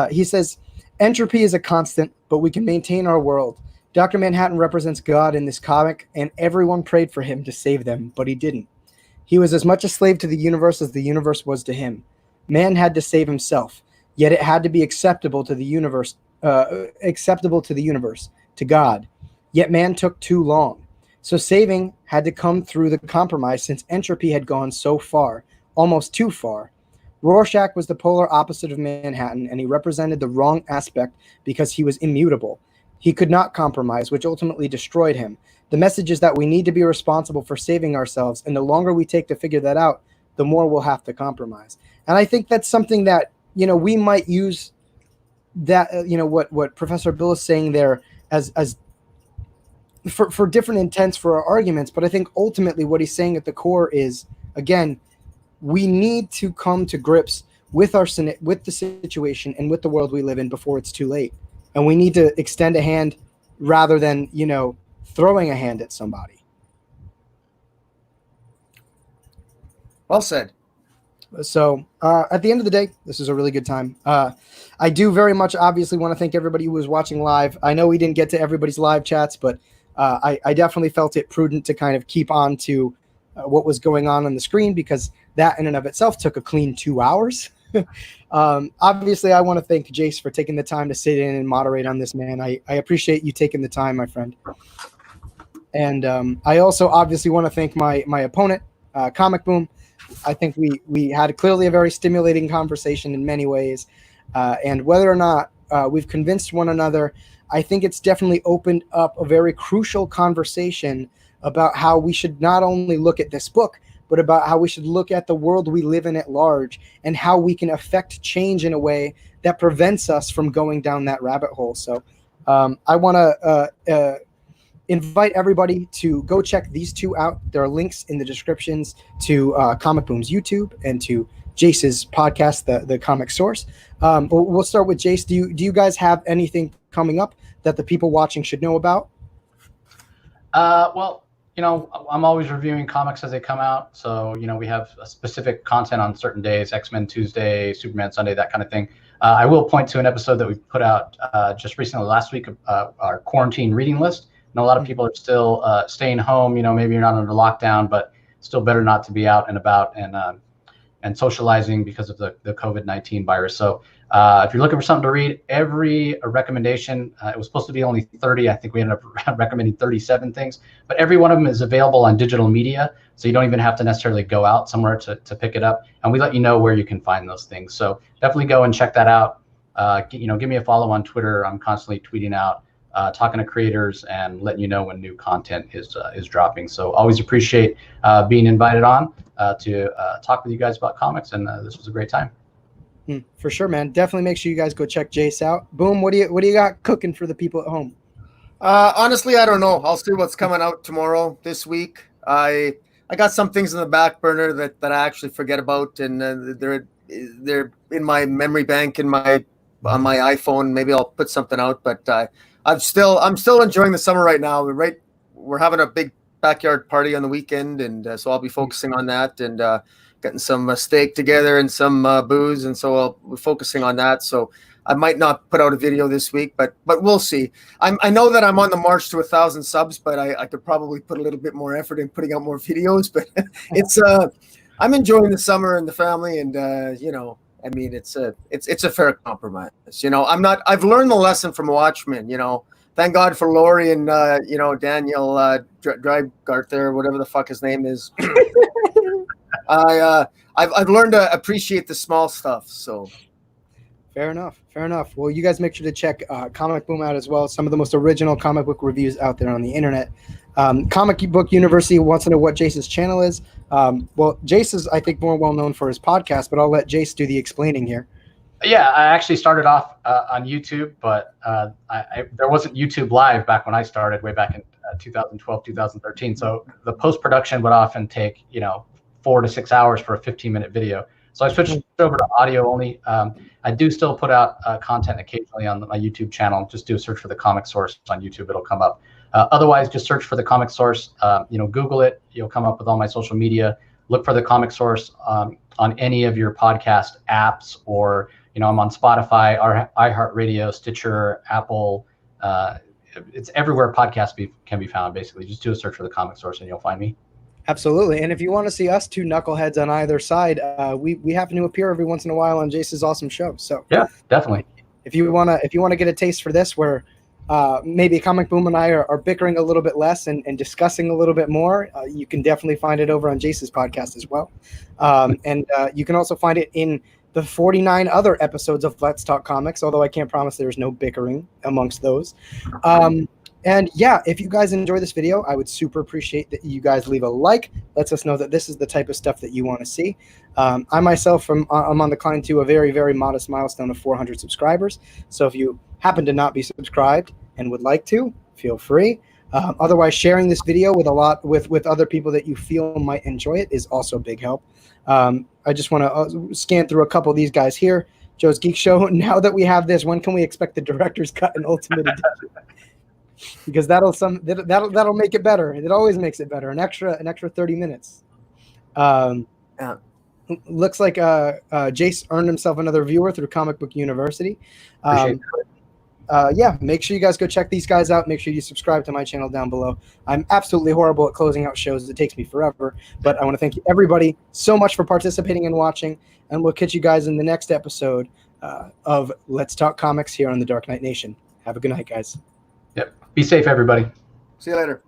He says, entropy is a constant, but we can maintain our world. Dr. Manhattan represents God in this comic, and everyone prayed for him to save them, but he didn't. He was as much a slave to the universe as the universe was to him. Man had to save himself, yet it had to be acceptable to the universe, to God. Yet man took too long. So saving had to come through the compromise, since entropy had gone so far, almost too far. Rorschach was the polar opposite of Manhattan, and he represented the wrong aspect because he was immutable. He could not compromise, which ultimately destroyed him. The message is that we need to be responsible for saving ourselves, and the longer we take to figure that out, the more we'll have to compromise. And I think that's something that, you know, we might use that, you know, what Professor Bill is saying there as for different intents for our arguments. But I think ultimately what he's saying at the core is, again, we need to come to grips with the situation and with the world we live in before it's too late. And we need to extend a hand rather than, you know, throwing a hand at somebody. Well said. So at the end of the day, this is a really good time. I do very much obviously want to thank everybody who was watching live. I know we didn't get to everybody's live chats, but I definitely felt it prudent to kind of keep on to what was going on the screen, because that in and of itself took a clean 2 hours. Obviously, I want to thank Jace for taking the time to sit in and moderate on this, man. I appreciate you taking the time, my friend. And I also obviously want to thank my opponent, ComicBoom. I think we had clearly a very stimulating conversation in many ways. And whether or not we've convinced one another, I think it's definitely opened up a very crucial conversation about how we should not only look at this book, but about how we should look at the world we live in at large, and how we can affect change in a way that prevents us from going down that rabbit hole. So I want to invite everybody to go check these two out. There are links in the descriptions to Comic Boom's YouTube and to Jace's podcast, the Comic Source. We'll start with Jace. Do you guys have anything coming up that the people watching should know about? Well, you know, I'm always reviewing comics as they come out. So, you know, we have a specific content on certain days, X-Men Tuesday, Superman Sunday, that kind of thing. I will point to an episode that we put out just recently last week, our quarantine reading list. And a lot of people are still staying home. You know, maybe you're not under lockdown, but still better not to be out and about and socializing because of the COVID-19 virus. So if you're looking for something to read, every recommendation, it was supposed to be only 30. I think we ended up recommending 37 things, but every one of them is available on digital media. So you don't even have to necessarily go out somewhere to pick it up. And we let you know where you can find those things. So definitely go and check that out. You know, give me a follow on Twitter. I'm constantly tweeting out, talking to creators and letting you know when new content is dropping. So always appreciate being invited on to talk with you guys about comics. And this was a great time. For sure, man. Definitely make sure you guys go check Jace out. Boom. What do you got cooking for the people at home? Honestly, I don't know. I'll see what's coming out tomorrow, this week. I got some things in the back burner that I actually forget about, and they're in my memory bank on my iPhone. Maybe I'll put something out, but I'm still enjoying the summer right now. We're having a big backyard party on the weekend, and so I'll be focusing on that and getting some steak together and some booze, and so I'll be focusing on that. So I might not put out a video this week, but we'll see. I know that I'm on the march to 1,000 subs, but I could probably put a little bit more effort in putting out more videos. But it's I'm enjoying the summer and the family, and you know, I mean, it's a fair compromise. You know, I've learned the lesson from Watchmen. You know, thank God for Laurie and you know, Daniel Dreigart there, whatever the fuck his name is. I've learned to appreciate the small stuff. So fair enough. Well, you guys make sure to check Comic Boom out as well. Some of the most original comic book reviews out there on the internet. Comic Book University wants to know what Jace's channel is. Well, Jace is, I think, more well known for his podcast, but I'll let Jace do the explaining here. Yeah, I actually started off on YouTube, but there wasn't YouTube Live back when I started, way back in 2012, 2013. So the post-production would often take, 4 to 6 hours for a 15-minute video. So I switched over to audio only. I do still put out content occasionally on my YouTube channel. Just do a search for the Comic Source on YouTube. It'll come up. Otherwise, just search for the Comic Source. Google it. You'll come up with all my social media. Look for the Comic Source on any of your podcast apps, or I'm on Spotify, iHeartRadio, Stitcher, Apple. It's everywhere podcasts can be found, basically. Just do a search for the Comic Source and you'll find me. Absolutely. And if you want to see us two knuckleheads on either side, we happen to appear every once in a while on Jace's awesome show. So yeah, definitely. If you want to get a taste for this, where maybe Comic Boom and I are bickering a little bit less and discussing a little bit more, you can definitely find it over on Jace's podcast as well. And you can also find it in the 49 other episodes of Let's Talk Comics, although I can't promise there's no bickering amongst those. And yeah, if you guys enjoy this video, I would super appreciate that you guys leave a like. Lets us know that this is the type of stuff that you want to see. I myself, I'm on the climb to a very, very modest milestone of 400 subscribers. So if you happen to not be subscribed and would like to, feel free. Otherwise, sharing this video with other people that you feel might enjoy it is also a big help. I just want to scan through a couple of these guys here. Joe's Geek Show. Now that we have this, when can we expect the director's cut and ultimate edition? Because that'll make it better. It always makes it better. An extra 30 minutes. Looks like Jace earned himself another viewer through Comic Book University. Yeah, make sure you guys go check these guys out. Make sure you subscribe to my channel down below. I'm absolutely horrible at closing out shows. It takes me forever. But I want to thank everybody so much for participating and watching. And we'll catch you guys in the next episode of Let's Talk Comics here on the Dark Knight Nation. Have a good night, guys. Yep. Be safe, everybody. See you later.